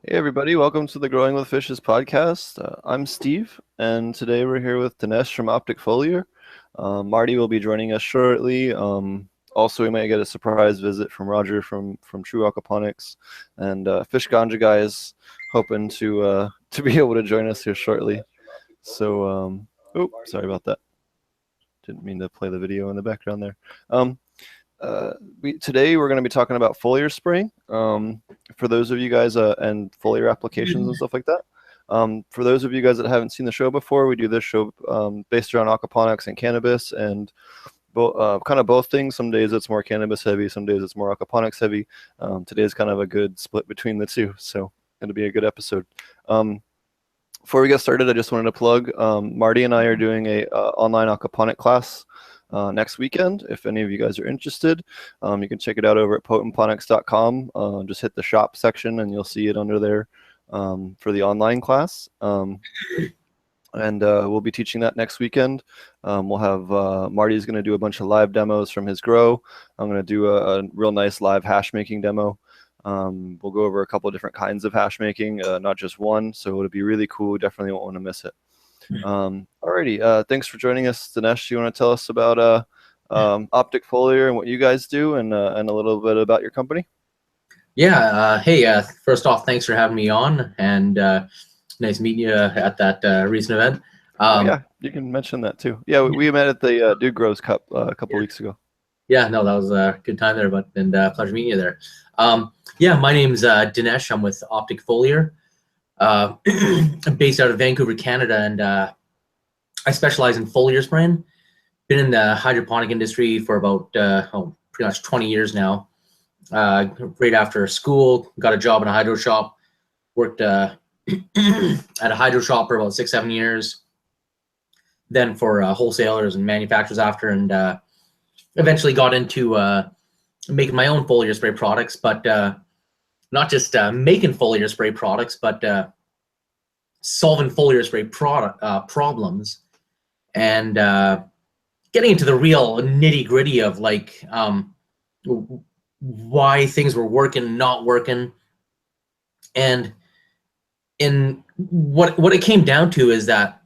Hey everybody, welcome to the Growing with Fishes podcast. I'm Steve, and today we're here with Dinesh from Optic Foliar. Marty will be joining us shortly. Also, we might get a surprise visit from Roger from True Aquaponics, and Fish Ganja guy is hoping to be able to join us here shortly. So, oh, sorry about that. Didn't mean to play the video in the background there. Um, Today we're going to be talking about foliar spraying. For those of you guys and foliar applications and stuff like that. For those of you guys that haven't seen the show before, we do this show based around aquaponics and cannabis, and kind of both things. Some days it's more cannabis heavy, some days it's more aquaponics heavy. Today is kind of a good split between the two, so it'll be a good episode. Before we get started, I just wanted to plug Marty and I are doing a online aquaponic class next weekend. If any of you guys are interested, you can check it out over at potentponics.com. Just hit the shop section and you'll see it under there for the online class. And we'll be teaching that next weekend. We'll have Marty's going to do a bunch of live demos from his grow. I'm going to do a real nice live hash making demo. We'll go over a couple of different kinds of hash making, not just one. So it'll be really cool. Definitely won't want to miss it. Alrighty, thanks for joining us, Dinesh. You want to tell us about Optic Foliar and what you guys do, and a little bit about your company? Yeah. Hey, first off, thanks for having me on, and nice meeting you at that recent event. Yeah, you can mention that too. Yeah, we met at the Dude Grows Cup a couple weeks ago. Yeah, no, that was a good time there, and pleasure meeting you there. Yeah, my name's Dinesh. I'm with Optic Foliar. I'm based out of Vancouver, Canada, and I specialize in foliar spraying. Been in the hydroponic industry for about pretty much 20 years now. Right after school, got a job in a hydro shop. Worked at a hydro shop for about 6-7 years. Then for wholesalers and manufacturers after, and eventually got into making my own foliar spray products, but not just making foliar spray products, but solving foliar spray problems, and getting into the real nitty gritty of like why things were working, not working, and in what it came down to is that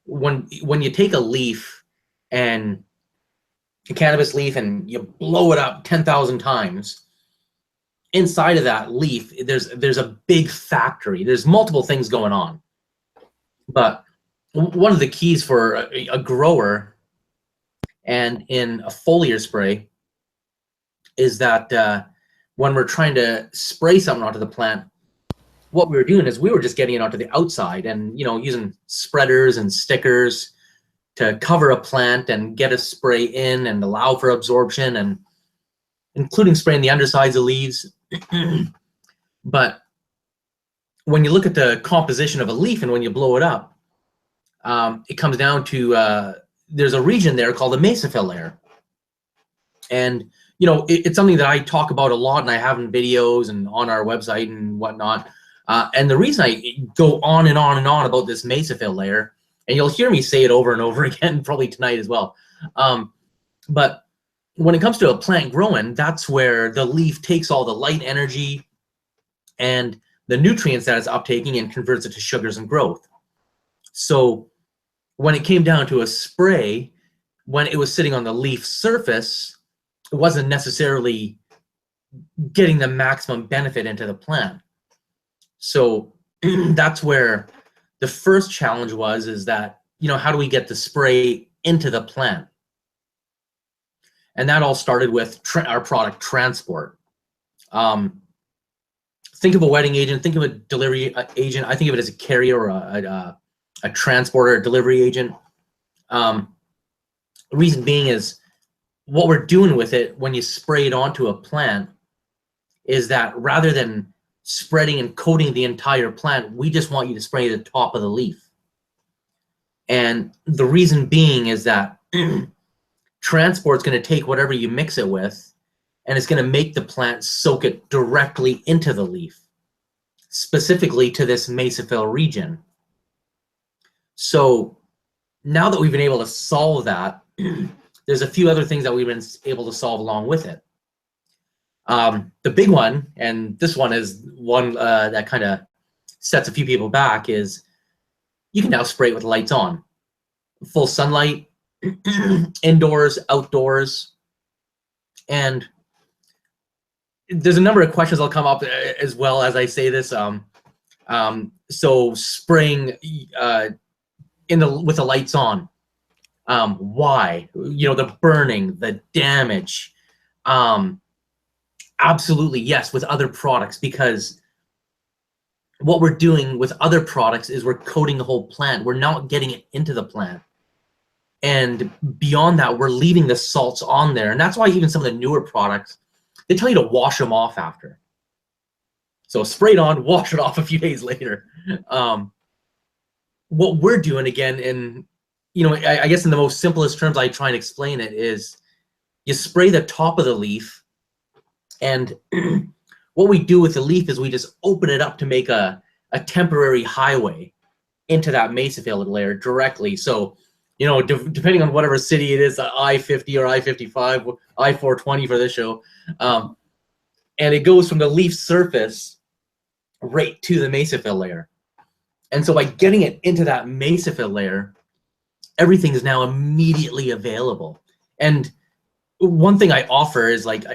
when you take a leaf, and a cannabis leaf, and you blow it up 10,000 times, inside of that leaf, there's a big factory. There's multiple things going on. But one of the keys for a grower and in a foliar spray is that when we're trying to spray something onto the plant, what we were doing is we were just getting it onto the outside, and using spreaders and stickers to cover a plant and get a spray in and allow for absorption, and including spraying the undersides of leaves. But when you look at the composition of a leaf and when you blow it up, it comes down to there's a region there called the mesophyll layer. And it's something that I talk about a lot, and I have in videos and on our website and whatnot. And the reason I go on and on and on about this mesophyll layer, and you'll hear me say it over and over again, probably tonight as well. But when it comes to a plant growing, that's where the leaf takes all the light energy and the nutrients that it's uptaking and converts it to sugars and growth. So when it came down to a spray, when it was sitting on the leaf surface, it wasn't necessarily getting the maximum benefit into the plant. So that's where the first challenge is that, how do we get the spray into the plant? And that all started with our product transport. Think of a wetting agent, think of a delivery agent. I think of it as a carrier or a transporter, a delivery agent. The reason being is what we're doing with it when you spray it onto a plant is that rather than spreading and coating the entire plant, we just want you to spray the top of the leaf. And the reason being is that transport's going to take whatever you mix it with, and it's going to make the plant soak it directly into the leaf, specifically to this mesophyll region. So now that we've been able to solve that, there's a few other things that we've been able to solve along with it. The big one, and this one is one that kind of sets a few people back, is you can now spray it with lights on. Full sunlight, indoors, outdoors. And there's a number of questions that'll come up as well as I say this. So spraying with the lights on, why? The burning, the damage. Absolutely, yes, with other products, because what we're doing with other products is we're coating the whole plant. We're not getting it into the plant. And beyond that, we're leaving the salts on there. And that's why even some of the newer products, they tell you to wash them off after. So spray it on, wash it off a few days later. What we're doing, again, and I guess in the most simplest terms I try and explain it, is you spray the top of the leaf, and what we do with the leaf is we just open it up to make a temporary highway into that mesophyllid layer directly. So, depending on whatever city it is, I-50 or I-55, I-420 for this show, and it goes from the leaf surface right to the mesophyll layer. And so by getting it into that mesophyll layer, everything is now immediately available. And one thing I offer is like,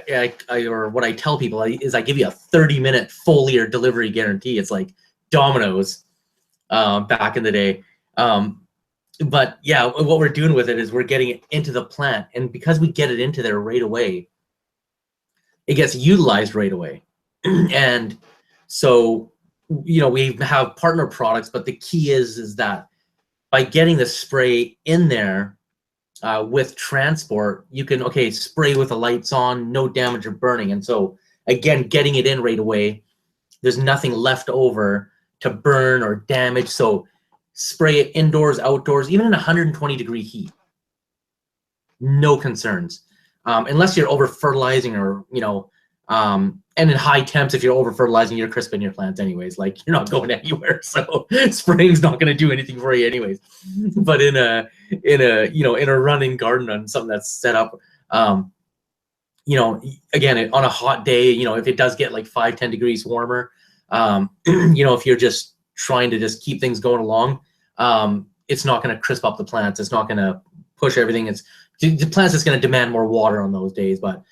or what I tell people is I give you a 30-minute foliar delivery guarantee. It's like Domino's back in the day. But yeah, what we're doing with it is we're getting it into the plant. And because we get it into there right away, it gets utilized right away. And so, we have partner products, but the key is that by getting the spray in there with transport, you can, spray with the lights on, no damage or burning. And so, again, getting it in right away, there's nothing left over to burn or damage. So spray it indoors, outdoors, even in 120-degree heat. No concerns. Unless you're over fertilizing or, and in high temps, if you're over fertilizing, you're crisping your plants anyways. Like, you're not going anywhere. So spraying's not going to do anything for you anyways. But in a running garden on something that's set up, again, on a hot day, if it does get like 5-10 degrees warmer, if you're just trying to just keep things going along, it's not going to crisp up the plants. It's not going to push everything. The plants is going to demand more water on those days. But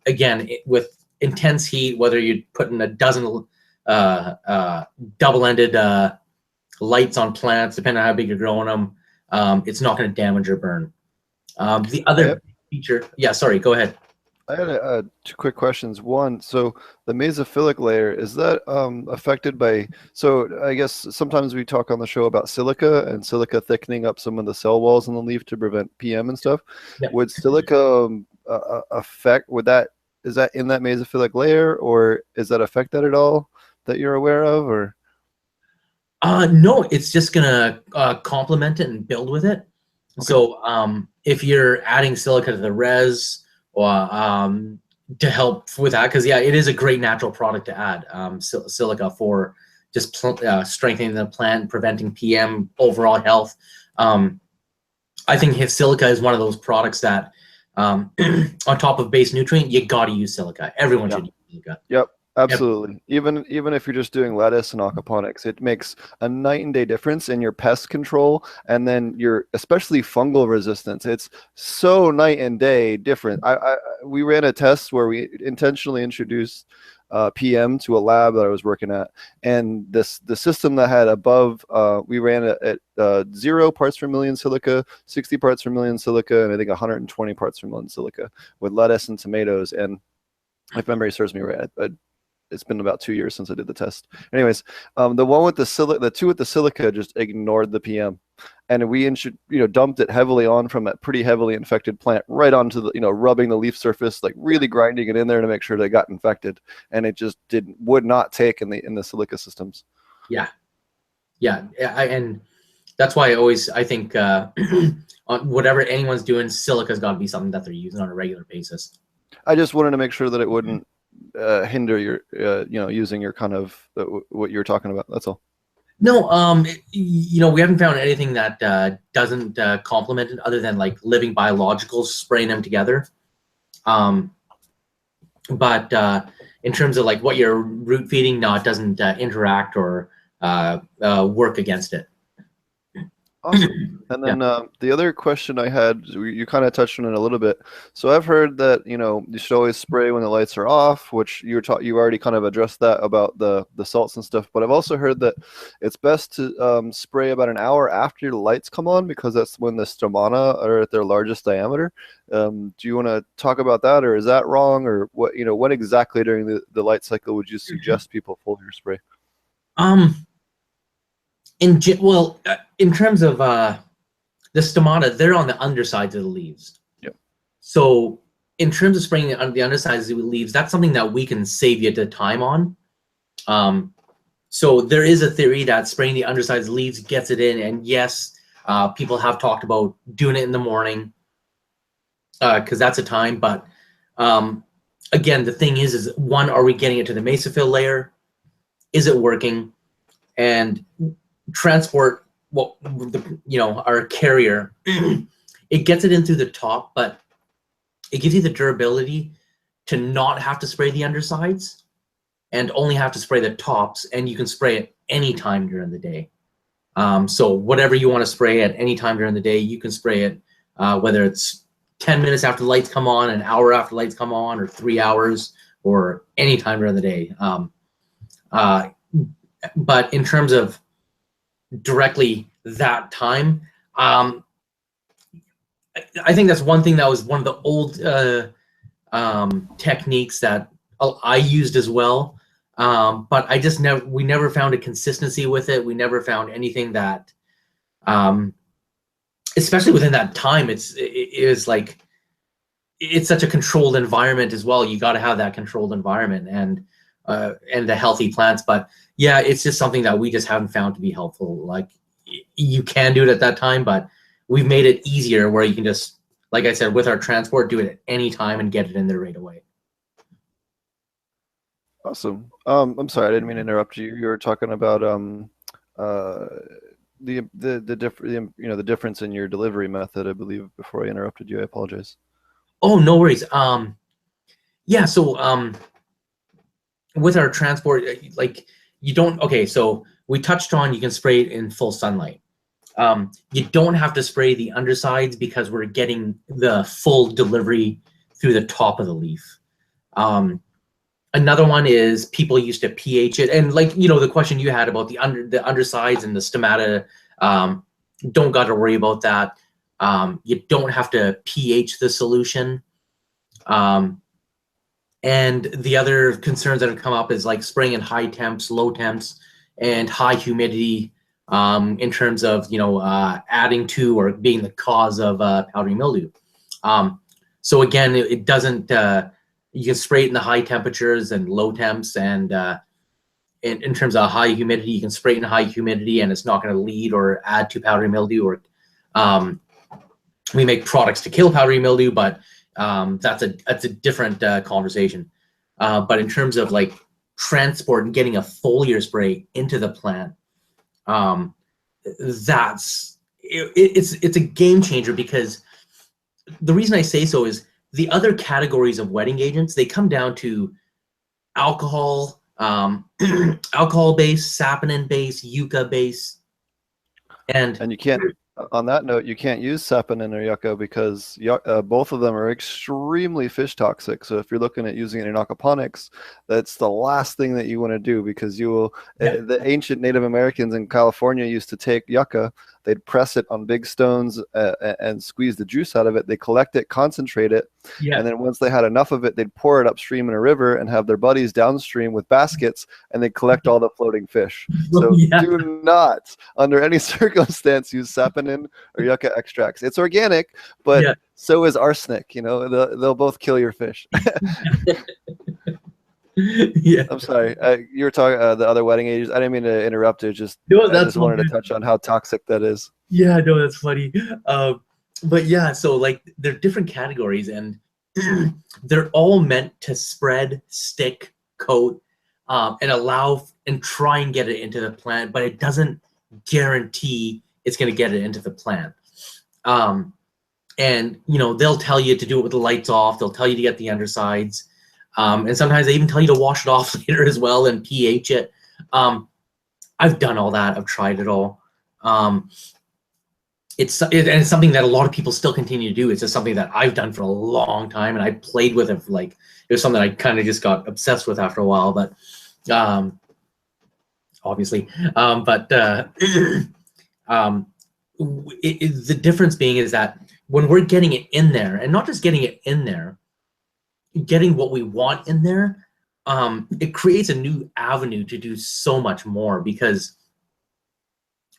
again, with intense heat, whether you're putting a dozen double-ended lights on plants, depending on how big you're growing them, it's not going to damage or burn. The other feature, yeah, sorry, go ahead. I had two quick questions. One, so the mesophilic layer, is that affected by, so I guess sometimes we talk on the show about silica and silica thickening up some of the cell walls in the leaf to prevent PM and stuff. Yeah. Would silica affect, is that in that mesophilic layer, or is that affect that at all that you're aware of, or? No, it's just gonna complement it and build with it. Okay. So if you're adding silica to the res, or to help with that, because yeah, it is a great natural product to add, silica, for just strengthening the plant, preventing PM, overall health. I think silica is one of those products that on top of base nutrient, you got to use silica. Everyone should use silica. Yep. Absolutely. Even if you're just doing lettuce and aquaponics, it makes a night and day difference in your pest control, and then your especially fungal resistance. It's so night and day different. We ran a test where we intentionally introduced PM to a lab that I was working at, and the system that had above, we ran it at 0 parts per million silica, 60 parts per million silica, and I think 120 parts per million silica with lettuce and tomatoes. And if memory serves me right, it's been about 2 years since I did the test. Anyways, the one with the two with the silica just ignored the PM, and we dumped it heavily on from that pretty heavily infected plant right onto the rubbing the leaf surface, like really grinding it in there to make sure they got infected, and it just would not take in the silica systems. Yeah, and that's why I think on whatever anyone's doing, silica's got to be something that they're using on a regular basis. I just wanted to make sure that it wouldn't hinder your using your kind of what you're talking about. That's all. No, we haven't found anything that doesn't complement it, other than like living biologicals, spraying them together. But in terms of like what you're root feeding, no, it doesn't interact or work against it. Awesome. And Yeah. then the other question I had, you kind of touched on it a little bit. So I've heard that, you know, you should always spray when the lights are off, which you already kind of addressed that about the salts and stuff. But I've also heard that it's best to spray about an hour after the lights come on because that's when the stomata are at their largest diameter. Do you want to talk about that, or is that wrong, or what? You know, when exactly during the light cycle would you suggest people foliar spray? Um. In terms of the stomata, they're on the undersides of the leaves. Yep. So in terms of spraying the undersides of the leaves, that's something that we can save you the time on. So there is a theory that spraying the undersides of the leaves gets it in, and yes, people have talked about doing it in the morning because that's a time. But again, the thing is one, are we getting it to the mesophyll layer? Is it working? And transport, well, our carrier, it gets it in through the top, but it gives you the durability to not have to spray the undersides and only have to spray the tops, and you can spray it anytime during the day. So whatever you want to spray at any time during the day, you can spray it, whether it's 10 minutes after the lights come on, an hour after the lights come on, or 3 hours, or any time during the day. But in terms of directly that time, I think that's one thing that was one of the old techniques that I used as well. But we never found a consistency with it. We never found anything that, especially within that time, it is like, it's such a controlled environment as well. You got to have that controlled environment and the healthy plants. But yeah, it's just something that we just haven't found to be helpful. Like, you can do it at that time, but we've made it easier where you can just, like I said, with our transport, do it at any time and get it in there right away. Awesome. I'm sorry, I didn't mean to interrupt you. You were talking about the difference in your delivery method, I believe, before I interrupted you. I apologize. Oh, no worries. Yeah, so with our transport, like, you don't, okay, so we touched on you can spray it in full sunlight. You don't have to spray the undersides because we're getting the full delivery through the top of the leaf. Another one is people used to pH it, and like, the question you had about the undersides and the stomata, don't got to worry about that. You don't have to pH the solution. And the other concerns that have come up is like spraying in high temps, low temps, and high humidity, in terms of adding to or being the cause of powdery mildew. So again, it doesn't. You can spray it in the high temperatures and low temps, and in terms of high humidity, you can spray it in high humidity, and it's not going to lead or add to powdery mildew. Or we make products to kill powdery mildew, but that's a different conversation. But in terms of like transport and getting a foliar spray into the plant, it's a game changer, because the reason I say so is the other categories of wetting agents, they come down to alcohol, alcohol base, saponin base, yucca base, and you can't. On that note, you can't use saponin or yucca because both of them are extremely fish toxic. So if you're looking at using it in aquaponics, that's the last thing that you want to do, because you will. The ancient Native Americans in California used to take yucca. They'd press it on big stones and squeeze the juice out of it. They collect it, concentrate it, and then once they had enough of it, they'd pour it upstream in a river and have their buddies downstream with baskets, and they'd collect all the floating fish. So do not, under any circumstance, use saponin or yucca extracts. It's organic, but so is arsenic. They'll both kill your fish. I'm sorry. You were talking the other wetting agents. I didn't mean to interrupt. I just wanted to touch on how toxic that is. Yeah, no, that's funny. But yeah, so like they're different categories, and they're all meant to spread, stick, coat, and allow and try and get it into the plant, but it doesn't guarantee it's going to get it into the plant. And they'll tell you to do it with the lights off. They'll tell you to get the undersides. And sometimes they even tell you to wash it off later as well and pH it. I've done all that. I've tried it all. It's something that a lot of people still continue to do. It's just something that I've done for a long time, and I played with it. Like, it was something I kind of just got obsessed with after a while. But obviously, the difference being is that when we're getting it in there, and not just getting it in there, getting what we want in there, it creates a new avenue to do so much more. Because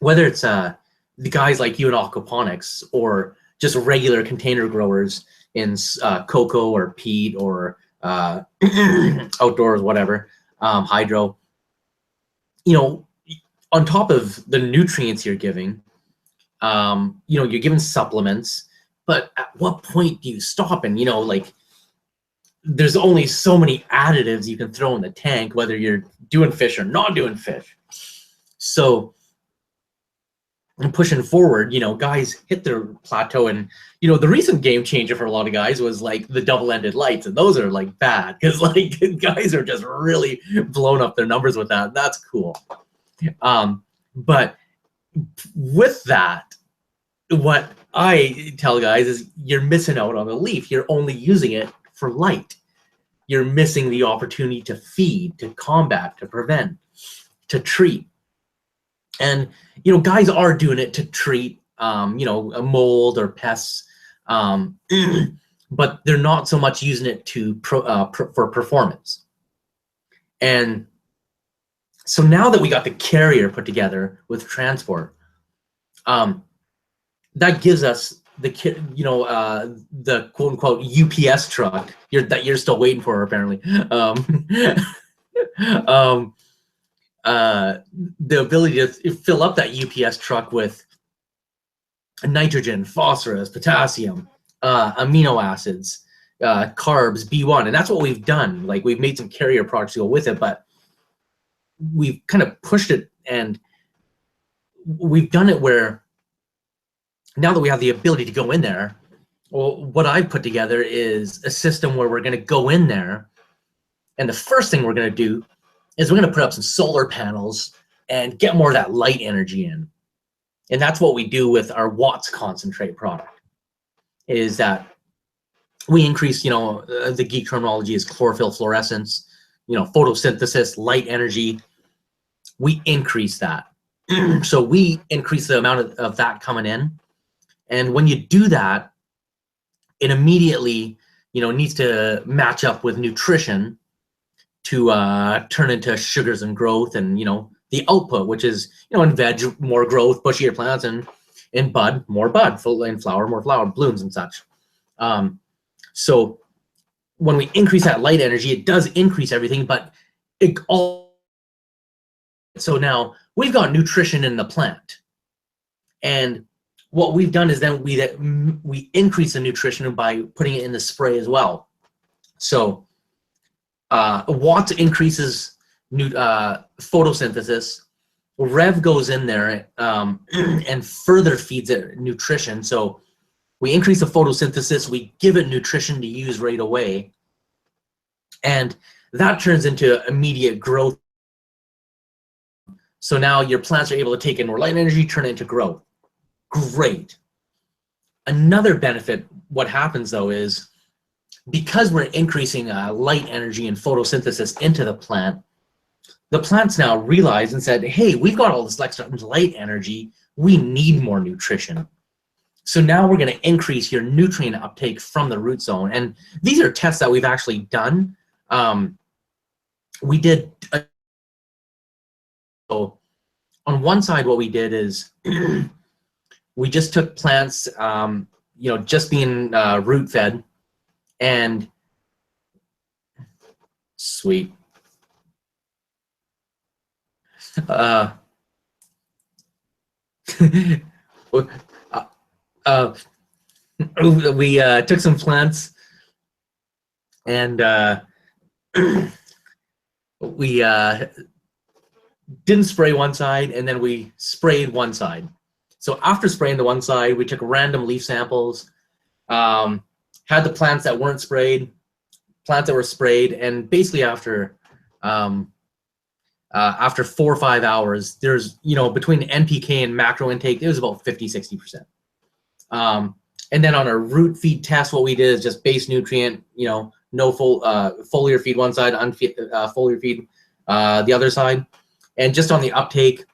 whether it's the guys like you in Aquaponics, or just regular container growers in cocoa or peat or outdoors, whatever, hydro, on top of the nutrients you're giving, you're giving supplements, but at what point do you stop? And, like, there's only so many additives you can throw in the tank, whether you're doing fish or not doing fish. So, and pushing forward, guys hit their plateau. And, the recent game changer for a lot of guys was like the double-ended lights. And those are like bad, because like guys are just really blowing up their numbers with that. That's cool. But with that, what I tell guys is you're missing out on the leaf. You're only using it for light. You're missing the opportunity to feed, to combat, to prevent, to treat. And, guys are doing it to treat, a mold or pests, but they're not so much using it for performance. And so now that we got the carrier put together with transport, that gives us the quote unquote UPS truck that you're still waiting for, apparently. The ability to fill up that UPS truck with nitrogen, phosphorus, potassium, amino acids, carbs, B1, and that's what we've done. Like, we've made some carrier products to go with it, but we've kind of pushed it, and we've done it where now that we have the ability to go in there, well, what I've put together is a system where we're going to go in there, and the first thing we're going to do is we're going to put up some solar panels and get more of that light energy in. And that's what we do with our Watts concentrate product, is that we increase, the geek terminology is chlorophyll fluorescence, photosynthesis, light energy. We increase that. So we increase the amount of that coming in. And when you do that, it immediately, needs to match up with nutrition to turn into sugars and growth, and, the output, which is, in veg, more growth, bushier plants, and in bud, more bud, in flower, more flower, blooms and such. So when we increase that light energy, it does increase everything, but so now we've got nutrition in the plant. And what we've done is then we increase the nutrition by putting it in the spray as well. So Watts increases photosynthesis. Rev goes in there and further feeds it nutrition. So we increase the photosynthesis, we give it nutrition to use right away, and that turns into immediate growth. So now your plants are able to take in more light energy, turn it into growth. Great. Another benefit, what happens though, is because we're increasing light energy and photosynthesis into the plants now realize and said, hey, we've got all this extra light energy, we need more nutrition. So now we're going to increase your nutrient uptake from the root zone. And these are tests that we've actually done. We did, so on one side, what we did is we just took plants, just being root fed, and sweet. We took some plants and we didn't spray one side, and then we sprayed one side. So after spraying the one side, we took random leaf samples, had the plants that weren't sprayed, plants that were sprayed, and basically after 4 or 5 hours, there's, between NPK and macro intake, it was about 50-60%. And then on a root feed test, what we did is just base nutrient, no foliar feed one side, foliar feed the other side. And just on the uptake,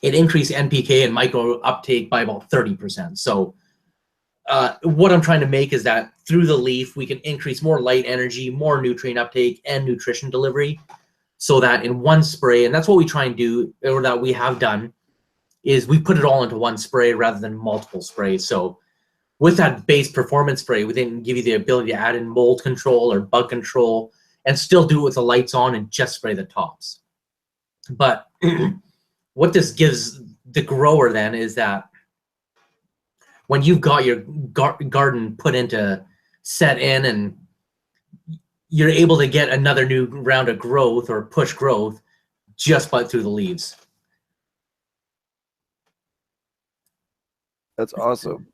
it increased NPK and micro uptake by about 30%. So what I'm trying to make is that through the leaf, we can increase more light energy, more nutrient uptake, and nutrition delivery, so that in one spray, and that's what we try and do, or that we have done, is we put it all into one spray rather than multiple sprays. So with that base performance spray, we then give you the ability to add in mold control or bug control and still do it with the lights on and just spray the tops. But what this gives the grower then is that when you've got your garden put into set in, and you're able to get another new round of growth or push growth just by through the leaves. That's awesome.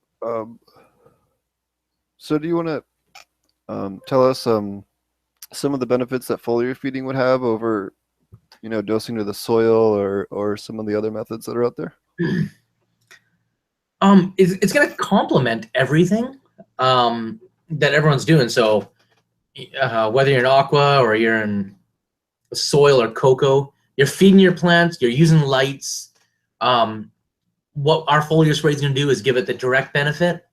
So do you want to tell us some of the benefits that foliar feeding would have over, dosing to the soil or some of the other methods that are out there? It's going to complement everything that everyone's doing. So whether you're in aqua or you're in soil or cocoa, you're feeding your plants, you're using lights. What our foliar spray is going to do is give it the direct benefit,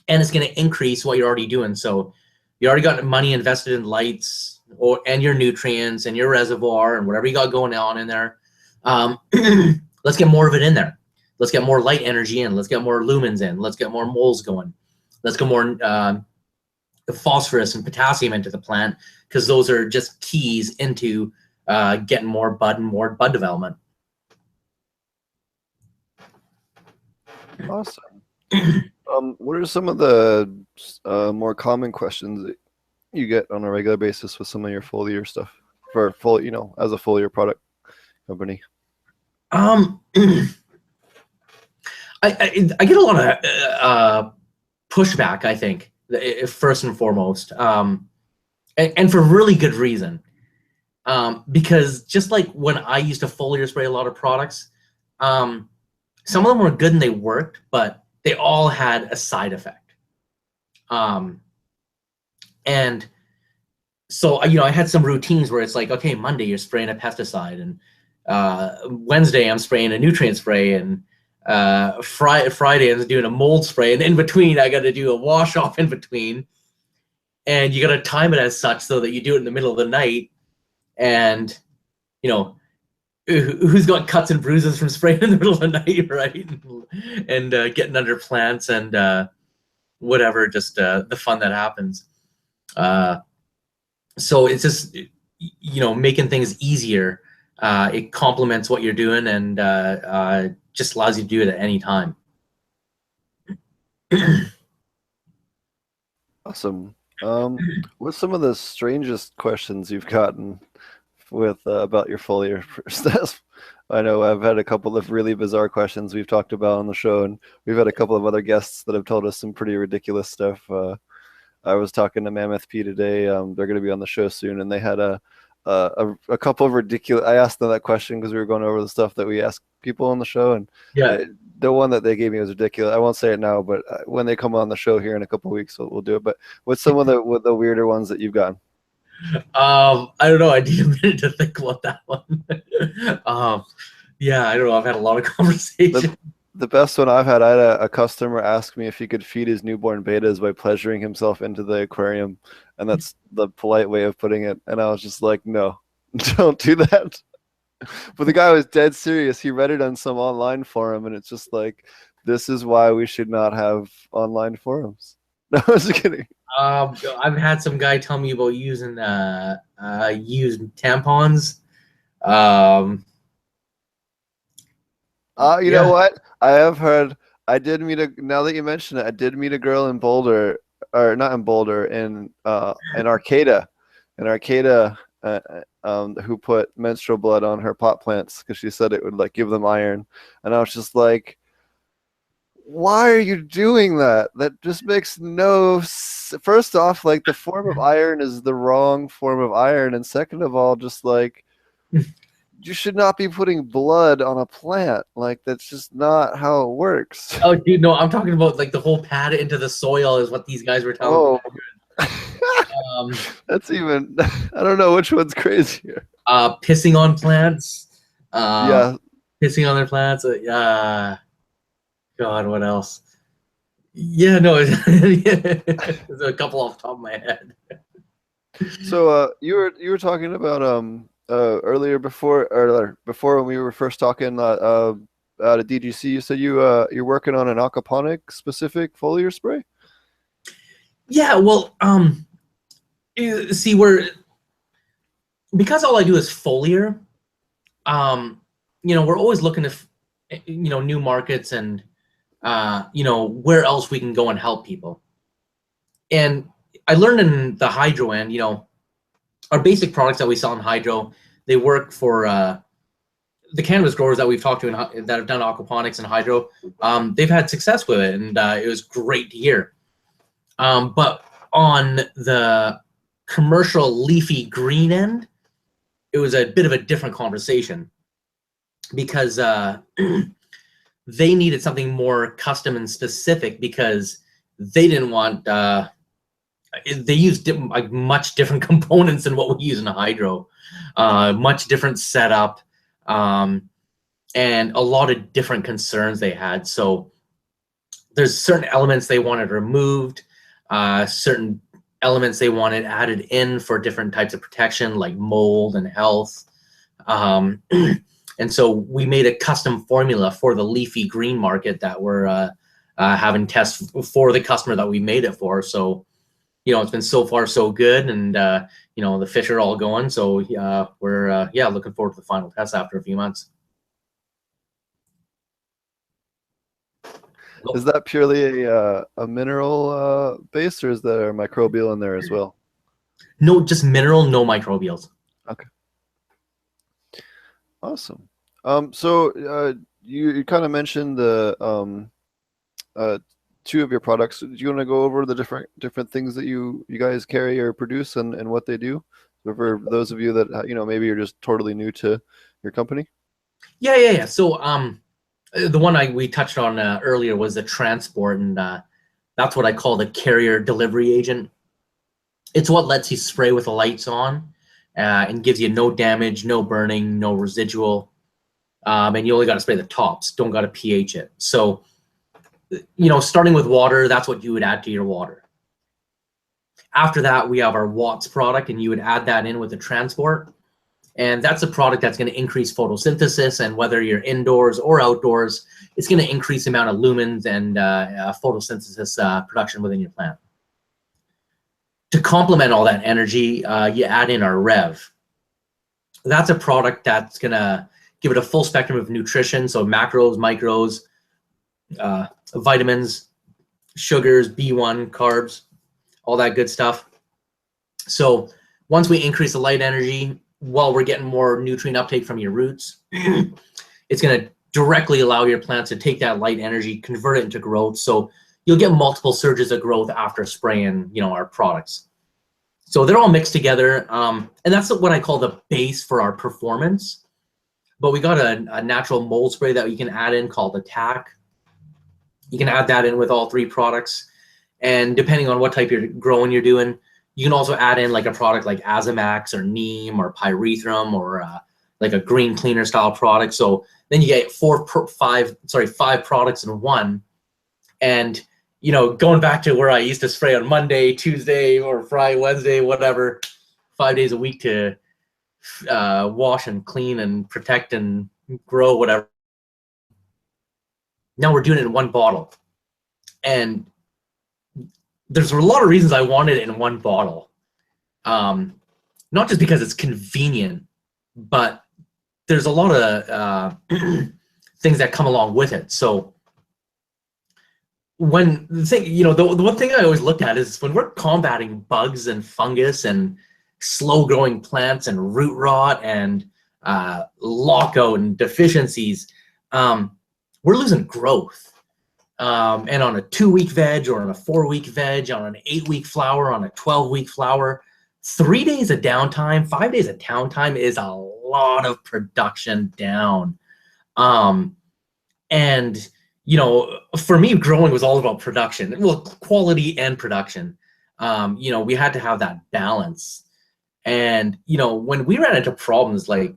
and it's going to increase what you're already doing. So you already got money invested in lights and your nutrients and your reservoir and whatever you got going on in there. Let's get more of it in there. Let's get more light energy in. Let's get more lumens in. Let's get more moles going. Let's get more phosphorus and potassium into the plant, because those are just keys into getting more bud and more bud development. Awesome. What are some of the more common questions that you get on a regular basis with some of your foliar stuff for as a foliar product company? I get a lot of pushback, I think, first and foremost, and for really good reason. Because just like when I used to foliar spray a lot of products, some of them were good and they worked, but they all had a side effect. And so, I had some routines where it's like, okay, Monday you're spraying a pesticide, and Wednesday I'm spraying a nutrient spray, and Friday I'm doing a mold spray, and in between I got to do a wash off in between, and you got to time it as such so that you do it in the middle of the night. And who's got cuts and bruises from spraying in the middle of the night, right? And getting under plants and whatever, just the fun that happens. So it's just making things easier. It complements what you're doing, and just allows you to do it at any time. Awesome. What's some of the strangest questions you've gotten with about your foliar stuff? I know I've had a couple of really bizarre questions we've talked about on the show, and we've had a couple of other guests that have told us some pretty ridiculous stuff. I was talking to Mammoth P today. They're going to be on the show soon, and they had a couple of ridiculous. I asked them that question because we were going over the stuff that we ask people on the show, and the one that they gave me was ridiculous. I won't say it now, but when they come on the show here in a couple of weeks, we'll do it. But what's some of the weirder ones that you've gotten? I don't know. I need a minute to think about that one. Yeah, I don't know. I've had a lot of conversations. The best one I've had, I had a customer ask me if he could feed his newborn betas by pleasuring himself into the aquarium, and that's the polite way of putting it. And I was just like, no, don't do that. But the guy was dead serious. He read it on some online forum, and it's just like, this is why we should not have online forums. No, I was kidding. I've had some guy tell me about using used tampons. You know what? I have heard. I did meet now that you mention it, I did meet a girl in Boulder, or not in Boulder, in Arcata, who put menstrual blood on her pot plants because she said it would like give them iron, and I was just like, why are you doing that? That just makes no first off, like the form of iron is the wrong form of iron, and second of all, just like you should not be putting blood on a plant. Like that's just not how it works. Oh, dude, no, I'm talking about like the whole pad into the soil is what these guys were telling me. Oh, that's even. I don't know which one's crazier. Pissing on plants. Yeah. Pissing on their plants. God, what else? Yeah, no, there's a couple off the top of my head. So you were talking about earlier before when we were first talking out of DGC. You said you're working on an aquaponic specific foliar spray. Yeah, well, see, because all I do is foliar. We're always looking to new markets and where else we can go and help people. And I learned in the hydro end, our basic products that we sell in hydro, they work for the cannabis growers that we've talked to that have done aquaponics and hydro. They've had success with it, and it was great to hear. But on the commercial leafy green end, it was a bit of a different conversation because they needed something more custom and specific because they didn't want they use much different components than what we use in a hydro, much different setup, and a lot of different concerns they had. So there's certain elements they wanted removed, certain elements they wanted added in for different types of protection like mold and health. And so we made a custom formula for the leafy green market that we're having tests for the customer that we made it for. So, it's been so far so good, and the fish are all going. So we're looking forward to the final test after a few months. Is that purely a mineral base, or is there microbial in there as well? No, just mineral, no microbials. Okay. Awesome. So you kind of mentioned the two of your products. Do you want to go over the different things that you guys carry or produce and what they do? So for those of you that maybe you're just totally new to your company. Yeah. So the one we touched on earlier was the transport, and that's what I call the carrier delivery agent. It's what lets you spray with the lights on and gives you no damage, no burning, no residual. And you only got to spray the tops, don't got to pH it. So, starting with water, that's what you would add to your water. After that, we have our Watts product, and you would add that in with the transport. And that's a product that's going to increase photosynthesis, and whether you're indoors or outdoors, it's going to increase the amount of lumens and photosynthesis production within your plant. To complement all that energy, you add in our Rev. That's a product that's going to give it a full spectrum of nutrition, so macros, micros, vitamins, sugars, B1, carbs, all that good stuff. So once we increase the light energy, while we're getting more nutrient uptake from your roots, it's going to directly allow your plants to take that light energy, convert it into growth. So you'll get multiple surges of growth after spraying, our products. So they're all mixed together, and that's what I call the base for our performance. But we got a natural mold spray that you can add in called Attack. You can add that in with all three products, and depending on what type of growing you're doing, you can also add in like a product like Azamax or Neem or Pyrethrum or like a green cleaner style product. So then you get five products in one. And going back to where I used to spray on Monday, Tuesday, or Friday, Wednesday, whatever, 5 days a week to wash and clean and protect and grow, whatever. Now we're doing it in one bottle. And there's a lot of reasons I wanted it in one bottle. Not just because it's convenient, but there's a lot of things that come along with it. So when the one thing I always look at is when we're combating bugs and fungus and slow growing plants and root rot and lockout and deficiencies, we're losing growth. and on a 2-week veg or on a 4-week veg, on an 8-week flower, on a 12-week flower, 3 days of downtime, 5 days of downtime is a lot of production down. And, you know, for me, growing was all about production, well, quality and production. You know, we had to have that balance. And, you know, when we ran into problems, like,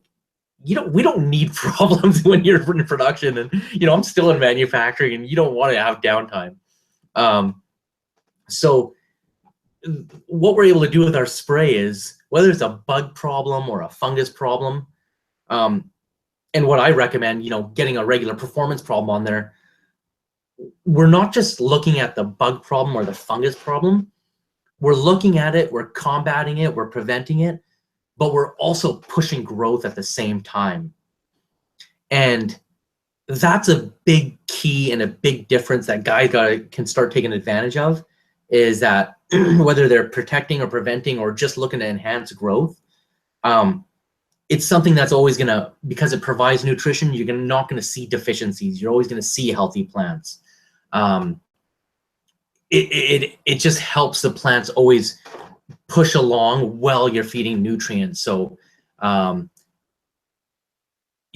you know, we don't need problems when you're in production. And, you know, I'm still in manufacturing and you don't want to have downtime. So what we're able to do with our spray is, whether it's a bug problem or a fungus problem, and what I recommend, you know, getting a regular performance problem on there, we're not just looking at the bug problem or the fungus problem. We're looking at it, we're combating it, we're preventing it, but we're also pushing growth at the same time. And that's a big key and a big difference that guys can start taking advantage of, is that whether they're protecting or preventing or just looking to enhance growth, it's something that's always gonna, because it provides nutrition, you're not gonna see deficiencies. You're always gonna see healthy plants. It just helps the plants always push along while you're feeding nutrients. So you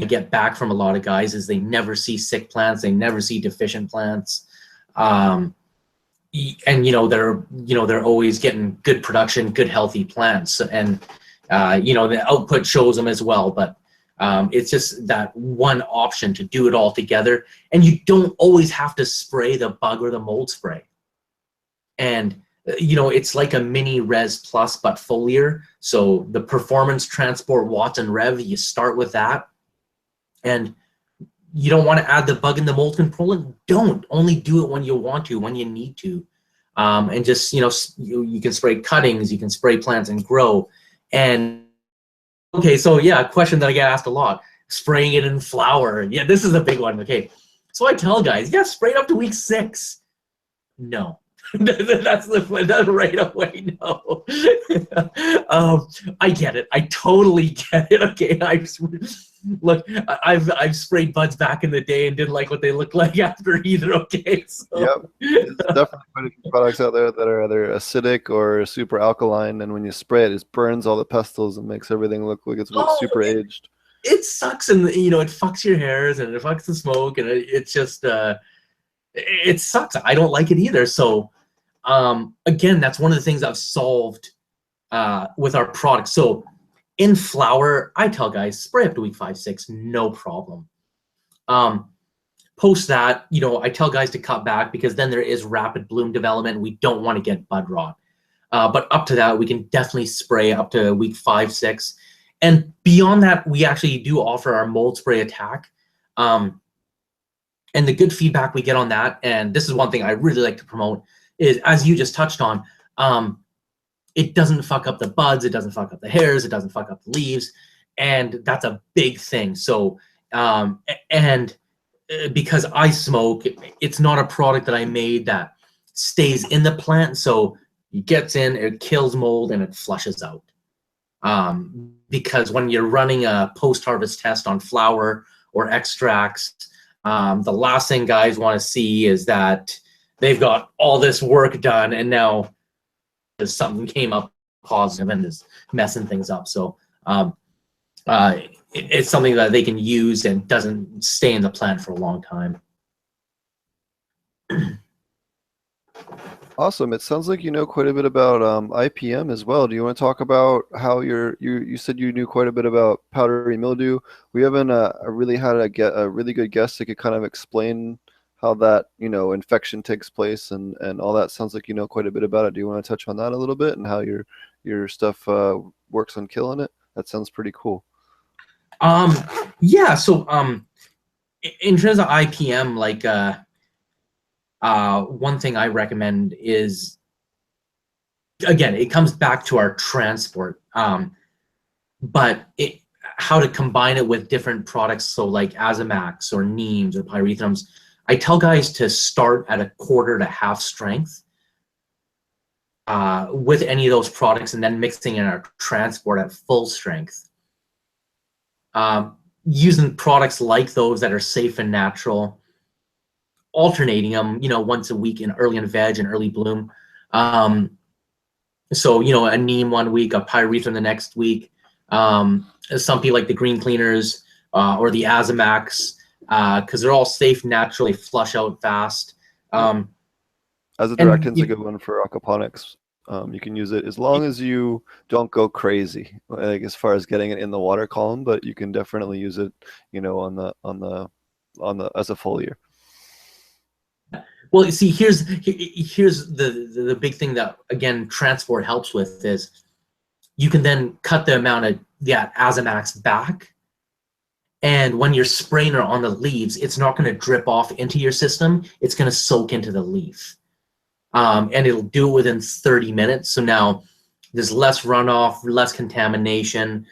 get back from a lot of guys is they never see sick plants, they never see deficient plants, and you know they're always getting good production, good healthy plants, and you know the output shows them as well. But it's just that one option to do it all together, and you don't always have to spray the bug or the mold spray. And you know, it's like a mini Res Plus but foliar. So the performance, transport, watts, and rev, you start with that. And you don't want to add the bug and the mold control. Don't. Only do it when you want to, when you need to. And just, you know, you can spray cuttings, you can spray plants and grow. And okay, so yeah, a question that I get asked a lot, spraying it in flower. Yeah, this is a big one. Okay, so I tell guys, yeah, spray it up to week 6. No. That's right away. No. I get it. I totally get it. Okay, I've sprayed buds back in the day and didn't like what they looked like after either. Okay, so. Yep, there's definitely quite a few products out there that are either acidic or super alkaline, and when you spray it, it burns all the pestles and makes everything look like it's super aged. It sucks, and you know, it fucks your hairs and it fucks the smoke, and it's just it sucks. I don't like it either. So again, that's one of the things I've solved with our product. So in flower, I tell guys, spray up to week 5, 6, no problem. Post that, you know, I tell guys to cut back because then there is rapid bloom development. We don't want to get bud rot. But up to that, we can definitely spray up to week 5, 6. And beyond that, we actually do offer our mold spray attack. And the good feedback we get on that, and this is one thing I really like to promote, is, as you just touched on, it doesn't fuck up the buds, it doesn't fuck up the hairs, it doesn't fuck up the leaves, and that's a big thing. So, and because I smoke, it's not a product that I made that stays in the plant, so it gets in, it kills mold, and it flushes out. Because when you're running a post-harvest test on flower or extracts, the last thing guys want to see is that they've got all this work done and now something came up positive and is messing things up. So it's something that they can use and doesn't stay in the plant for a long time. Awesome. It sounds like you know quite a bit about IPM as well. Do you want to talk about how you said you knew quite a bit about powdery mildew? We haven't really had a really good guest that could kind of explain how that, you know, infection takes place and all that. Sounds like you know quite a bit about it. Do you want to touch on that a little bit and how your stuff works on killing it? That sounds pretty cool. Yeah. So in terms of IPM, like one thing I recommend is, again, it comes back to our transport, but how to combine it with different products. So like Azamax or Neems or pyrethrums, I tell guys to start at 1/4 to half strength with any of those products, and then mixing in our transport at full strength. Using products like those that are safe and natural. alternating them, once a week early in veg and early bloom. So, a neem one week, a pyrethrum the next week, something like the green cleaners or the Azamax, because they're all safe, naturally flush out fast. As a directant's a good one for aquaponics. You can use it as long as you don't go crazy, like as far as getting it in the water column, but you can definitely use it, on the as a foliar. Well, you see, here's the big thing that, again, transport helps with is you can then cut the amount of Azamax back, and when you're spraying it on the leaves, it's not going to drip off into your system. It's going to soak into the leaf, and it'll do it within 30 minutes. So now there's less runoff, less contamination,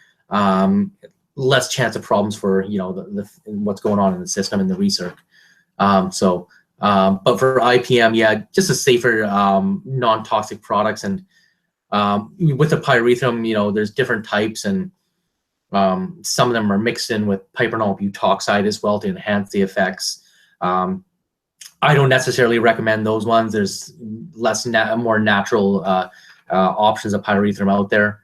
less chance of problems for what's going on in the system and the recirc. But for IPM, yeah, just a safer, non-toxic products. And with the pyrethrum, there's different types, and some of them are mixed in with piperonal butoxide as well to enhance the effects. I don't necessarily recommend those ones. There's more natural options of pyrethrum out there.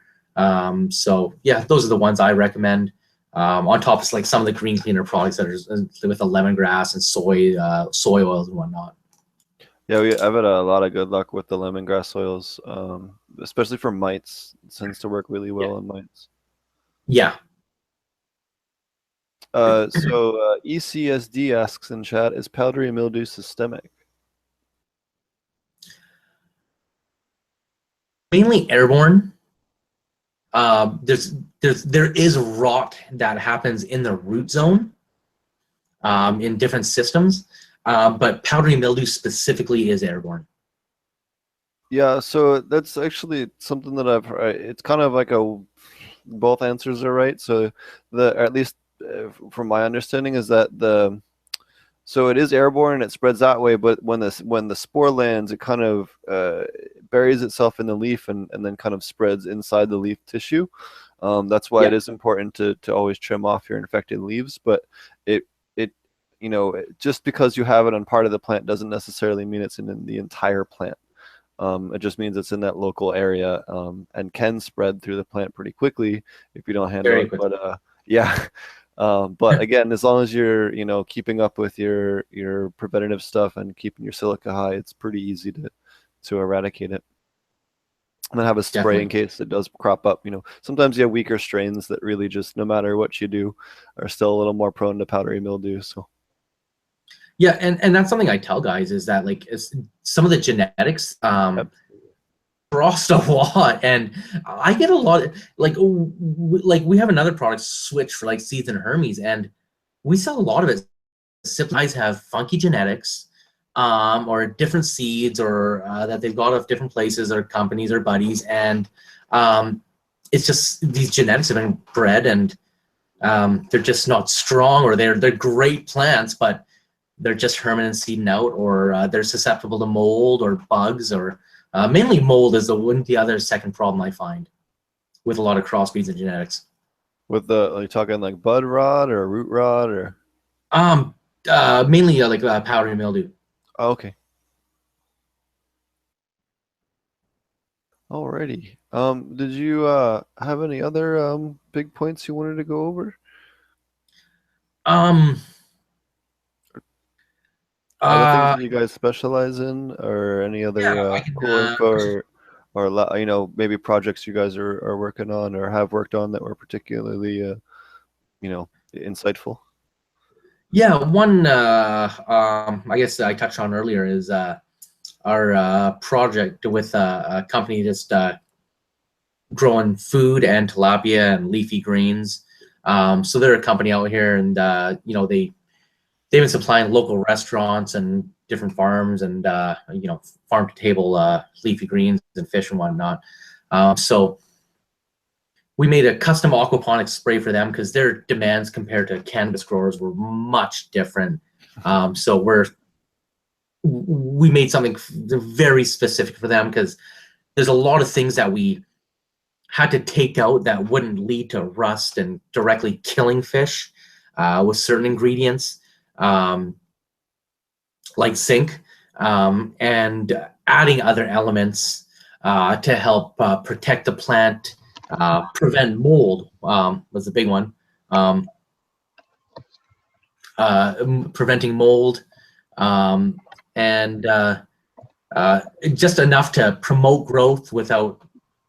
So yeah, those are the ones I recommend. On top of like some of the green cleaner products that are with the lemongrass and soy oils and whatnot. Yeah, I've had a lot of good luck with the lemongrass oils, especially for mites. It tends to work really well on mites. Yeah. So ECSD asks in chat, is powdery mildew systemic? Mainly airborne. There is rot that happens in the root zone in different systems, but powdery mildew specifically is airborne. Yeah, so that's actually something that I've heard. It's kind of like both answers are right. So at least from my understanding is that so it is airborne and it spreads that way, but when the spore lands, it kind of buries itself in the leaf and then kind of spreads inside the leaf tissue. That's why it is important to always trim off your infected leaves. But it just because you have it on part of the plant doesn't necessarily mean it's in the entire plant. It just means it's in that local area and can spread through the plant pretty quickly if you don't handle it. But yeah. But again, as long as you're, keeping up with your preventative stuff and keeping your silica high, it's pretty easy to eradicate it. And then have a spray in case it does crop up. Sometimes you have weaker strains that really just, no matter what you do, are still a little more prone to powdery mildew. So. Yeah, and that's something I tell guys is that some of the genetics crossed a lot, and I get a lot like we have another product switch for like seeds and Hermes, and we sell a lot of it. Simply guys have funky genetics, or different seeds, or that they've got of different places or companies or buddies, and it's just these genetics have been bred, and they're just not strong, or they're great plants, but they're just herming and seeding out, or they're susceptible to mold or bugs, or mainly mold is the other second problem I find with a lot of crossbreeds and genetics. Are you talking like bud rot or root rot or? Mainly like powdery mildew. Oh, okay. Alrighty. Did you have any other big points you wanted to go over? Other things that you guys specialize in, or any other cool info, or maybe projects you guys are working on or have worked on that were particularly insightful? Yeah, one I guess I touched on earlier is our project with a company that's growing food and tilapia and leafy greens. So they're a company out here, and they've been supplying local restaurants and different farms, and farm to table leafy greens and fish and whatnot. So we made a custom aquaponic spray for them because their demands compared to cannabis growers were much different. So we made something very specific for them because there's a lot of things that we had to take out that wouldn't lead to rust and directly killing fish with certain ingredients. like zinc, and adding other elements to help protect the plant, prevent mold was the big one. Preventing mold, and just enough to promote growth without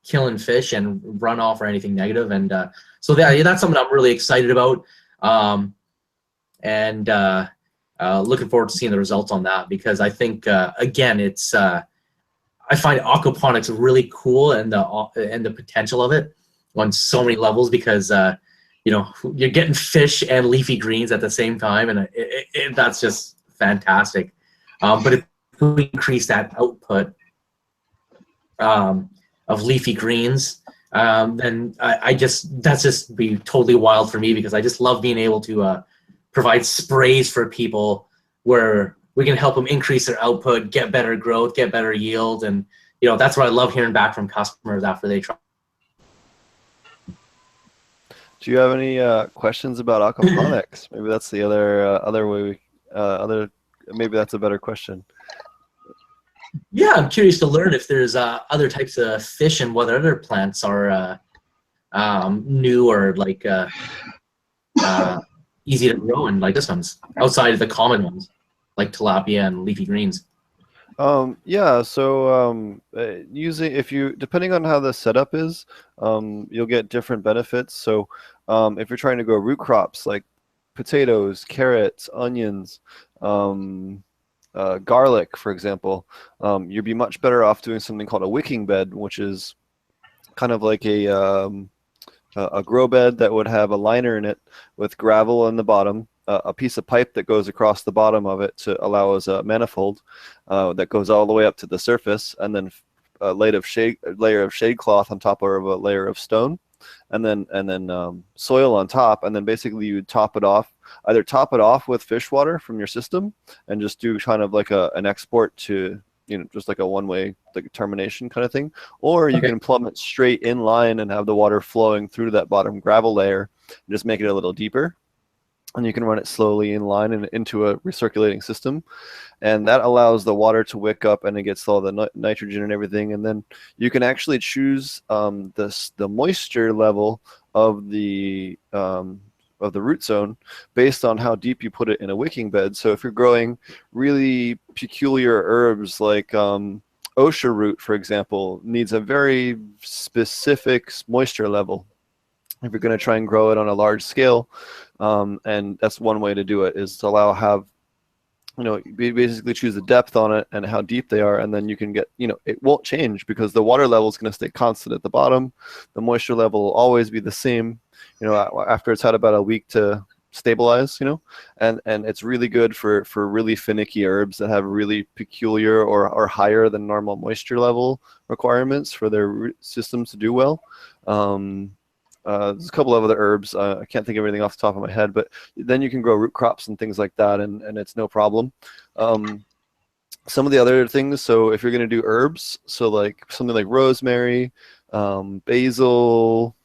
killing fish and runoff or anything negative. And so that's something I'm really excited about, and looking forward to seeing the results on that, because I think again, it's I find aquaponics really cool, and the potential of it on so many levels, because you know, you're getting fish and leafy greens at the same time, and that's just fantastic. But if we increase that output of leafy greens, then that's just be totally wild for me, because I just love being able to provide sprays for people where we can help them increase their output, get better growth, get better yield, and you know, that's what I love hearing back from customers after they try. Do you have any questions about aquaponics? Maybe that's the other way. Maybe that's a better question. Yeah, I'm curious to learn if there's other types of fish and what other plants are new or like easy to grow in, like this one's outside of the common ones, like tilapia and leafy greens. Yeah, so depending on how the setup is, you'll get different benefits. So if you're trying to grow root crops like potatoes, carrots, onions, garlic, for example, you'd be much better off doing something called a wicking bed, which is kind of like a grow bed that would have a liner in it with gravel on the bottom, a piece of pipe that goes across the bottom of it to allow as a manifold that goes all the way up to the surface, and then a layer of shade cloth on top of a layer of stone, and then soil on top, and then basically you either top it off with fish water from your system and just do kind of like an export to, you know, just like a one-way, like a termination kind of thing, or you can plumb it straight in line and have the water flowing through that bottom gravel layer and just make it a little deeper, and you can run it slowly in line and into a recirculating system, and that allows the water to wick up and it gets all the nitrogen and everything, and then you can actually choose the moisture level of the root zone based on how deep you put it in a wicking bed. So if you're growing really peculiar herbs like osha root, for example, needs a very specific moisture level if you're going to try and grow it on a large scale. And that's one way to do it, is to have, you know, basically choose the depth on it and how deep they are, and then you can get, you know, it won't change because the water level is going to stay constant at the bottom. The moisture level will always be the same, you know, after it's had about a week to stabilize, you know, and it's really good for really finicky herbs that have really peculiar or higher than normal moisture level requirements for their root systems to do well. There's a couple of other herbs. I can't think of everything off the top of my head, but then you can grow root crops and things like that, and it's no problem. Some of the other things, so if you're going to do herbs, so like something like rosemary, basil,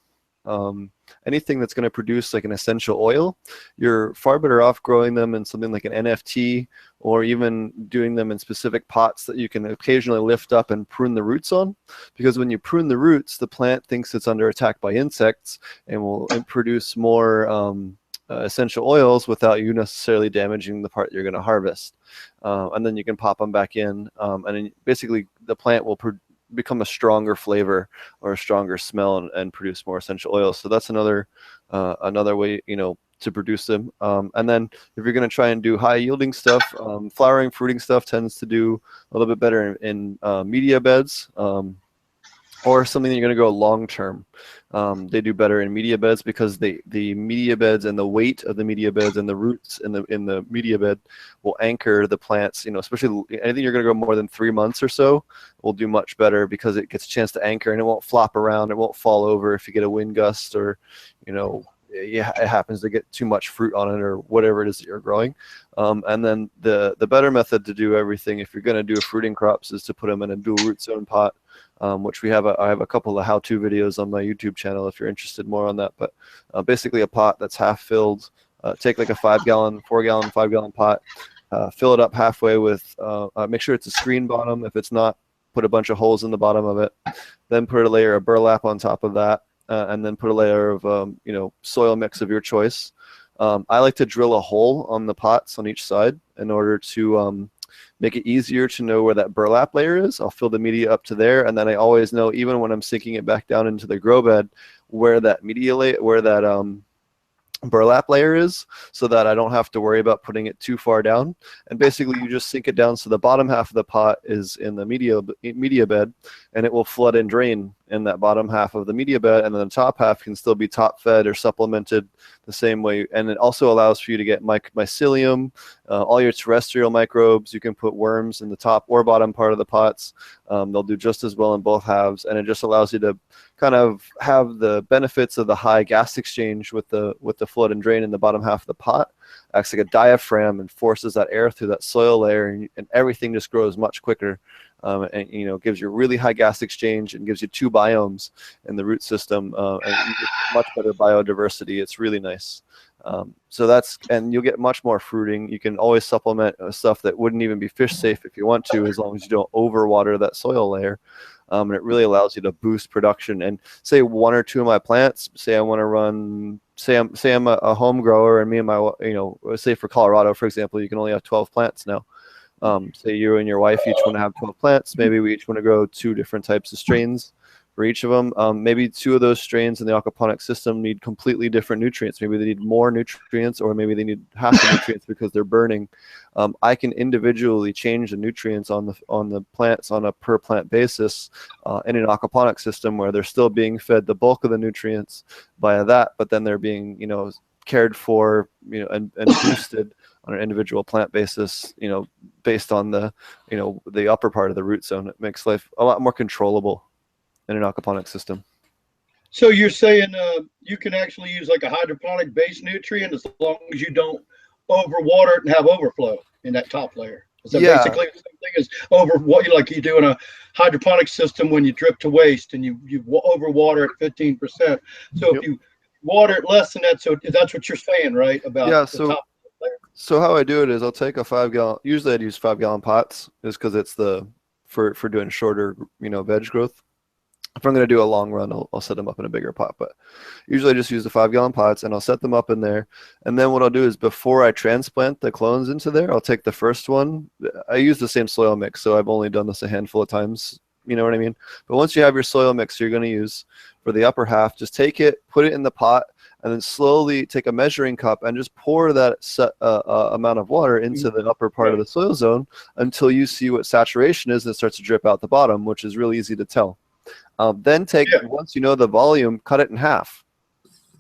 anything that's going to produce like an essential oil, you're far better off growing them in something like an NFT, or even doing them in specific pots that you can occasionally lift up and prune the roots on, because when you prune the roots, the plant thinks it's under attack by insects and will produce more essential oils without you necessarily damaging the part you're going to harvest. And then you can pop them back in, and then basically the plant will become a stronger flavor or a stronger smell and produce more essential oils. So that's another way, you know, to produce them. And then if you're going to try and do high yielding stuff, flowering, fruiting stuff tends to do a little bit better in media beds, or something that you're going to grow long term. They do better in media beds because the media beds and the weight of the media beds and the roots in the media bed will anchor the plants. You know, especially anything you're going to grow more than 3 months or so will do much better because it gets a chance to anchor and it won't flop around. It won't fall over if you get a wind gust, or, you know, it happens to get too much fruit on it or whatever it is that you're growing. And then the better method to do everything, if you're going to do fruiting crops, is to put them in a dual root zone pot, which I have a couple of how-to videos on my YouTube channel if you're interested more on that. But basically a pot that's half filled. Take like a 5-gallon, 4-gallon, 5-gallon pot, Fill it up halfway with, make sure it's a screen bottom. If it's not, put a bunch of holes in the bottom of it. Then put a layer of burlap on top of that, and then put a layer of, soil mix of your choice. I like to drill a hole on the pots on each side in order to make it easier to know where that burlap layer is. I'll fill the media up to there, and then I always know, even when I'm sinking it back down into the grow bed, where that burlap layer is, so that I don't have to worry about putting it too far down. And basically you just sink it down so the bottom half of the pot is in the media bed, and it will flood and drain in that bottom half of the media bed, and then the top half can still be top fed or supplemented the same way. And it also allows for you to get mycelium, all your terrestrial microbes. You can put worms in the top or bottom part of the pots. They'll do just as well in both halves, and it just allows you to kind of have the benefits of the high gas exchange with the flood and drain in the bottom half of the pot. Acts like a diaphragm and forces that air through that soil layer, and everything just grows much quicker. And gives you really high gas exchange and gives you 2 biomes in the root system, and you get much better biodiversity. It's really nice. And you'll get much more fruiting. You can always supplement stuff that wouldn't even be fish safe if you want to, as long as you don't overwater that soil layer. And it really allows you to boost production. And say 1 or 2 of my plants, say I want to run, say I'm a home grower, and me and my, say for Colorado, for example, you can only have 12 plants now. Say you and your wife each want to have 12 plants. Maybe we each want to grow 2 different types of strains for each of them. Maybe 2 of those strains in the aquaponic system need completely different nutrients. Maybe they need more nutrients, or maybe they need half the nutrients because they're burning. I can individually change the nutrients on the plants on a per plant basis in an aquaponic system, where they're still being fed the bulk of the nutrients via that, but then they're being cared for and boosted on an individual plant basis, based on the upper part of the root zone. It makes life a lot more controllable in an aquaponic system. So you're saying you can actually use like a hydroponic base nutrient as long as you don't overwater it and have overflow in that top layer. Is that basically the same thing as like you do in a hydroponic system when you drip to waste and you overwater it 15%? So if you water it less than that, so that's what you're saying, right? About the top layer. So how I do it is I'll take a 5-gallon. Usually I'd use 5-gallon pots, just because it's for doing shorter veg growth. If I'm going to do a long run, I'll set them up in a bigger pot, but usually I just use the 5-gallon pots, and I'll set them up in there. And then what I'll do is, before I transplant the clones into there, I'll take the first one. I use the same soil mix, so I've only done this a handful of times. You know what I mean? But once you have your soil mix you're going to use for the upper half, just take it, put it in the pot, and then slowly take a measuring cup and just pour that set amount of water into the upper part of the soil zone until you see what saturation is, and it starts to drip out the bottom, which is really easy to tell. Then once you know the volume, cut it in half,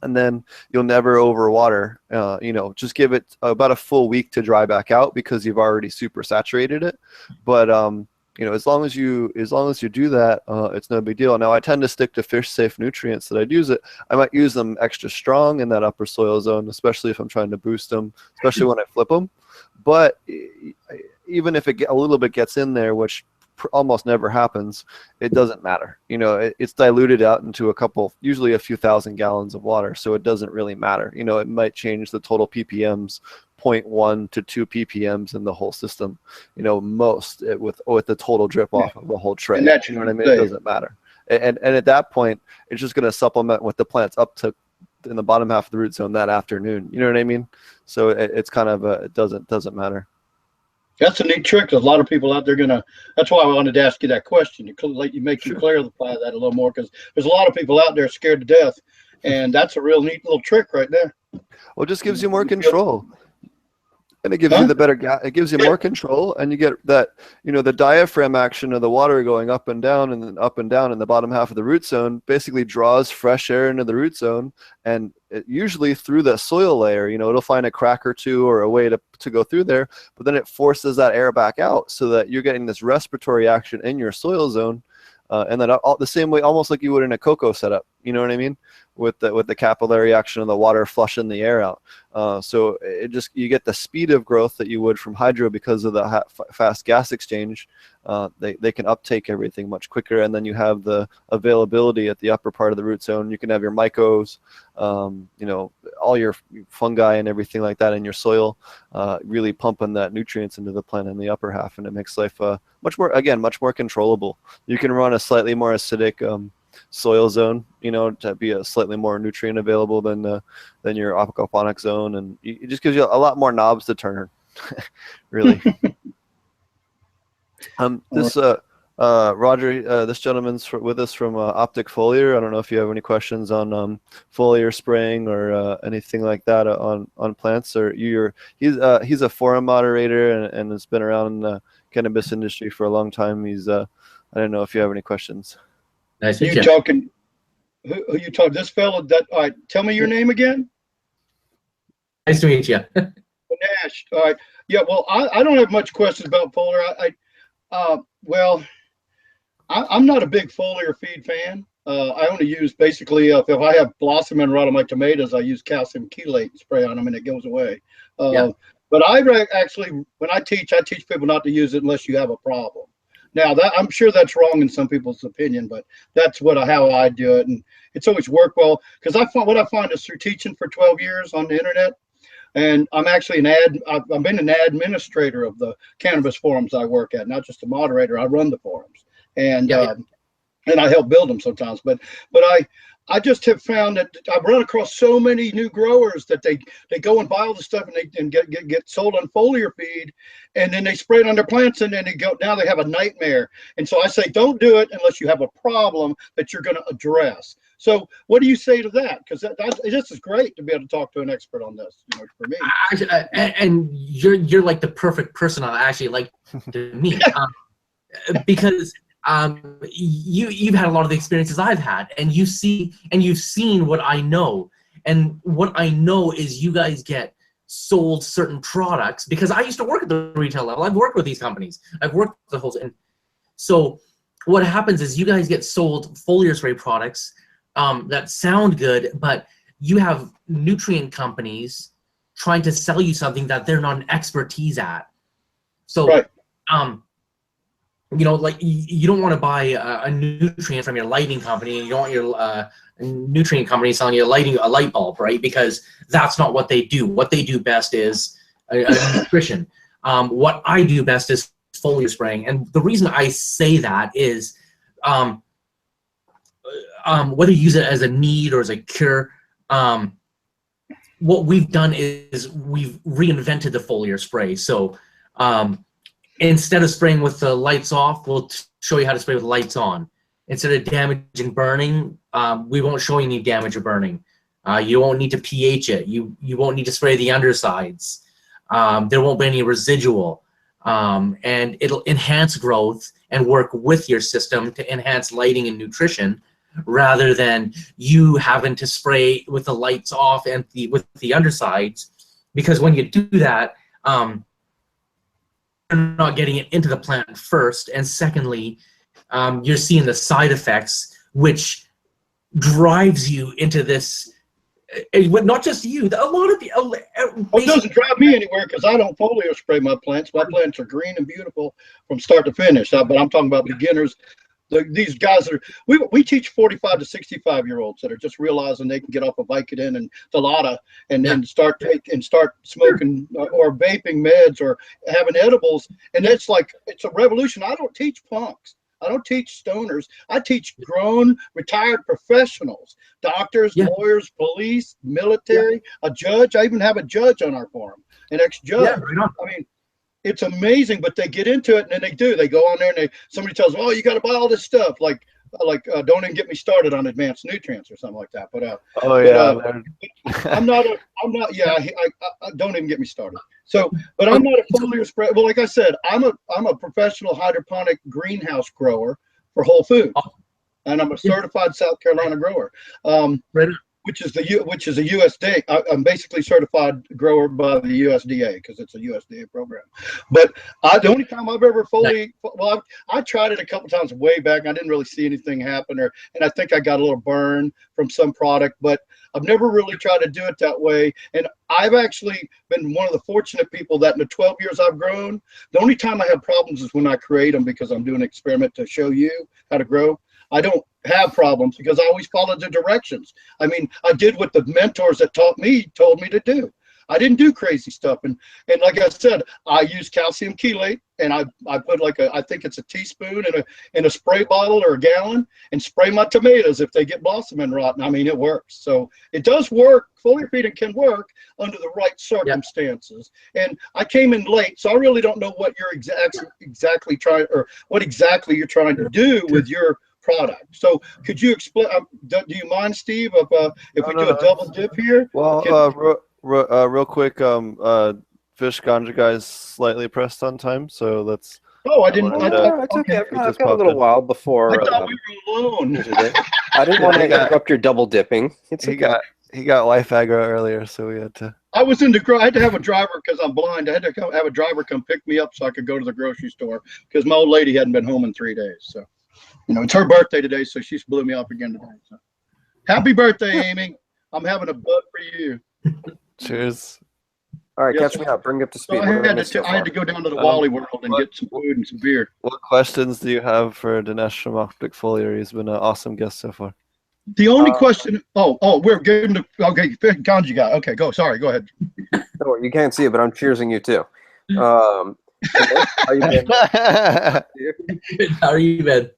and then you'll never overwater. Just give it about a full week to dry back out, because you've already super saturated it. But as long as you do that, it's no big deal. Now I tend to stick to fish safe nutrients that I'd use it. I might use them extra strong in that upper soil zone, especially if I'm trying to boost them, especially when I flip them. But even if a little bit gets in there, which almost never happens, it doesn't matter. It's diluted out into usually a few thousand gallons of water, so it doesn't really matter. It might change the total ppms 0.1 to 2 ppms in the whole system, most with the total drip off of the whole tray. You know what I mean? It doesn't matter. And at that point, it's just going to supplement with the plants up to in the bottom half of the root zone that afternoon. You know what I mean? So it's kind of it doesn't matter. That's a neat trick. A lot of people out there that's why I wanted to ask you that question. Make you clarify that a little more, because there's a lot of people out there scared to death, and that's a real neat little trick right there. Well, it just gives you more control. And it gives you the better it gives you more control, and you get that, the diaphragm action of the water going up and down and then up and down in the bottom half of the root zone basically draws fresh air into the root zone, and usually through the soil layer, it'll find a crack or two or a way to go through there, but then it forces that air back out, so that you're getting this respiratory action in your soil zone. And then the same way, almost like you would in a cocoa setup. You know what I mean? With the capillary action of the water flushing the air out. So you get the speed of growth that you would from hydro because of the fast gas exchange. They can uptake everything much quicker, and then you have the availability at the upper part of the root zone. You can have your mycos, all your fungi and everything like that in your soil, really pumping that nutrients into the plant in the upper half, and it makes life much more controllable. You can run a slightly more acidic soil zone, to be a slightly more nutrient available than your aquaponic zone, and it just gives you a lot more knobs to turn, really. Roger, this gentleman's with us from Optic Foliar. I don't know if you have any questions on foliar spraying or anything like that on plants, or he's a forum moderator and has been around in the cannabis industry for a long time. I don't know if you have any questions. Nice. You talking? Who you talking? This fellow that? All right. Tell me your name again. Nice to meet you. Nash. All right. Yeah. Well, I don't have much questions about foliar. I'm not a big foliar feed fan. I only use basically if I have blossom and rot on my tomatoes, I use calcium chelate and spray on them, and it goes away. But I actually, when I teach people not to use it unless you have a problem. Now that I'm sure that's wrong in some people's opinion, but that's how I do it, and it's always worked well because what I find is through teaching for 12 years on the internet, and I'm actually I've been an administrator of the cannabis forums I work at, not just a moderator. I run the forums, and and I help build them sometimes. But I just have found that I've run across so many new growers that they go and buy all the stuff and get sold on foliar feed, and then they spray it on their plants, and then now they have a nightmare. And so I say, don't do it unless you have a problem that you're going to address. So what do you say to that? Because this is great to be able to talk to an expert on this, for me. And you're like the perfect person I actually like to meet, because you've had a lot of the experiences I've had, and you've seen what I know. And what I know is you guys get sold certain products, because I used to work at the retail level. I've worked with these companies. I've worked with the whole thing. So what happens is you guys get sold foliar spray products that sound good, but you have nutrient companies trying to sell you something that they're not an expertise at. So, right. Like you don't want to buy a nutrient from your lighting company, and you don't want your nutrient company selling you a light bulb, right? Because that's not what they do. What they do best is nutrition. What I do best is foliar spraying, and the reason I say that is whether you use it as a need or as a cure, what we've done is we've reinvented the foliar spray. So instead of spraying with the lights off, we'll show you how to spray with lights on. Instead of damaging burning, we won't show you any damage or burning. You won't need to pH it. You won't need to spray the undersides. There won't be any residual. And it'll enhance growth and work with your system to enhance lighting and nutrition, rather than you having to spray with the lights off and with the undersides. Because when you do that, you're not getting it into the plant first, and secondly, you're seeing the side effects, which drives you into this. Not just you, a lot of people. It doesn't drive me anywhere because I don't foliar spray my plants. My plants are green and beautiful from start to finish. But I'm talking about beginners. These guys that are, we teach 45 to 65-year-olds that are just realizing they can get off of Vicodin and Dilaudid and then start smoking or vaping meds or having edibles, and it's a revolution. I don't teach punks. I don't teach stoners. I teach grown, retired professionals, doctors, lawyers, police, military, a judge. I even have a judge on our forum, an ex-judge. I mean, it's amazing, but they get into it, and then they go on there, and somebody tells them, oh, you got to buy all this stuff, like don't even get me started on advanced nutrients or something like that. But don't even get me started. So, but I'm not a foliar spray. Well, like I said, I'm a professional hydroponic greenhouse grower for Whole Foods, and I'm a certified South Carolina grower. which is a USDA. I'm basically certified grower by the USDA because it's a USDA program. But the only time I've ever I tried it a couple times way back. And I didn't really see anything happen, and I think I got a little burn from some product, but I've never really tried to do it that way. And I've actually been one of the fortunate people that in the 12 years I've grown, the only time I have problems is when I create them because I'm doing an experiment to show you how to grow. I don't have problems because I always followed the directions. I mean, I did what the mentors that taught me told me to do. I didn't do crazy stuff. And like I said, I use calcium chelate, and I put I think it's a teaspoon in a spray bottle or a gallon, and spray my tomatoes if they get blossoming rotten. I mean, it works. So it does work. Foliar feeding can work under the right circumstances. Yep. And I came in late, so I really don't know what you're exactly trying, or what exactly you're trying to do with your product. So could you explain? Do you mind, Steve, if we do a double dip here? Well, real quick, Fish Ganja guy's slightly pressed on time, so let's. Oh, I didn't. It's okay. I've got a little while before. I thought we were alone. I didn't want to interrupt your double dipping. He got life aggro earlier, so we had to. I had to have a driver because I'm blind. I had to have a driver come pick me up so I could go to the grocery store because my old lady hadn't been home in 3 days. So, it's her birthday today, so she blew me off again today. So, happy birthday, Amy! I'm having a bud for you. Cheers. All right, catch me up. Bring me up to speed. So I had to go down to the Wally World and get some food and some beer. What questions do you have for Dinesh from Optic Foliar? He's been an awesome guest so far. The only question. We're getting to. Okay, Ganja guy. Okay, sorry, go ahead. No, you can't see it, but I'm cheersing you too. How you been? How are you, man?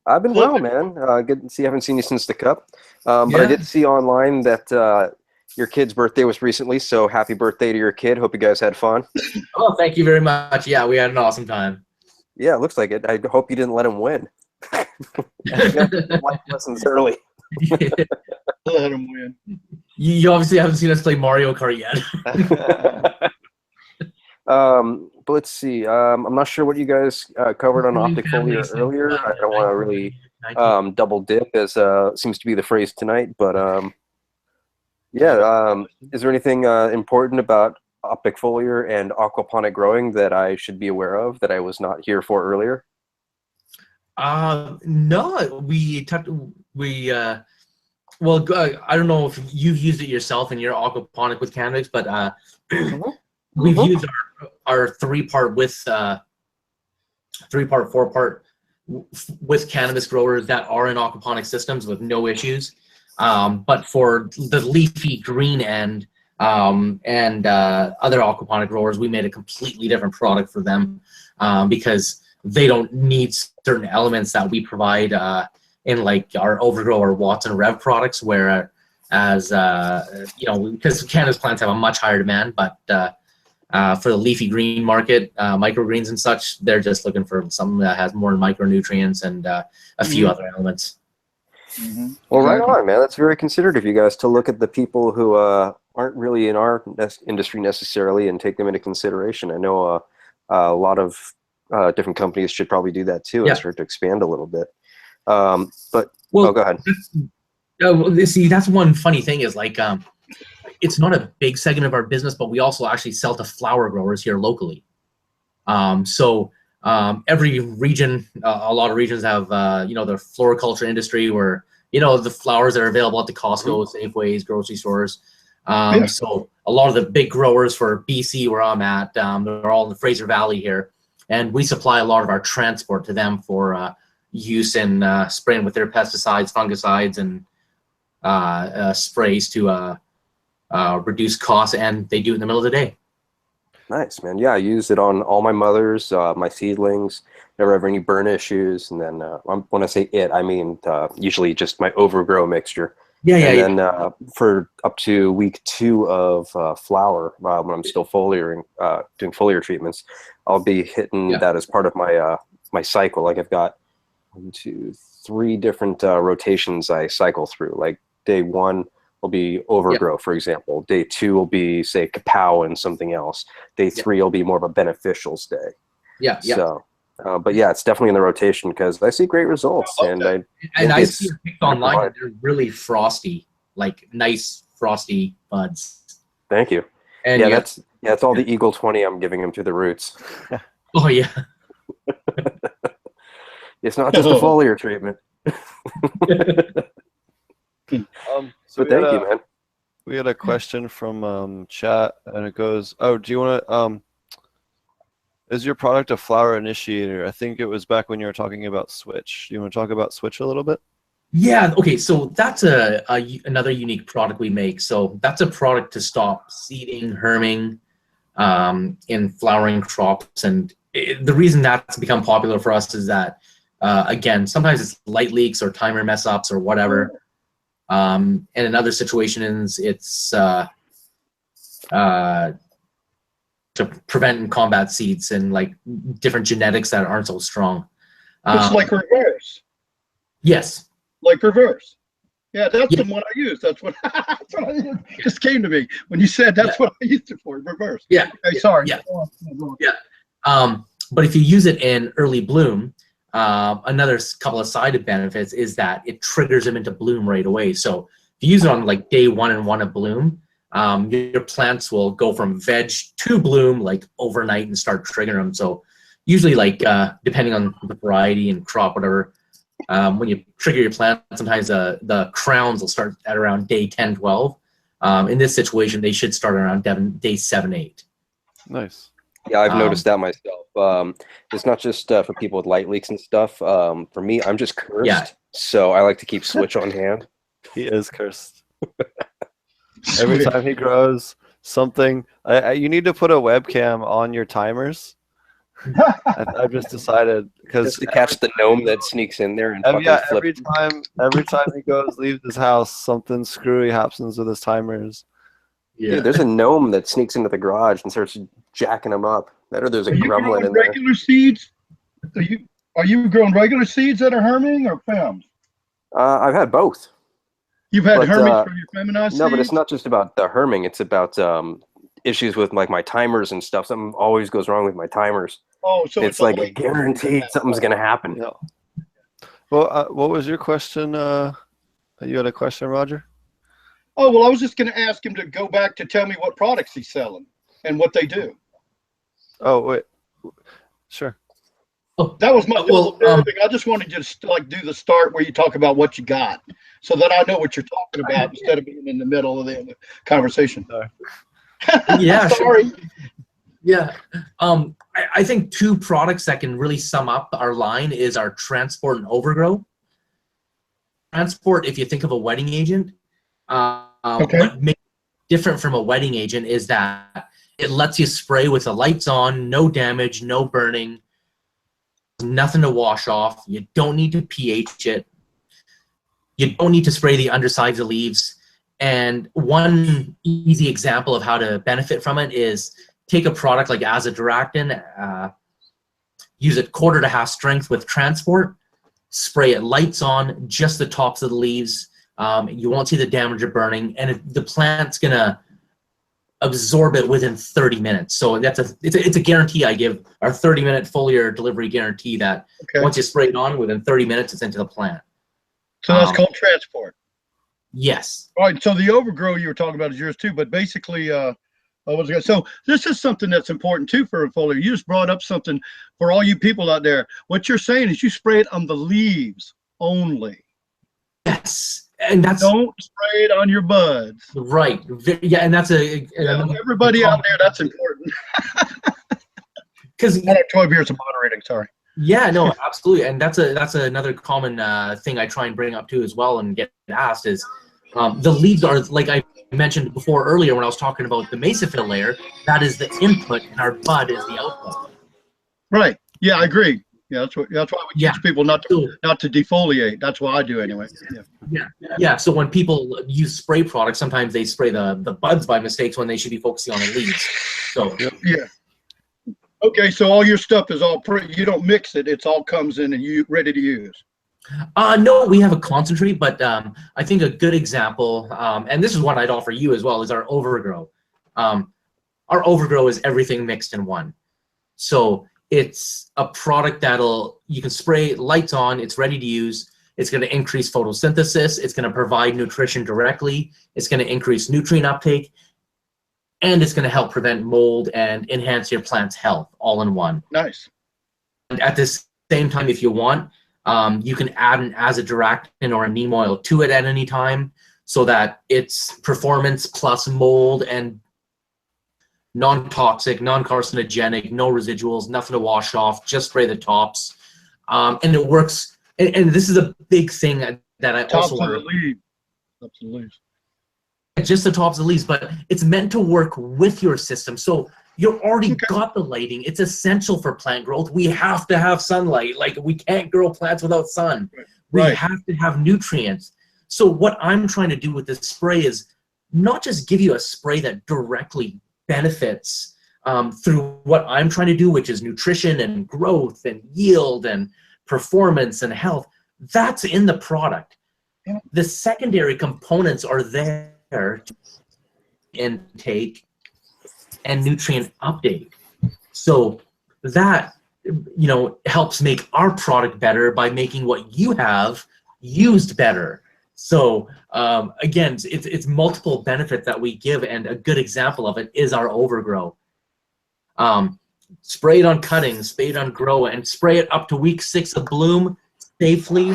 I've been well, man. Good to see. I haven't seen you since the Cup, but I did see online that your kid's birthday was recently. So happy birthday to your kid. Hope you guys had fun. Oh, thank you very much. Yeah, we had an awesome time. Yeah, it looks like it. I hope you didn't let him win. Life lessons early. Let him win. You obviously haven't seen us play Mario Kart yet. But let's see. I'm not sure what you guys covered on Optic Foliar earlier. I don't want to really double dip, as seems to be the phrase tonight. But is there anything important about Optic Foliar and aquaponic growing that I should be aware of that I was not here for earlier? No, I don't know if you've used it yourself in your aquaponic with cannabis, but we've used our three-part, four-part with cannabis growers that are in aquaponic systems with no issues. But for the leafy green end and other aquaponic growers, we made a completely different product for them because they don't need certain elements that we provide in like our Overgrow or Watson Rev products, whereas because cannabis plants have a much higher demand, but for the leafy green market, microgreens and such, they're just looking for something that has more micronutrients and a few other elements. Well, right on, man. That's very considerate of you guys to look at the people who aren't really in our industry necessarily and take them into consideration. I know a lot of different companies should probably do that too and start to expand a little bit. Go ahead. See, that's one funny thing is like it's not a big segment of our business, but we also actually sell to flower growers here locally. Every region, a lot of regions have the floriculture industry where the flowers that are available at the Costco, Safeways, grocery stores. So a lot of the big growers for BC, where I'm at, they're all in the Fraser Valley here, and we supply a lot of our transport to them for use in spraying with their pesticides, fungicides, and sprays to reduce costs, and they do it in the middle of the day. Nice, man. Yeah, I use it on all my mothers, my seedlings, never have any burn issues. And then when I say it, I mean usually just my overgrow mixture. And then for up to week 2 of flower, when I'm still foliaring, doing foliar treatments, I'll be hitting that as part of my my cycle. Like I've got 1, 2, 3 different rotations I cycle through. Like day 1 will be overgrow, for example. Day 2 will be, say, kapow and something else. Day 3 will be more of a beneficials day. So, but yeah, it's definitely in the rotation because I see great results. I see picked online. They're really frosty. like nice frosty buds. Thank you. And yeah, that's all the Eagle 20 I'm giving him through the roots. Oh yeah. It's not just a foliar treatment. So but thank you, man. We had a question from chat, and it goes, "Oh, do you want to? Is your product a flower initiator? I think it was back when you were talking about Switch. Do you want to talk about Switch a little bit?" Yeah. Okay. So that's another unique product we make. So that's a product to stop seeding, herming, in flowering crops, and the reason that's become popular for us is that, again, sometimes it's light leaks or timer mess ups or whatever. And in other situations, it's to prevent and combat seeds and like different genetics that aren't so strong. It's like reverse. Yes. Like reverse. Yeah, that's the one I use. That's what, just came to me when you said that's what I used it for, reverse. Yeah. Okay, sorry. Yeah. But if you use it in early bloom, another couple of side benefits is that it triggers them into bloom right away. So if you use it on like day 1 and 1 of bloom, your plants will go from veg to bloom like overnight and start triggering them. So usually, like depending on the variety and crop, whatever, when you trigger your plant, sometimes the crowns will start at around day 10, 12. In this situation, they should start around day 7, 8. Nice. Yeah, I've noticed that myself. It's not just for people with light leaks and stuff. For me, I'm just cursed, so I like to keep Switch on hand. He is cursed. Every time he grows something, you need to put a webcam on your timers. I've just decided because just to catch the gnome that sneaks in there and every time he leaves his house, something screwy happens with his timers. Yeah, dude, there's a gnome that sneaks into the garage and starts jacking them up. Or there's a gremlin in there. Regular seeds? Are you growing regular seeds that are herming or fems? I've had both. You've had herming from your feminized seeds? No, but it's not just about the herming. It's about issues with like my timers and stuff. Something always goes wrong with my timers. Oh, so it's like guaranteed something's gonna happen. Yeah. Well, what was your question? You had a question, Roger? Oh, well, I was just going to ask him to go back to tell me what products he's selling and what they do. Oh, wait. Sure. Oh, that was my thing. I just wanted you to like do the start where you talk about what you got so that I know what you're talking about instead of being in the middle of the conversation. Yeah. Sorry. Sure. Yeah. I think 2 products that can really sum up our line is our Transport and Overgrow. Transport, if you think of a wetting agent, what makes it different from a wetting agent is that it lets you spray with the lights on, no damage, no burning, nothing to wash off. You don't need to pH it. You don't need to spray the undersides of leaves. And one easy example of how to benefit from it is take a product like azadirachtin, use it 1/4 to 1/2 strength with Transport, spray it lights on, just the tops of the leaves. You won't see the damage or burning, and the plant's gonna absorb it within 30 minutes. So it's a guarantee I give, our 30-minute foliar delivery guarantee that once you spray it on, within 30 minutes it's into the plant. So that's called Transport. Yes. All right. So the Overgrow you were talking about is yours too, but basically, so this is something that's important too for a foliar. You just brought up something for all you people out there. What you're saying is you spray it on the leaves only. Yes. And that's don't spray it on your buds. Right. Yeah, and that's everybody out there, that's important. Because 12 years of moderating, sorry. Yeah, no, absolutely. And that's another common thing I try and bring up too as well and get asked is the leaves are, like I mentioned before earlier when I was talking about the mesophyll layer, that is the input and our bud is the output. Right. Yeah, I agree. Yeah, that's why we teach people not to defoliate. That's what I do anyway. Yeah. So when people use spray products, sometimes they spray the buds by mistakes when they should be focusing on the leaves. So yeah. Okay, so all your stuff is all you don't mix it; it's all comes in and you ready to use. No, we have a concentrate, but I think a good example, and this is what I'd offer you as well, is our Overgrow. Our Overgrow is everything mixed in one. So it's a product you can spray lights on, it's ready to use. It's going to increase photosynthesis. It's going to provide nutrition directly. It's going to increase nutrient uptake. And it's going to help prevent mold and enhance your plant's health all in one. Nice. And at the same time, if you want, you can add an azadirachtin or a neem oil to it at any time so that it's performance plus mold and non-toxic, non-carcinogenic, no residuals, nothing to wash off, just spray the tops. And it works. And this is a big thing that I Tops also of the leaves. Tops of the leaves. Just the tops of the leaves, but it's meant to work with your system. So you've already got the lighting. It's essential for plant growth. We have to have sunlight. Like, we can't grow plants without sun. We have to have nutrients. So what I'm trying to do with this spray is not just give you a spray that directly benefits through what I'm trying to do, which is nutrition and growth and yield and performance and health. That's in the product. The secondary components are there: intake and nutrient update. So that, helps make our product better by making what you have used better. So again, it's multiple benefits that we give, and a good example of it is our overgrow. Spray it on cuttings, spray it on grow, and spray it up to week 6 of bloom safely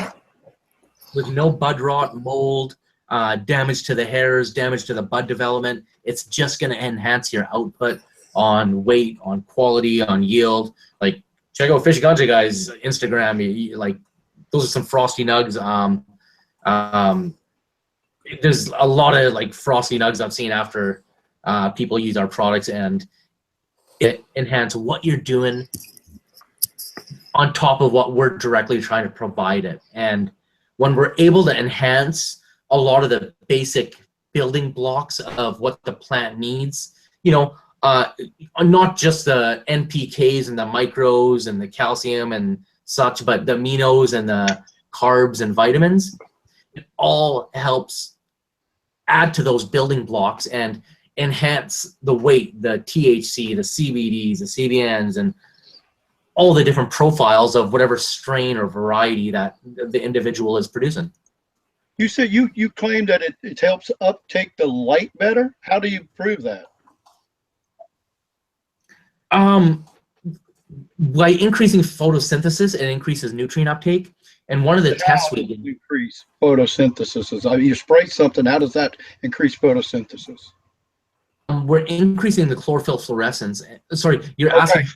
with no bud rot, mold, damage to the hairs, damage to the bud development. It's just going to enhance your output on weight, on quality, on yield. Like, check out Fish Ganja Guy's Instagram. Like, those are some frosty nugs. There's a lot of like frosty nugs I've seen after people use our products, and it enhance what you're doing on top of what we're directly trying to provide it. And when we're able to enhance a lot of the basic building blocks of what the plant needs, not just the NPKs and the micros and the calcium and such, but the aminos and the carbs and vitamins, it all helps add to those building blocks and enhance the weight, the THC, the CBDs, the CBNs, and all the different profiles of whatever strain or variety that the individual is producing. You said you claim that it helps uptake the light better. How do you prove that? By increasing photosynthesis, it increases nutrient uptake. And one of the tests we did. Increase photosynthesis. You spray something. How does that increase photosynthesis? We're increasing the chlorophyll fluorescence. Sorry, you're asking.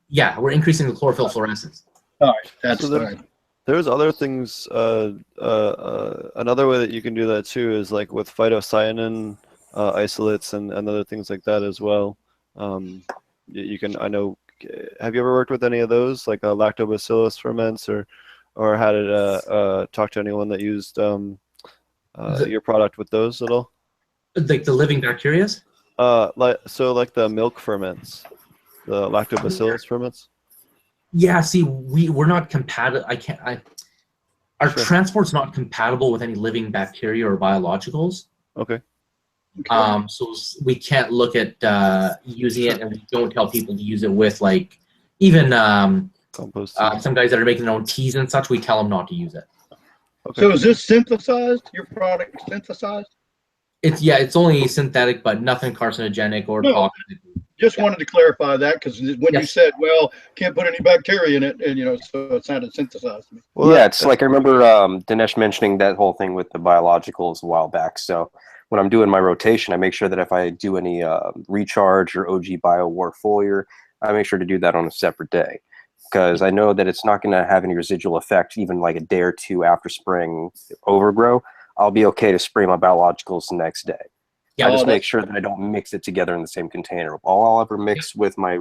Yeah, we're increasing the chlorophyll fluorescence. All right, that's so fine. There's other things. Another way that you can do that too is like with phytocyanin isolates and other things like that as well. You can. I know. Have you ever worked with any of those, like lactobacillus ferments, or had it talk to anyone that used your product with those at all? Like the living bacterias? Like the milk ferments, the lactobacillus ferments. Yeah, see, we're not compatible. Our transport's not compatible with any living bacteria or biologicals. Okay. So we can't look at using it, and we don't tell people to use it with, like, even compost. Some guys that are making their own teas and such, we tell them not to use it. Okay. So is this synthesized? Your product synthesized? It's only synthetic, but nothing carcinogenic or toxic. Just wanted to clarify that, because when you said, well, can't put any bacteria in it, and so it sounded synthesized to me. Well, yeah, it's like I remember Dinesh mentioning that whole thing with the biologicals a while back. So when I'm doing my rotation, I make sure that if I do any recharge or OG Bio War Foliar, I make sure to do that on a separate day, because I know that it's not going to have any residual effect even like a day or two after spraying overgrow. I'll be okay to spray my biologicals the next day. Yeah, I just make sure that I don't mix it together in the same container. All I'll ever mix with my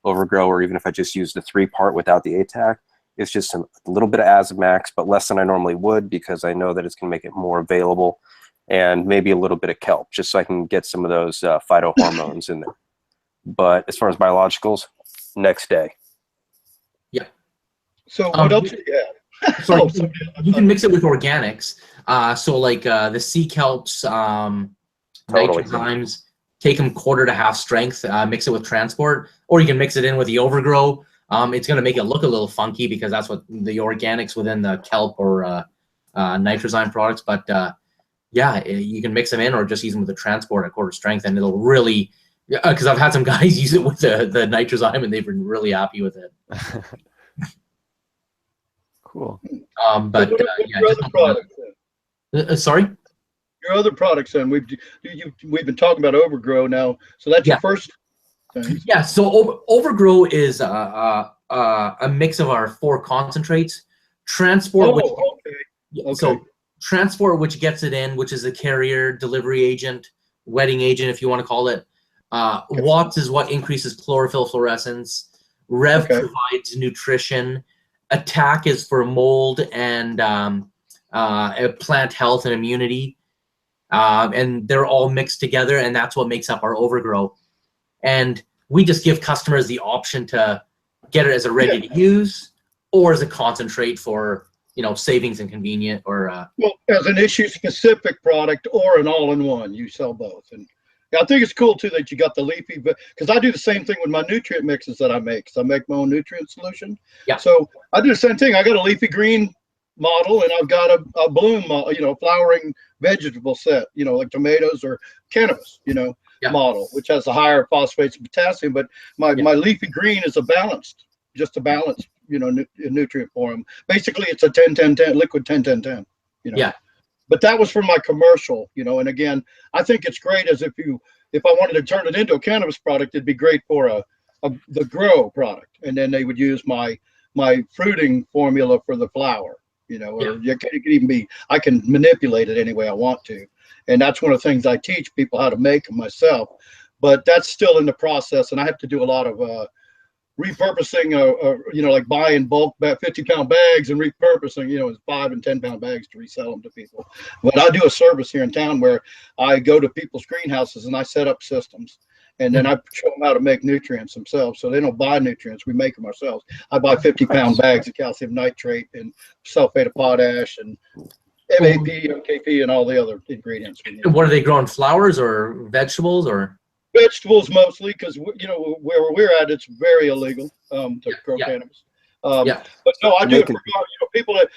overgrow, or even if I just use the 3-part without the ATAC, is just a little bit of Azamax, but less than I normally would, because I know that it's going to make it more available, and maybe a little bit of kelp, just so I can get some of those phytohormones in there. But as far as biologicals, next day. Yeah. So what else do you have? So you can mix it with organics. So like the sea kelps, nitrozymes, take them quarter to half strength, mix it with transport, or you can mix it in with the overgrow. It's going to make it look a little funky because that's what the organics within the kelp or nitrozyme products. But yeah, you can mix them in or just use them with the transport at quarter strength, and it'll really, because I've had some guys use it with the nitrozyme and they've been really happy with it. Cool. But So what yeah, your other products then? sorry. Your other products then? We've been talking about Overgrow now, so that's your first thing. Yeah. So Overgrow is a mix of our 4 concentrates. Transport. Okay. So transport, which gets it in, which is a carrier, delivery agent, wetting agent, if you want to call it. Watts is what increases chlorophyll fluorescence. Rev provides nutrition. Attack is for mold and plant health and immunity. And they're all mixed together, and that's what makes up our Overgrow. And we just give customers the option to get it as a ready to use or as a concentrate for, you know, savings and convenient, or well, as an issue specific product or an all-in-one. You sell both. And I think it's cool too that you got the leafy, because I do the same thing with my nutrient mixes that I make. So I make my own nutrient solution. Yeah. So I do the same thing. I got a leafy green model, and I've got a bloom, flowering vegetable set, like tomatoes or cannabis, model, which has the higher phosphates and potassium. But my leafy green is just a balanced, nutrient for them. Basically, it's a 10-10-10 liquid 10-10-10. Yeah. But that was for my commercial, and again, I think it's great as if I wanted to turn it into a cannabis product, it'd be great for the grow product, and then they would use my fruiting formula for the flower. Or it could even be, I can manipulate it any way I want to. And that's one of the things I teach people how to make them myself. But that's still in the process, and I have to do a lot of repurposing, like buying bulk 50-pound bags and repurposing, 5 and 10-pound bags to resell them to people. But I do a service here in town where I go to people's greenhouses and I set up systems. And then I show them how to make nutrients themselves. So they don't buy nutrients. We make them ourselves. I buy 50-pound bags of calcium nitrate and sulfate of potash and MAP, MKP, and all the other ingredients. What are they growing? Flowers or vegetables or? Vegetables mostly, because, where we're at, it's very illegal to grow cannabis. But no, I do it for people that,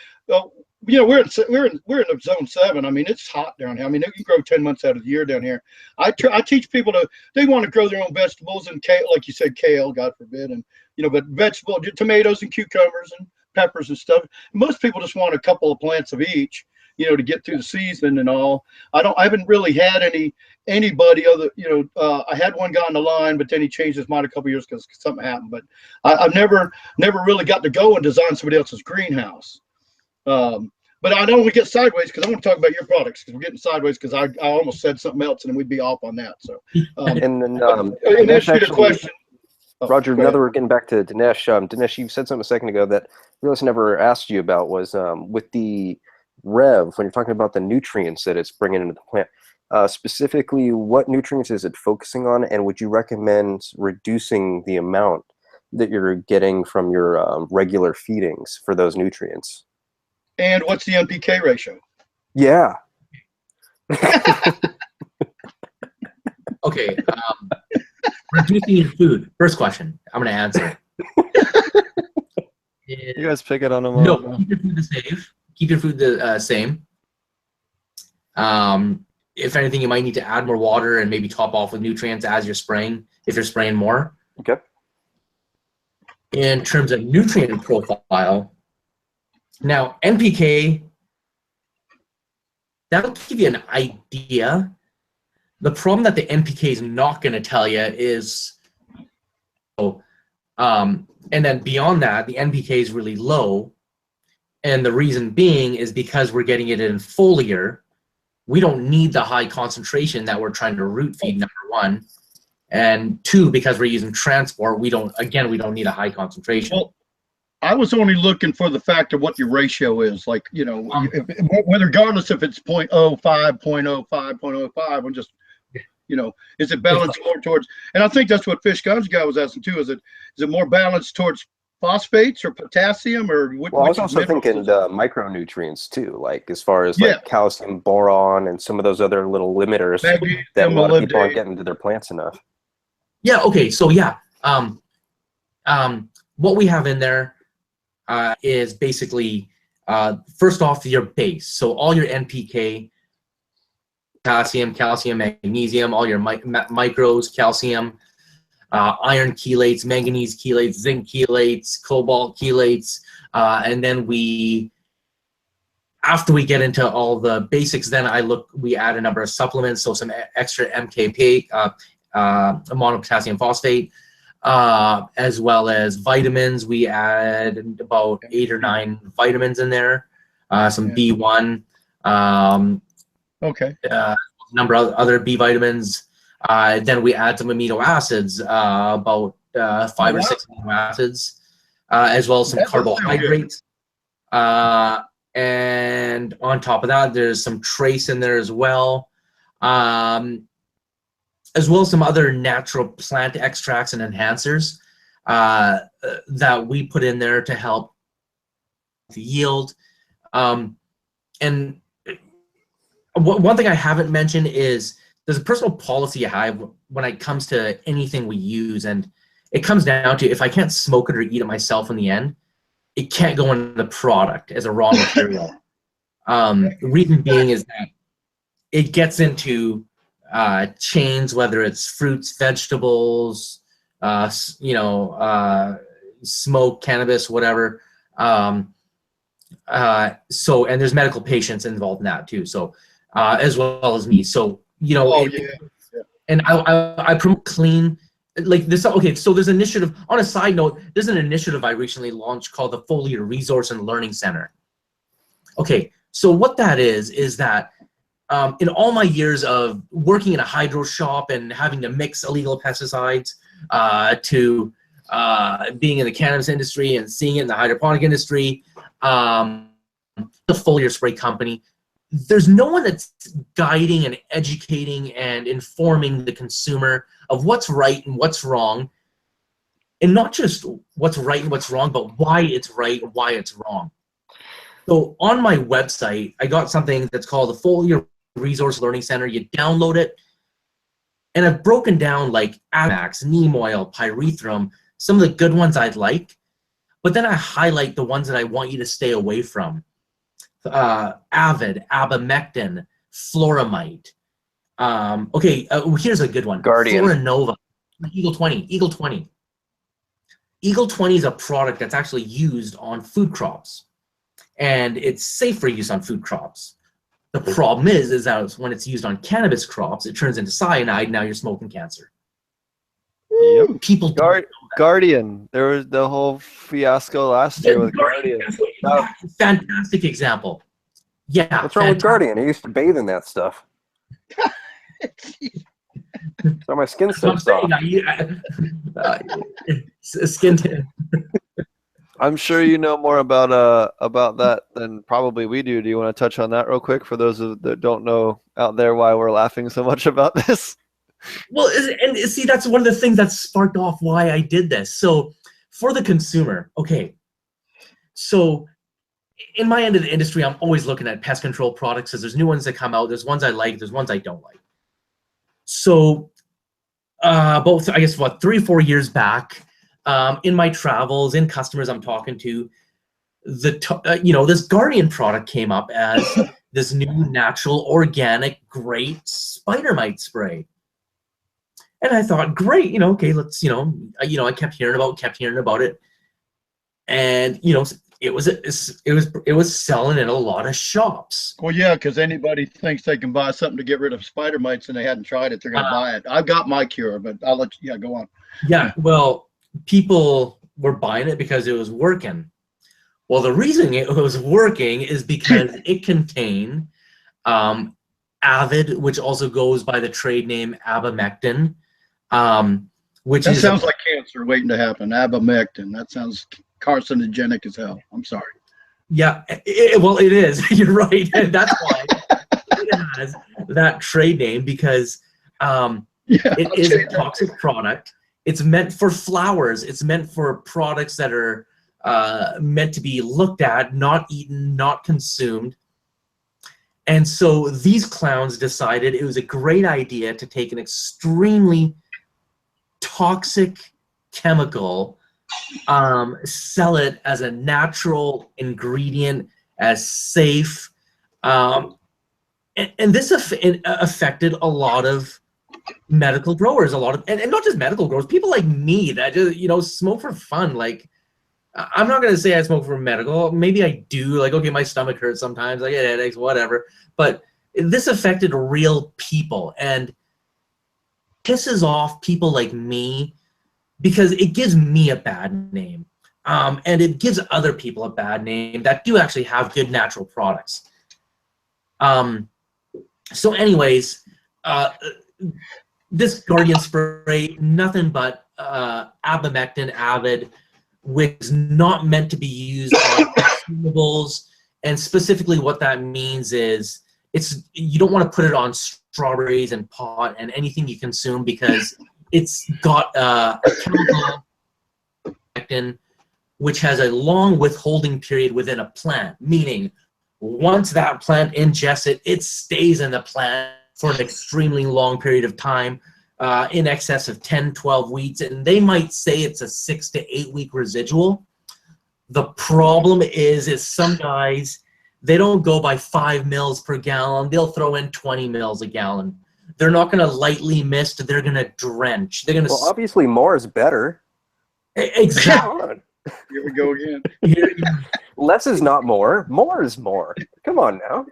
we're in the zone 7. I mean, it's hot down here. I mean, you can grow 10 months out of the year down here. I teach people they want to grow their own vegetables and kale, like you said, kale, God forbid, and but vegetable tomatoes and cucumbers and peppers and stuff. Most people just want a couple of plants of each, to get through the season and all. I haven't really had anybody other, I had one guy on the line, but then he changed his mind a couple of years because something happened. But I've never really got to go and design somebody else's greenhouse. But I don't want to get sideways because I want to talk about your products, because we're getting sideways because I almost said something else and then we'd be off on that. So and then answer the question. Roger, now that we're getting back to Dinesh, Dinesh, you said something a second ago that I realized I never asked you about was with the Rev, when you're talking about the nutrients that it's bringing into the plant, specifically what nutrients is it focusing on, and would you recommend reducing the amount that you're getting from your regular feedings for those nutrients? And what's the NPK ratio? Yeah. Okay. Reducing your food. First question. I'm going to answer. You guys pick it on them. No, keep your food the same. Keep your food the same. If anything, you might need to add more water and maybe top off with nutrients as you're spraying, if you're spraying more. Okay. In terms of nutrient profile, now NPK, that'll give you an idea. The problem that the NPK is not going to tell you is, and then beyond that, the NPK is really low. And the reason being is because we're getting it in foliar. We don't need the high concentration that we're trying to root feed, number one. And two, because we're using transport, we don't need a high concentration. Well, I was only looking for the fact of what your ratio is. Like, regardless if it's 0.05, 0.05, 0.05, I'm just, is it balanced more towards, and I think that's what Fish Guns guy was asking too, is it more balanced towards phosphates or potassium or what? Well, I was also thinking micronutrients too, like as far as like calcium, boron, and some of those other little limiters that a lot of people aren't getting to their plants enough. Yeah. Okay. So yeah. what we have in there is basically, first off, your base. So all your NPK, potassium, calcium, magnesium, all your micros, calcium, iron chelates, manganese chelates, zinc chelates, cobalt chelates, and then after we get into all the basics, then we add a number of supplements, so some extra MKP, monopotassium phosphate, as well as vitamins. We add about 8 or 9 vitamins in there, some B1, number of other B vitamins. Then we add some amino acids, about 5 or 6 amino acids, as well as some carbohydrates. And on top of that, there's some trace in there as well. As well as some other natural plant extracts and enhancers that we put in there to help the yield. And one thing I haven't mentioned is there's a personal policy I have when it comes to anything we use, and it comes down to if I can't smoke it or eat it myself in the end, it can't go in the product as a raw material. The reason being is that it gets into chains, whether it's fruits, vegetables, smoke, cannabis, whatever. And there's medical patients involved in that too. So as well as me. So and I promote clean. Like this, okay, so there's an initiative, on a side note, there's an initiative I recently launched called the Foliar Resource and Learning Center. Okay, so what that is that in all my years of working in a hydro shop and having to mix illegal pesticides to being in the cannabis industry and seeing it in the hydroponic industry, the Foliar spray company, there's no one that's guiding and educating and informing the consumer of what's right and what's wrong, and not just what's right and what's wrong, but why it's right and why it's wrong. So on my website, I got something that's called the Foliar Resource Learning Center. You download it, and I've broken down like Amax, neem oil, pyrethrum, some of the good ones I'd like, but then I highlight the ones that I want you to stay away from. Avid, abamectin, floramite. Here's a good one. Guardian. Floranova, Eagle 20. Eagle 20 is a product that's actually used on food crops, and it's safe for use on food crops. The problem is that when it's used on cannabis crops, it turns into cyanide. Now you're smoking cancer. Yep. People Guardian. There was the whole fiasco last year with Guardian. Fantastic example. Yeah. What's wrong with Guardian? I used to bathe in that stuff. So my skin so soft. Skin tan. I'm sure you know more about that than probably we do. Do you want to touch on that real quick for those that don't know out there why we're laughing so much about this? Well, and see, that's one of the things that sparked off why I did this. So for the consumer, okay, so in my end of the industry, I'm always looking at pest control products because there's new ones that come out. There's ones I like. There's ones I don't like. So both, I guess, 3 or 4 years back, in my travels, in customers I'm talking to, this Guardian product came up as this new natural, organic, great spider mite spray. And I thought, great, okay, let's, I kept hearing about it, and it was selling in a lot of shops. Well, yeah, because anybody thinks they can buy something to get rid of spider mites and they hadn't tried it, they're gonna buy it. I've got my cure, but I'll let you. Yeah, go on. Yeah, well, people were buying it because it was working. Well, the reason it was working is because it contained Avid, which also goes by the trade name abamectin. Which that sounds like cancer waiting to happen. Abamectin. That sounds carcinogenic as hell. I'm sorry. Yeah, well, it is. You're right, and that's why it has that trade name, because it is a toxic product. It's meant for flowers. It's meant for products that are meant to be looked at, not eaten, not consumed. And so these clowns decided it was a great idea to take an extremely toxic chemical sell it as a natural ingredient, as safe. And this affected a lot of medical growers, and not just medical growers, people like me that just, smoke for fun. Like, I'm not going to say I smoke for medical. Maybe I do. Like, okay, my stomach hurts sometimes. I get headaches, whatever. But this affected real people and pisses off people like me because it gives me a bad name. And it gives other people a bad name that do actually have good natural products. So anyways, this Guardian spray, nothing but abamectin, Avid, which is not meant to be used on consumables. And specifically what that means is you don't want to put it on strawberries and pot and anything you consume because it's got a chemical abamectin, which has a long withholding period within a plant, meaning once that plant ingests it, it stays in the plant for an extremely long period of time, in excess of 10, 12 weeks. And they might say it's a 6 to 8 week residual. The problem is some guys, they don't go by 5 mils per gallon. They'll throw in 20 mils a gallon. They're not going to lightly mist. They're going to drench. They're going to. Well, obviously more is better. Exactly. Here we go again. Less is not more. More is more. Come on now.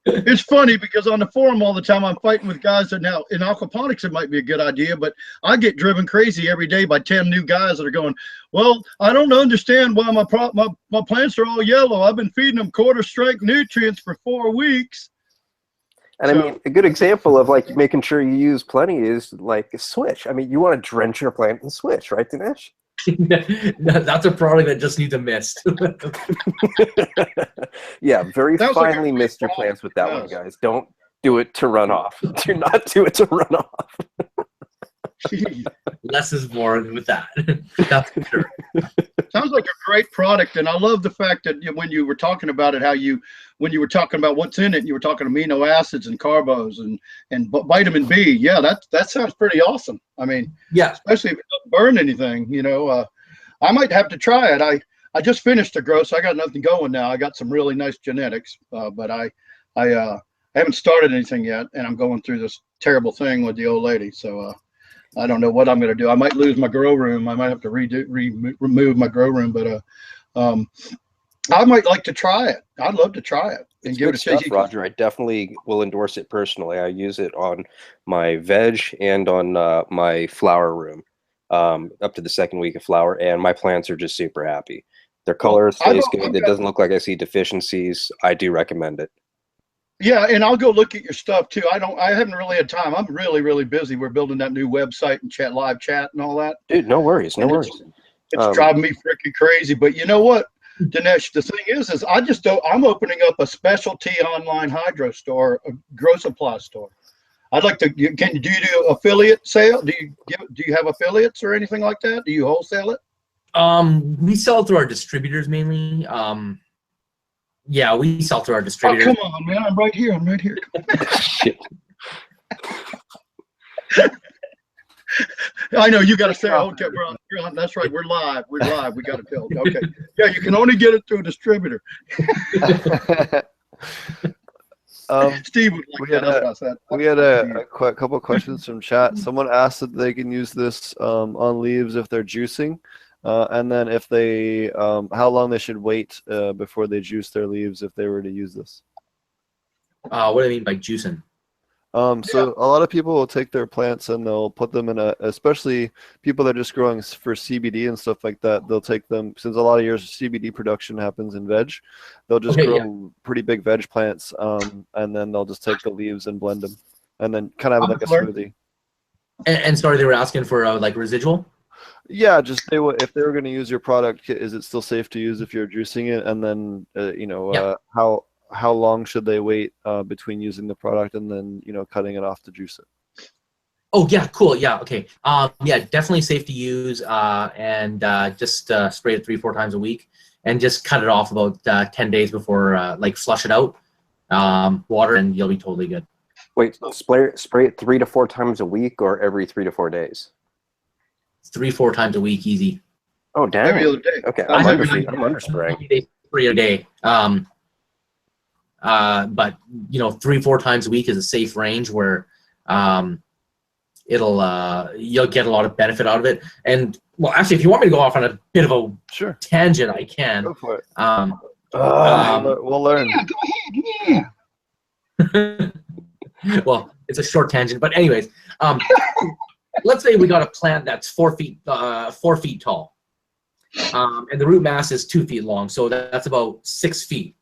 It's funny because on the forum all the time I'm fighting with guys that now in aquaponics it might be a good idea, but I get driven crazy every day by 10 new guys that are going, well, I don't understand why my plants are all yellow. I've been feeding them quarter strength nutrients for 4 weeks. And I mean, a good example of like making sure you use plenty is like a switch. I mean, you want to drench your plant in switch, right, Dinesh? That's a product that just needs a mist. Yeah, very finely mist your plants with that one, guys. Don't do it to run off. Do not do it to run off. Less is more with that. That's for sure. Sounds like a great product, and I love the fact that when you were talking about it, when you were talking about what's in it, you were talking amino acids and carbos and vitamin B. Yeah, that sounds pretty awesome. I mean, yeah, especially if it doesn't burn anything. I might have to try it. I just finished a grow, so I got nothing going now. I got some really nice genetics, but I haven't started anything yet, and I'm going through this terrible thing with the old lady. So I don't know what I'm going to do. I might lose my grow room. I might have to remove my grow room, but I might like to try it. I'd love to try it and give it a stuff, shake. Roger. I definitely will endorse it personally. I use it on my veg and on my flower room up to the 2nd week of flower, and my plants are just super happy. Their color stays good. It doesn't look like I see deficiencies. I do recommend it. Yeah, and I'll go look at your stuff too. I haven't really had time. I'm really, really busy. We're building that new website and live chat and all that. Dude, no worries, no worries. It's driving me freaking crazy. But you know what, Dinesh, the thing is I just don't. I'm opening up a specialty online hydro store, a grow supply store. I'd like to. Do you do affiliate sale? Do you have affiliates or anything like that? Do you wholesale it? We sell through our distributors mainly. Yeah, we sell through our distributors. Oh, come on, man! I'm right here. Shit. I know you got to say, okay, we're on. That's right. We're live. We got to tell. Okay. Yeah, you can only get it through a distributor. Steve would like that. We had a couple of questions from chat. Someone asked if they can use this on leaves if they're juicing. And then if they, how long they should wait before they juice their leaves if they were to use this. What do you mean by juicing? So a lot of people will take their plants and they'll put them in especially people that are just growing for CBD and stuff like that, they'll take them, since a lot of years CBD production happens in veg, they'll just grow pretty big veg plants, and then they'll just take the leaves and blend them, and then kind of have like a smoothie. And sorry, they were asking for like residual? Yeah, just if they were going to use your product, is it still safe to use if you're juicing it? And then, how long should they wait between using the product and then, cutting it off to juice it? Oh, yeah, cool. Yeah, okay. Yeah, definitely safe to use, and just spray it 3-4 times a week and just cut it off about 10 days before, flush it out, water, and you'll be totally good. Wait, spray it 3 to 4 times a week or every 3 to 4 days? 3-4 times a week, easy. Oh, damn. every other day. Okay, I I'm have under every- feet. I'm under spraying. Okay. Okay, I I'm have under feet. I'm under spraying. 90-day spray a day. But 3-4 times a week is a safe range where you'll get a lot of benefit out of it. And well, actually, if you want me to go off on a bit of a tangent, I can. Go for it. We'll learn. Yeah, go ahead. Yeah. well, it's a short tangent, but anyways, let's say we got a plant that's 4 feet tall, and the root mass is 2 feet long, so that's about 6 feet.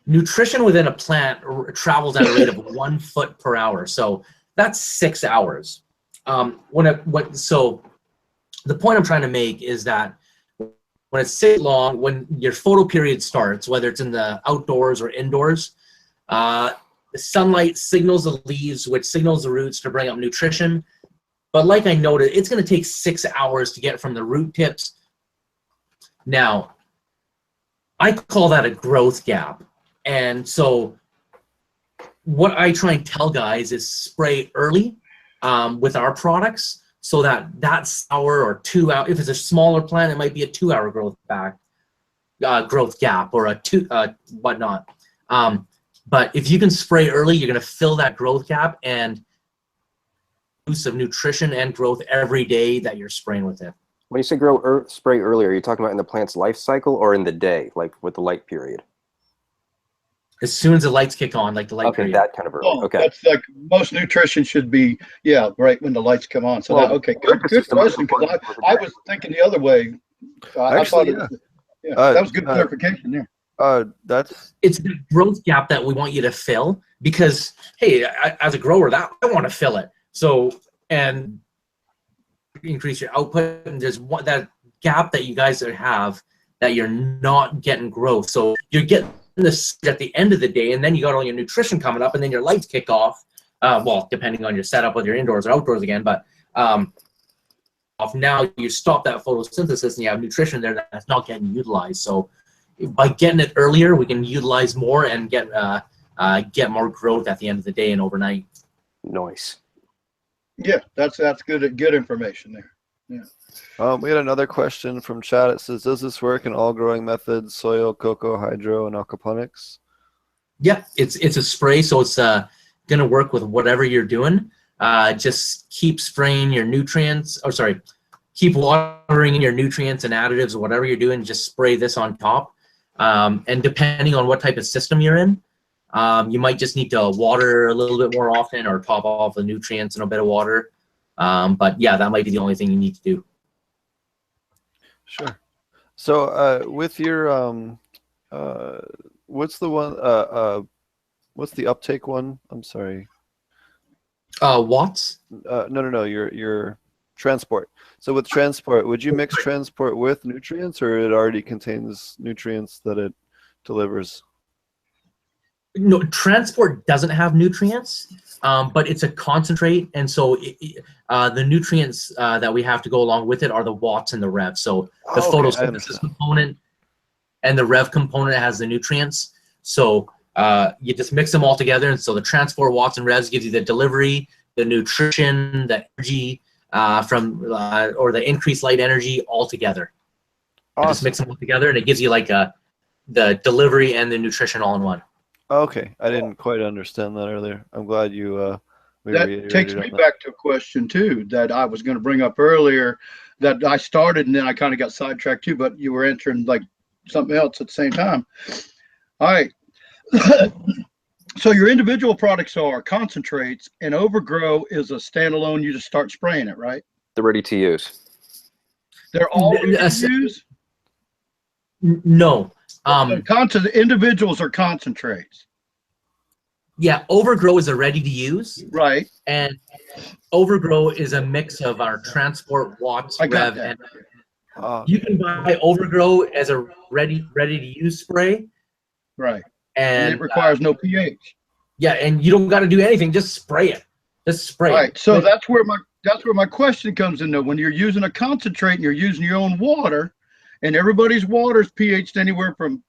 Nutrition within a plant travels at a rate of 1 foot per hour, so that's 6 hours. So the point I'm trying to make is that when it's 6 long, when your photo period starts, whether it's in the outdoors or indoors, the sunlight signals the leaves, which signals the roots to bring up nutrition. But like I noted, it's going to take 6 hours to get from the root tips. Now, I call that a growth gap. And so what I try and tell guys is spray early with our products so that hour or 2 hour, if it's a smaller plant, it might be a 2 hour growth gap or a whatnot. But if you can spray early, you're going to fill that growth gap and use of nutrition and growth every day that you're spraying with it. When you say spray earlier, are you talking about in the plant's life cycle or in the day, like with the light period? As soon as the lights kick on, like the light period. That kind of early. Oh, Okay. that's like most nutrition should be, right when the lights come on. So good question. Because I was thinking the other way. Actually, that was good clarification there. It's the growth gap that we want you to fill because, hey, as a grower, I want to fill it. So, and increase your output, and there's that gap that you guys have that you're not getting growth. So you're getting this at the end of the day, and then you got all your nutrition coming up, and then your lights kick off. Well, depending on your setup, whether you're indoors or outdoors again, but now you stop that photosynthesis and you have nutrition there that's not getting utilized. So by getting it earlier, we can utilize more and get more growth at the end of the day and overnight. Nice. Yeah, that's good information there. Yeah. We had another question from chat. It says, does this work in all growing methods, soil, cocoa, hydro, and aquaponics? Yeah, it's a spray, so it's going to work with whatever you're doing. Just keep spraying your nutrients, keep watering your nutrients and additives, whatever you're doing, just spray this on top. And depending on what type of system you're in, you might just need to water a little bit more often or top off the nutrients in a bit of water. But yeah, that might be the only thing you need to do. Sure. So with your what's the one what's the uptake one? I'm sorry. Watts? No. Your transport. So with transport, would you mix transport with nutrients, or it already contains nutrients that it delivers? No, transport doesn't have nutrients, but it's a concentrate, and so the nutrients that we have to go along with it are the watts and the rev. So the photosynthesis component and the rev component has the nutrients. So you just mix them all together, and so the transport watts and revs gives you the delivery, the nutrition, the energy or the increased light energy all together. Awesome. Just mix them all together, and it gives you like the delivery and the nutrition all in one. Okay, I didn't quite understand that earlier. I'm glad you. That takes me back to a question too that I was going to bring up earlier that I started and then I kind of got sidetracked too, but you were answering like something else at the same time. All right. So your individual products are concentrates, and Overgrow is a standalone. You just start spraying it, right? They're ready to use. They're all ready to use? No. Individuals are concentrates. Yeah, Overgrow is a ready to use. Right. And Overgrow is a mix of our transport watts, rev, and you can buy Overgrow as a ready to use spray. Right. And it requires no pH. Yeah, and you don't got to do anything. Just spray it. Just spray. Right. So that's where my question comes in though. When you're using a concentrate and you're using your own water, and everybody's water is pH'd anywhere from,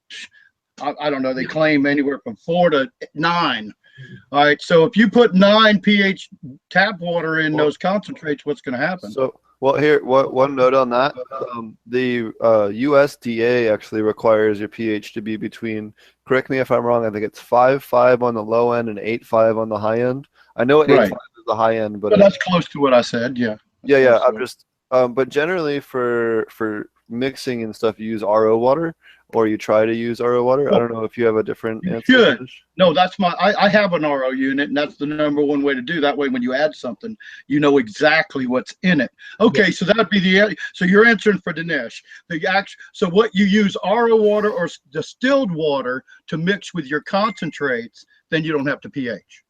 I don't know, they claim anywhere from 4 to 9. All right. So if you put 9 pH tap water in those concentrates, what's going to happen? So Well, here, one note on that. The USDA actually requires your pH to be between, correct me if I'm wrong, I think it's 5.5 on the low end and 8.5 on the high end. I know 8.5 Right. is the high end, but Well, that's close to what I said. Yeah. yeah. I'm just, but generally for mixing and stuff, you use RO water, or you try to use RO water. I don't know if you have a different You answer. should. No, that's I have an RO unit, and that's the number one way to do that. Way when you add something, you know exactly what's in it. Okay, so that'd be so you're answering for Dinesh. So what you use RO water or distilled water to mix with your concentrates, then you don't have to pH.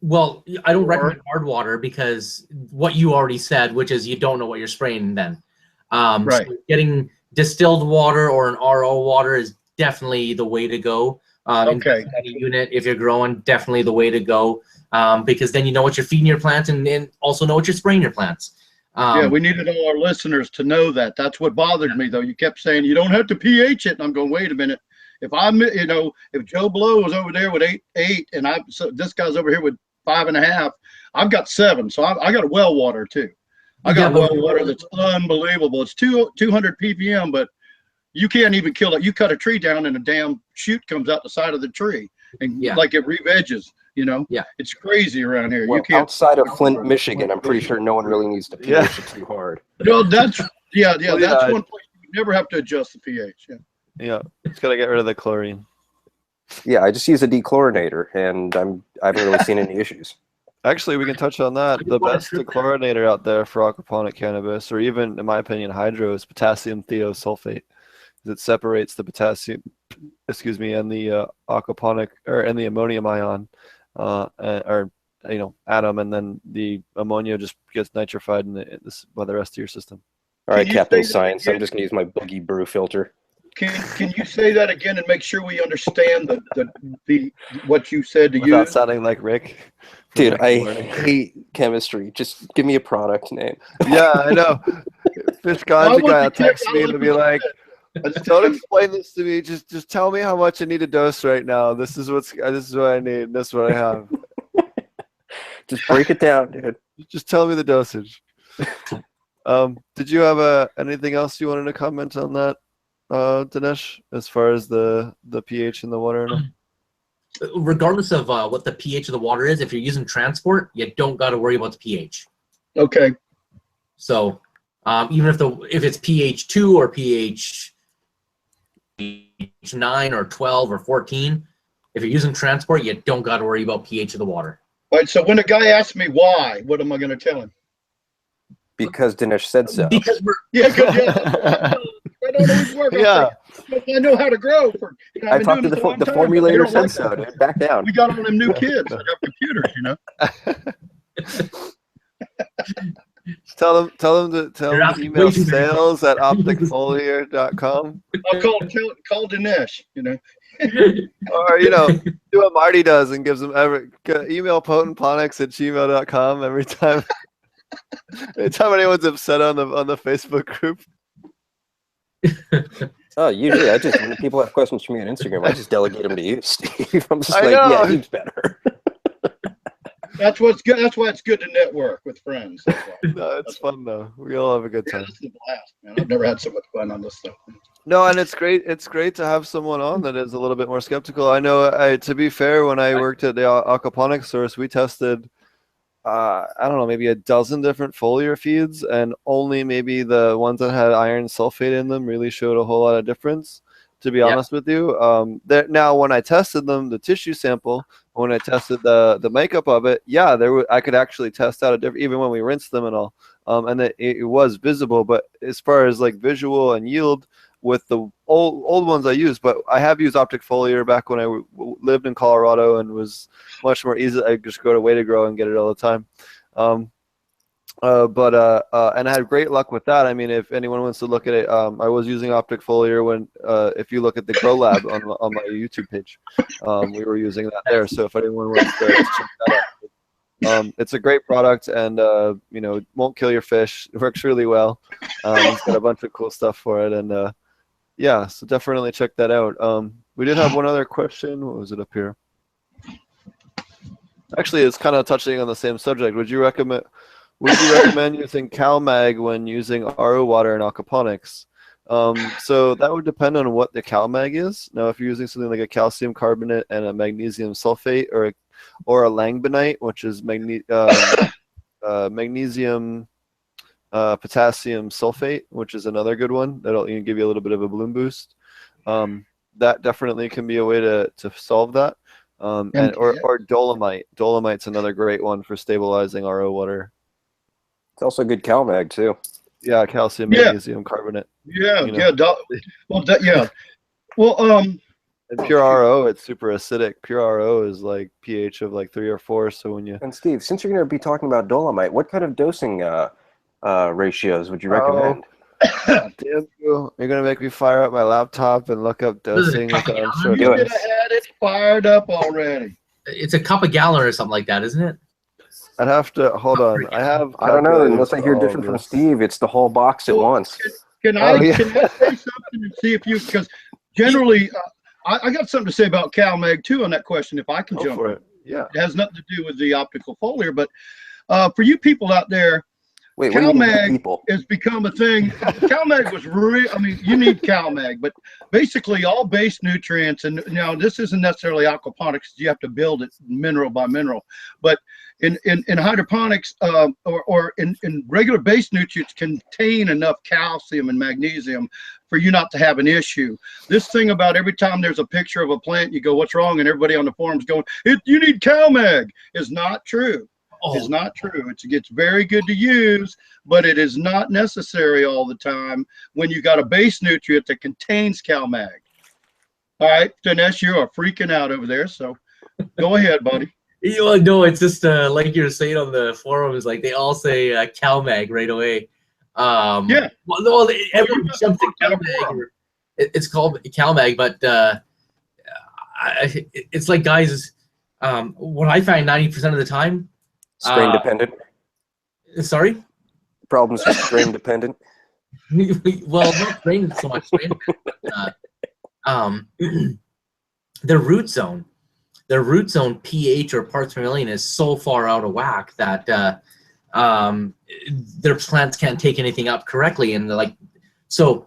Well, I don't recommend hard water because what you already said, which is you don't know what you're spraying then. Right. So getting distilled water or an RO water is definitely the way to go. Okay. In any unit, if you're growing, definitely the way to go, because then you know what you're feeding your plants and also know what you're spraying your plants. Yeah, we needed all our listeners to know that. That's what bothered me, though. You kept saying you don't have to pH it, and I'm going, wait a minute. If if Joe Blow was over there with 8, and this guy's over here with 5.5, I've got 7, so I got a well water too. I got well water that's unbelievable. It's 200 ppm, but you can't even kill it. You cut a tree down and a damn shoot comes out the side of the tree, and like it re-veges. Yeah, it's crazy around here. Well, you can't. Outside of Flint, Michigan, I'm pretty sure no one really needs to pH it too hard. No, that's that's one place you never have to adjust the pH. Yeah, it's gotta get rid of the chlorine. Yeah, I just use a dechlorinator, and I haven't really seen any issues. Actually, we can touch on that. The best dechlorinator out there for aquaponic cannabis, or even, in my opinion, hydro, is potassium thiosulfate. It separates the potassium, and the aquaponic and the ammonium ion, atom, and then the ammonia just gets nitrified by the rest of your system. All right, Captain Science. I'm just gonna use my Boogie Brew filter. Can you say that again and make sure we understand the what you said to without use? sounding like Rick? Dude, I hate chemistry. Just give me a product name. Yeah, I know. Fish ganja guy will text me and be like, "Don't explain this to me. Just tell me how much I need to dose right now. This is what I need. This is what I have. Just break it down, dude. Just tell me the dosage." Did you have anything else you wanted to comment on that, Dinesh, as far as the pH in the water? Regardless of what the pH of the water is, if you're using transport, you don't got to worry about the pH. Okay. So even if it's pH 2 or pH 9 or 12 or 14, if you're using transport, you don't got to worry about pH of the water. All right. So when a guy asks me why, what am I going to tell him? Because Dinesh said so. Because we're I don't always work. Yeah. I know how to grow. I talked to the formulator said so, dude. Back down. We got all them new kids that have computers, Tell them to email sales at opticfoliar.com. I'll call Dinesh, Or, do what Marty does and gives them email potentponics@gmail.com every time. Anytime anyone's upset on the Facebook group. Oh, usually when people have questions for me on Instagram, I just delegate them to you, Steve. I'm just know. He's better. That's what's good. That's why it's good to network with friends. No, it's fun though. We all have a good time. It's a blast, man. I've never had so much fun on this stuff. No, and it's great. It's great to have someone on that is a little bit more skeptical. I know. To be fair, when I worked at the Aquaponic source, we tested, I don't know, maybe a dozen different foliar feeds, and only maybe the ones that had iron sulfate in them really showed a whole lot of difference. To be honest with you, now when I tested them, the tissue sample, when I tested the makeup of it, I could actually test out a different, even when we rinsed them and all, and it was visible. But as far as like visual and yield with the old ones I used, but I have used Optic Foliar back when I lived in Colorado and was much more easy. I just go to Way to Grow and get it all the time. And I had great luck with that. I mean, if anyone wants to look at it, I was using Optic Foliar when, if you look at the Grow Lab on my YouTube page, we were using that there. So if anyone wants to check that out, it's a great product, and won't kill your fish. It works really well. It's got a bunch of cool stuff for it, and so definitely check that out. We did have one other question. What was it up here? Actually, it's kind of touching on the same subject. Would you recommend would you recommend using CalMag when using RO water in aquaponics? So that would depend on what the CalMag is. Now, if you're using something like a calcium carbonate and a magnesium sulfate, or a langbonite, which is magnesium potassium sulfate, which is another good one that'll give you a little bit of a bloom boost. That definitely can be a way to solve that. Or dolomite. Dolomite's another great one for stabilizing RO water. It's also good CalMag too. Yeah, calcium magnesium carbonate. Yeah, you know. And pure RO, it's super acidic. Pure RO is like pH of like 3 or 4. So when you And Steve, since you're going to be talking about dolomite, what kind of dosing ratios would you recommend? Damn you! You're gonna make me fire up my laptop and look up dosing. You should have had it fired up already. It's a cup a gallon or something like that, isn't it? I'd have to hold on. I don't know. Unless I hear different from Steve, it's the whole box at once. Can I say something and see if you? Because generally, I got something to say about CalMag too on that question. If I can jump for in. it. Yeah. It has nothing to do with the optical foliar, but for you people out there. Wait, CalMag has become a thing. CalMag was real. I mean, you need CalMag, but basically all base nutrients, and now this isn't necessarily aquaponics. You have to build it mineral by mineral, but in hydroponics or in regular base nutrients contain enough calcium and magnesium for you not to have an issue. This thing about every time there's a picture of a plant, you go, "What's wrong?" and everybody on the forums going, "You need CalMag," is not true. Is not true. It's very good to use, but it is not necessary all the time when you got a base nutrient that contains CalMag. All right, Dinesh, you are freaking out over there, so go ahead, buddy. No, it's just like you were saying on the forums, like they all say CalMag right away. Yeah. Well, everyone jumps to CalMag. It's called CalMag, but it's like, guys, what I find 90% of the time. Strain dependent. Sorry? Problems with strain dependent. Well, not strain so much. Their root zone pH or parts per million is so far out of whack that their plants can't take anything up correctly, and they're like, so.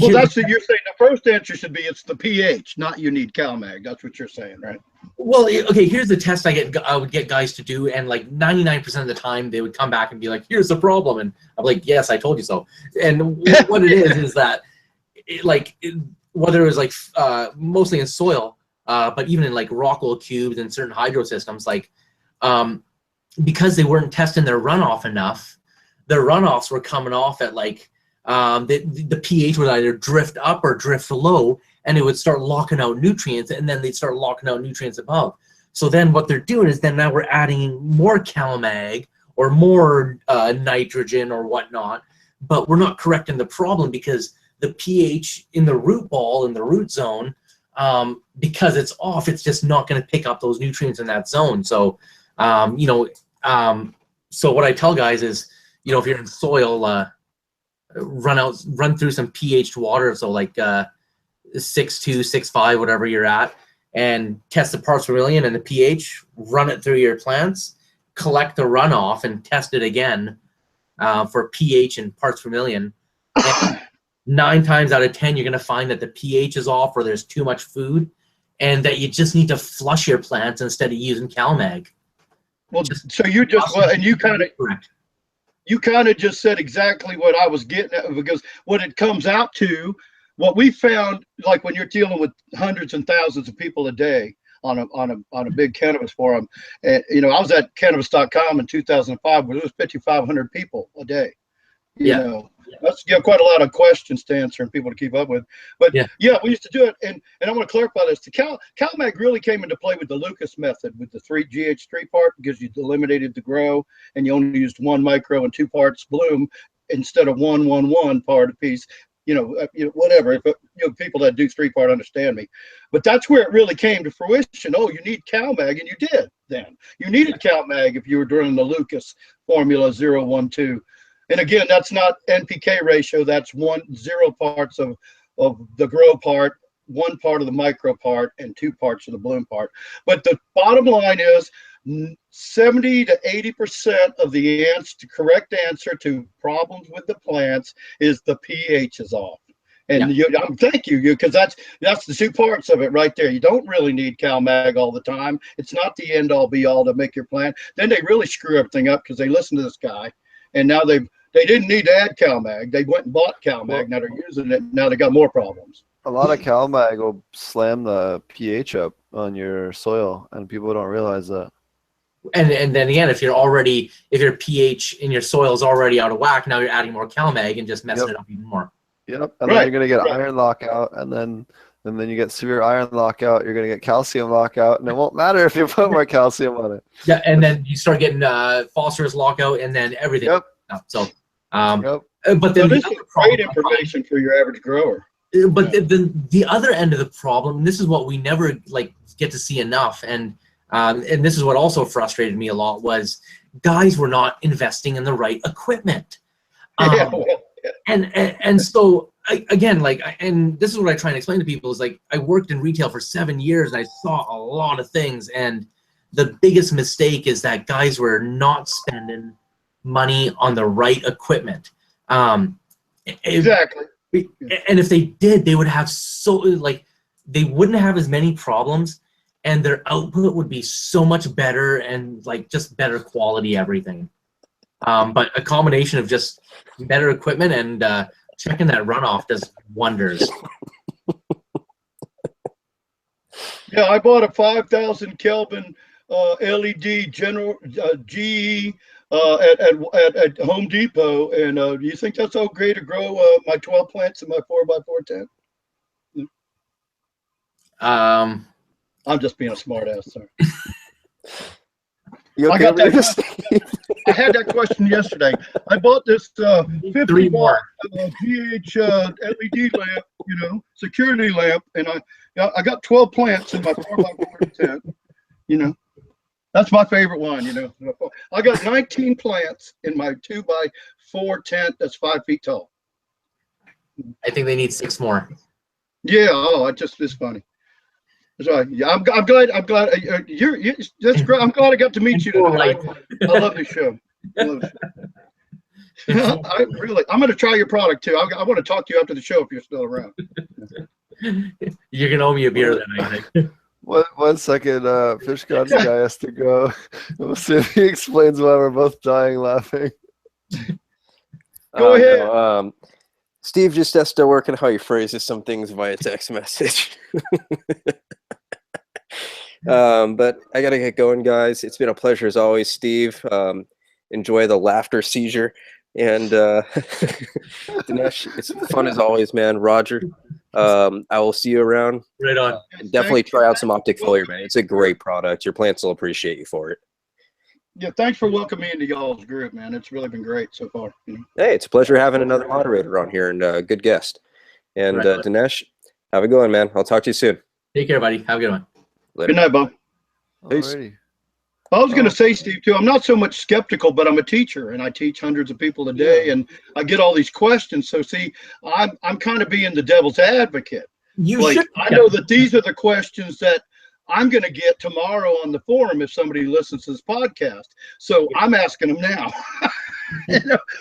Well, that's what you're saying. The first answer should be it's the pH, not you need CalMag. That's what you're saying, right? Well, okay, here's the test I would get guys to do, and like 99% of the time they would come back and be like, "Here's the problem," and I'm like, "Yes, I told you so." And what it is that, whether it was like mostly in soil, but even in like Rockwell cubes and certain hydro systems, like because they weren't testing their runoff enough, their runoffs were coming off at like. The pH would either drift up or drift low, and it would start locking out nutrients, and then they'd start locking out nutrients above. So then what they're doing is then now we're adding more CalMag or more nitrogen or whatnot, but we're not correcting the problem because the pH in the root ball, in the root zone, because it's off, it's just not going to pick up those nutrients in that zone. So, so what I tell guys is, if you're in soil, run through some pH water, so like 6.2, 6.5, whatever you're at, and test the parts per million and the pH, run it through your plants, collect the runoff and test it again for pH and parts per million. And 9 times out of 10, you're going to find that the pH is off or there's too much food, and that you just need to flush your plants instead of using CalMag. Well, so you just, and you kind of, you kind of just said exactly what I was getting at, because what it comes out to, what we found, like when you're dealing with hundreds and thousands of people a day on a big cannabis forum, and I was at cannabis.com in 2005 where there was 5,500 people a day. You know, that's quite a lot of questions to answer and people to keep up with. But yeah, we used to do it, and I want to clarify this. The CalMag really came into play with the Lucas method with the GH3 part, because you eliminated the grow and you only used 1 micro and 2 parts bloom instead of 1 part a piece. Whatever. If people that do 3-part understand me, but that's where it really came to fruition. Oh, you need CalMag, and you did. Then you needed CalMag if you were doing the Lucas formula 0, 1, 2. And again, that's not NPK ratio. That's 0 parts of the grow part, 1 part of the micro part, and 2 parts of the bloom part. But the bottom line is, 70 to 80% of the correct answer to problems with the plants is the pH is off. And thank you, because that's the two parts of it right there. You don't really need CalMag all the time. It's not the end all be all to make your plant. Then they really screw everything up because they listen to this guy, and now they didn't need to add CalMag. They went and bought CalMag. Now they're using it. Now they got more problems. A lot of CalMag will slam the pH up on your soil, and people don't realize that. And then again, if your pH in your soil is already out of whack, now you're adding more CalMag and just messing it up even more. Yep, and then you're gonna get iron lockout, and then you get severe iron lockout. You're gonna get calcium lockout, and it won't matter if you put more calcium on it. Yeah, and then you start getting phosphorus lockout, and then everything. Yep. So, but then this is great information for your average grower. But the other end of the problem, and this is what we never get to see enough, and this is what also frustrated me a lot, was guys were not investing in the right equipment. And so again, and this is what I try and explain to people is I worked in retail for 7 years and I saw a lot of things, and the biggest mistake is that guys were not spending money on the right equipment. Exactly. And if they did, they would have they wouldn't have as many problems, and their output would be so much better, and just better quality everything. But a combination of just better equipment and checking that runoff does wonders. Yeah, I bought a 5,000 Kelvin LED General GE at Home Depot, and do you think that's okay to grow my 12 plants in my 4x4 tent? I'm just being a smart ass, sorry. I had that question yesterday. I bought this 50 watt GH LED lamp, security lamp, and I got 12 plants in my 4x4 tent. That's my favorite one. I got 19 plants in my 2x4 tent that's 5 feet tall. I think they need 6 more. Yeah. Oh, it's funny. Sorry. Yeah, I'm glad. That's great. I'm glad I got to meet you today. I love this show. I'm going to try your product too. I want to talk to you after the show if you're still around. You can owe me a beer then, I think. One second, Fish God's guy has to go. We'll see if he explains why we're both dying laughing. Go ahead. Steve just has to work on how he phrases some things via text message. But I gotta get going, guys. It's been a pleasure as always, Steve. Enjoy the laughter seizure, and Dinesh, it's fun as always, man. Roger, I will see you around. Right on. Definitely try out some Optic Foliar, man. It's a great product. Your plants will appreciate you for it. Yeah, thanks for welcoming me into y'all's group, man. It's really been great so far. Hey, it's a pleasure having another moderator on here and a good guest. And Dinesh, have a good one, man. I'll talk to you soon. Take care, buddy. Have a good one. Later. Good night, Bob. Peace. I was going to say, Steve, too, I'm not so much skeptical, but I'm a teacher, and I teach hundreds of people a day, and I get all these questions. So, see, I'm kind of being the devil's advocate. I know that these are the questions that I'm going to get tomorrow on the forum if somebody listens to this podcast. So I'm asking them now.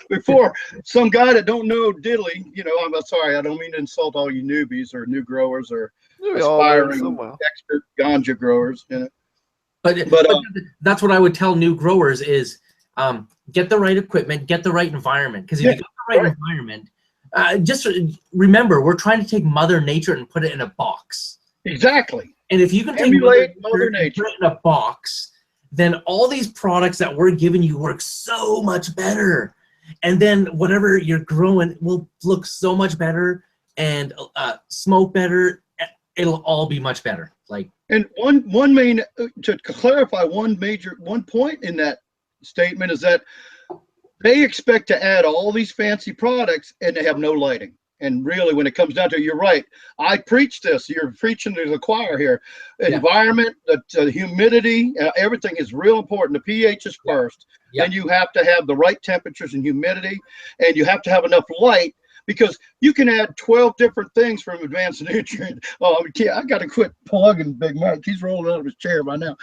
Before some guy that don't know diddly, I'm sorry, I don't mean to insult all you newbies or new growers or aspiring expert ganja growers. But that's what I would tell new growers is get the right equipment, get the right environment. Because if you got the right environment, just remember, we're trying to take Mother Nature and put it in a box. Exactly. And if you can take Mother Nature in a box, then all these products that we're giving you work so much better. And then whatever you're growing will look so much better and smoke better. It'll all be much better. And one main, to clarify one point in that statement is that they expect to add all these fancy products and they have no lighting. And really, when it comes down to it, you're right. I preach this. You're preaching to the choir here. Environment, the humidity, everything is real important. The pH is first. And you have to have the right temperatures and humidity. And you have to have enough light because you can add 12 different things from Advanced Nutrient. Oh, I got to quit plugging Big Mike. He's rolling out of his chair by now.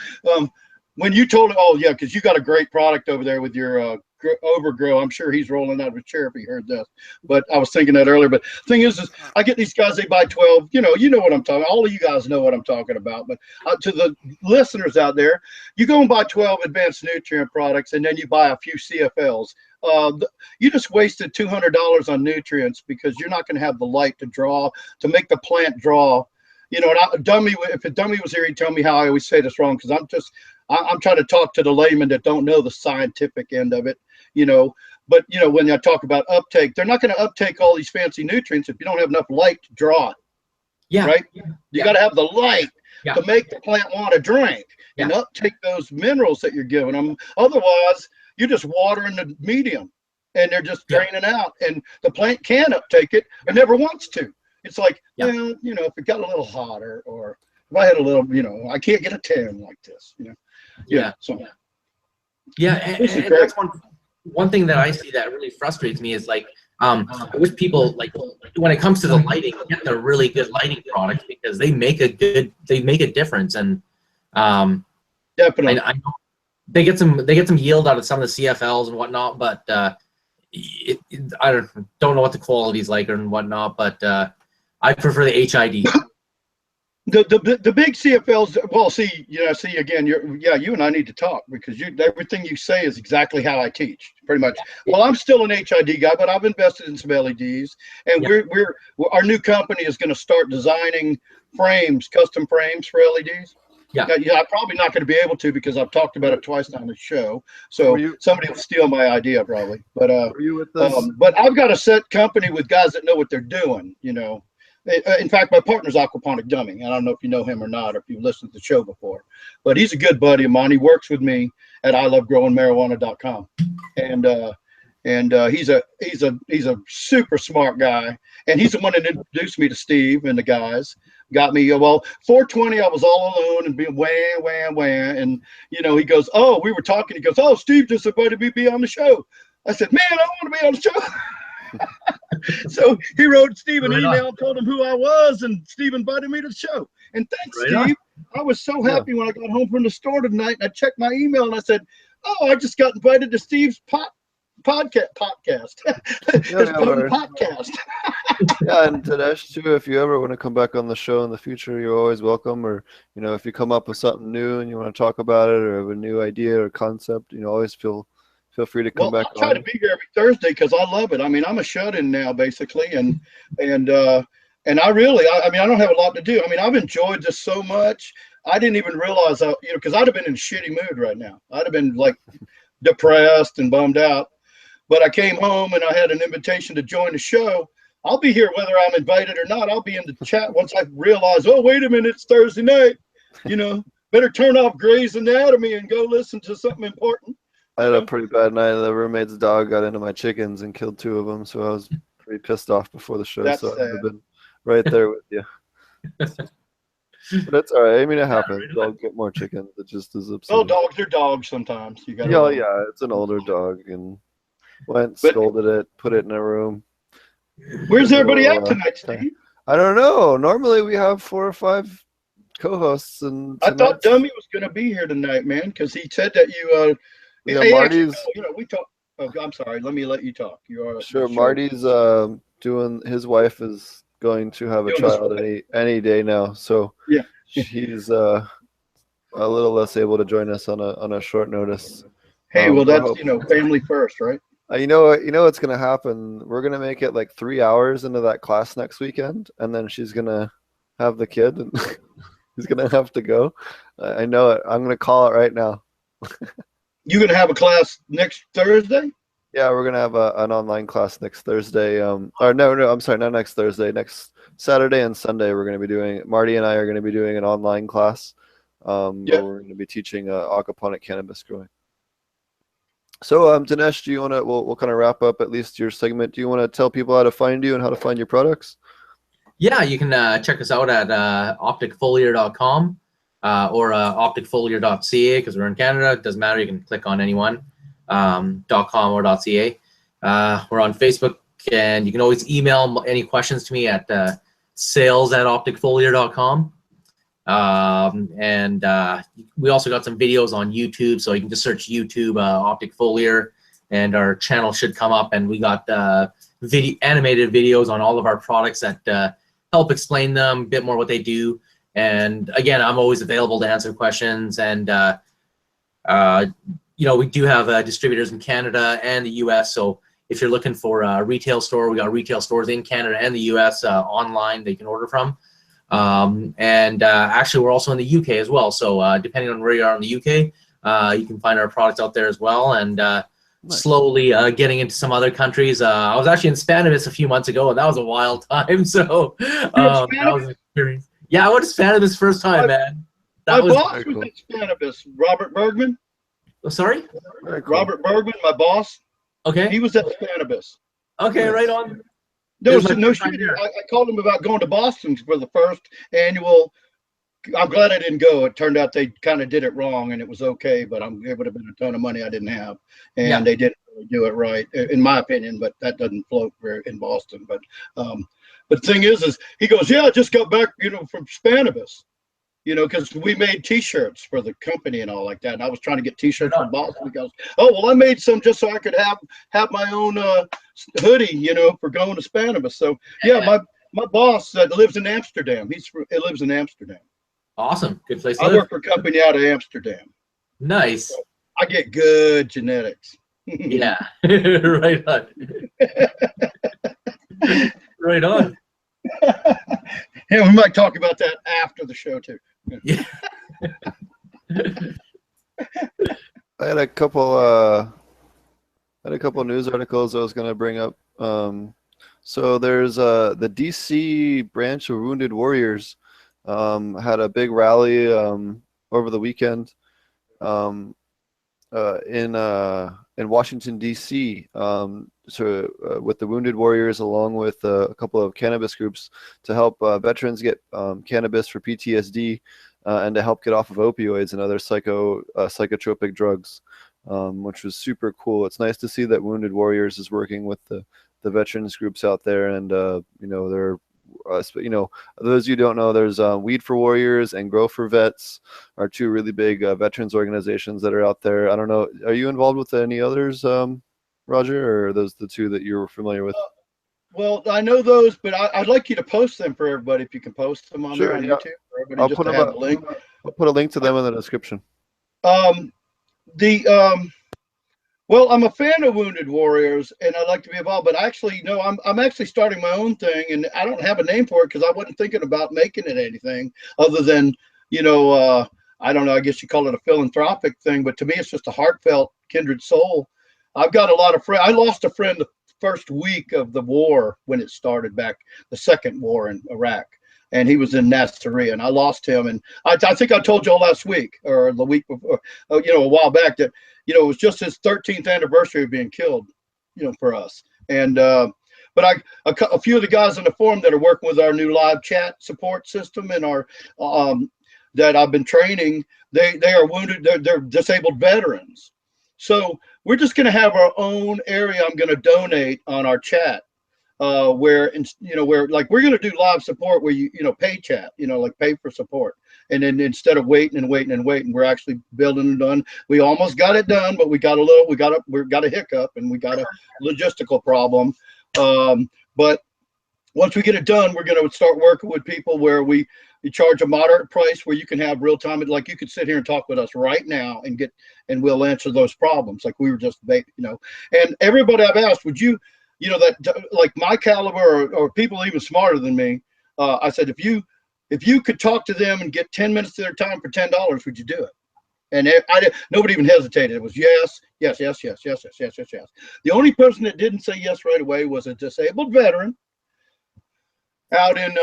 when you told him, oh yeah, because you got a great product over there with your overgrow. I'm sure he's rolling out of a chair if he heard this. But I was thinking that earlier. But the thing is I get these guys, they buy 12. You know what I'm talking about. All of you guys know what I'm talking about. But to the listeners out there, you go and buy 12 advanced nutrient products, and then you buy a few CFLs. You just wasted $200 on nutrients because you're not going to have the light to make the plant draw. You know, and if a dummy was here, he'd tell me how I always say this wrong, because I'm trying to talk to the layman that don't know the scientific end of it, you know. But, you know, when I talk about uptake, they're not going to uptake all these fancy nutrients if you don't have enough light to draw it. Yeah. Right? You got to have the light to make the plant want to drink and uptake those minerals that you're giving them. Otherwise, you're just watering the medium and they're just draining out. And the plant can uptake it and never wants to. It's like, well, you know, if it got a little hotter, or if I had a little, you know, I can't get a 10 like this, you know. And that's one thing that I see that really frustrates me is like, I wish people, like, when it comes to the lighting, get the really good lighting products, because they make a difference. And definitely, I know they get some yield out of some of the CFLs and whatnot, but I don't know what the quality is like and whatnot, but I prefer the HID. The big CFLs. Well, see again, you and I need to talk, because everything you say is exactly how I teach, pretty much. Well, I'm still an HID guy, but I've invested in some LEDs, and our new company is going to start designing custom frames for LEDs. I'm probably not going to be able to, because I've talked about it twice on the show. So somebody will steal my idea probably. But but I've got a set company with guys that know what they're doing, you know. In fact, my partner's Aquaponic Dummy. I don't know if you know him or not, or if you've listened to the show before, but he's a good buddy of mine. He works with me at ilovegrowingmarijuana.com, and he's a super smart guy, and he's the one that introduced me to Steve and the guys. Got me, 420, I was all alone and being wham, and, you know, he goes, oh, we were talking, he goes, oh, Steve just invited me to be on the show. I said, man, I want to be on the show. So he wrote Steve an email, told him who I was, and Steve invited me to the show. And thanks, Steve. I was so happy when I got home from the store tonight, and I checked my email, and I said, oh, I just got invited to Steve's podcast. Podcast. Yeah, and Tadesh too, if you ever want to come back on the show in the future, you're always welcome. Or, you know, if you come up with something new and you want to talk about it, or have a new idea or concept, you know, always feel free to come back. I'll try to be here every Thursday, because I love it. I mean, I'm a shut-in now, basically, and I really, I mean, I don't have a lot to do. I mean, I've enjoyed this so much. I didn't even realize how, you know, because I'd have been in a shitty mood right now. I'd have been like depressed and bummed out. But I came home and I had an invitation to join the show. I'll be here whether I'm invited or not. I'll be in the chat once I realize, oh, wait a minute, it's Thursday night. You know, better turn off Grey's Anatomy and go listen to something important. I had a pretty bad night. The roommate's dog got into my chickens and killed 2 of them, so I was pretty pissed off before the show. I've been right there with you. But that's all right. I mean, it happens. I'll get more chickens. It just is upsetting. Oh, dogs are dogs sometimes. You got. Yeah, it's an older dog, and scolded it, put it in a room. Where's everybody at tonight, Steve? I don't know. Normally we have 4 or 5 co-hosts, and I thought Dummy was going to be here tonight, man, because he said that you. Marty's. Actually, you know, we talk. Oh, I'm sorry. Let me let you talk. You are sure. Marty's doing. His wife is going to have a child any day now, so yeah, he's a little less able to join us on a short notice. Hey, well, that's family first, right? You know what's gonna happen. We're gonna make it like 3 hours into that class next weekend, and then she's gonna have the kid, and he's gonna have to go. I know it. I'm gonna call it right now. You gonna have a class next Thursday? Yeah, we're gonna have an online class next Thursday. No, I'm sorry, not next Thursday. Next Saturday and Sunday, we're gonna be doing. Marty and I are gonna be doing an online class. Where we're gonna be teaching aquaponic cannabis growing. So, Dinesh, do you want to? We'll kind of wrap up at least your segment. Do you want to tell people how to find you and how to find your products? Yeah, you can check us out at opticfoliar.com. Or opticfoliar.ca, because we're in Canada. It doesn't matter. You can click on anyone, .com or .ca. We're on Facebook, and you can always email any questions to me at sales@opticfoliar.com. And we also got some videos on YouTube, so you can just search YouTube Optic Foliar, and our channel should come up. And we got animated videos on all of our products that help explain them a bit more what they do. And again, I'm always available to answer questions. And you know, we do have distributors in Canada and the US. So if you're looking for a retail store, we got retail stores in Canada and the US online that you can order from. Actually, we're also in the UK as well. So depending on where you are in the UK, you can find our products out there as well. And slowly getting into some other countries. I was actually in Cannabis a few months ago, and that was a wild time. So that was an experience. Yeah, I went to Cannabis first time, man. My boss was at Cannabis, Robert Bergman. Oh, sorry? Cool. Robert Bergman, my boss. Okay. He was at Cannabis. Okay, right on. No shit. I called him about going to Boston for the first annual. I'm glad I didn't go. It turned out they kind of did it wrong, and it was okay, but it would have been a ton of money I didn't have, and they didn't really do it right, in my opinion. But that doesn't float in Boston. But the thing is he goes, yeah, I just got back, you know, from Cannabis. You know, because we made T-shirts for the company and all like that. And I was trying to get T-shirts from Boston. He goes, oh, well, I made some just so I could have my own hoodie, you know, for going to Cannabis. So, yeah, my boss lives in Amsterdam. He lives in Amsterdam. Awesome. Good place to I live. work for a company out of Amsterdam. Nice. So I get good genetics. Yeah. Right on. Right on. Yeah, we might talk about that after the show, too. Yeah. I had a couple news articles I was going to bring up. So there's the DC branch of Wounded Warriors had a big rally over the weekend in Washington D.C. With the Wounded Warriors, along with a couple of cannabis groups, to help veterans get cannabis for PTSD and to help get off of opioids and other psychotropic drugs, which was super cool. It's nice to see that Wounded Warriors is working with the veterans groups out there, and you know, they're you know, those of you who don't know, there's Weed for Warriors and Grow for Vets are two really big veterans organizations that are out there. I don't know, are you involved with any others, Roger, or are those the two that you're familiar with? Well, I know those, but I'd like you to post them for everybody if you can post them on there on YouTube. For everybody, I'll just put to have the link. I'll put a link to them in the description. Well, I'm a fan of Wounded Warriors, and I'd like to be involved. But actually, no, I'm actually starting my own thing, and I don't have a name for it because I wasn't thinking about making it anything other than, you know, I don't know. I guess you call it a philanthropic thing, but to me, it's just a heartfelt, kindred soul. I've got a lot of friends. I lost a friend the first week of the war when it started back, the second war in Iraq. And he was in Nasiriyah, and I lost him. And I think I told you all last week or the week before, you know, a while back, that, you know, it was just his 13th anniversary of being killed, you know, for us. And but a few of the guys in the forum that are working with our new live chat support system and our that I've been training, they are wounded, they're disabled veterans. So we're just going to have our own area. I'm going to donate on our chat. Where like we're going to do live support where you pay chat, like pay for support, and then instead of waiting, we're actually building it done. We almost got it done, but we got a hiccup, and we got a logistical problem. But once we get it done, we're going to start working with people where we charge a moderate price where you can have real time. Like you could sit here and talk with us right now and we'll answer those problems. Like we were just, and everybody I've asked, would you, that like my caliber or people even smarter than me, I said, if you could talk to them and get 10 minutes of their time for $10, would you do it? And nobody even hesitated. It was yes. The only person that didn't say yes right away was a disabled veteran out in,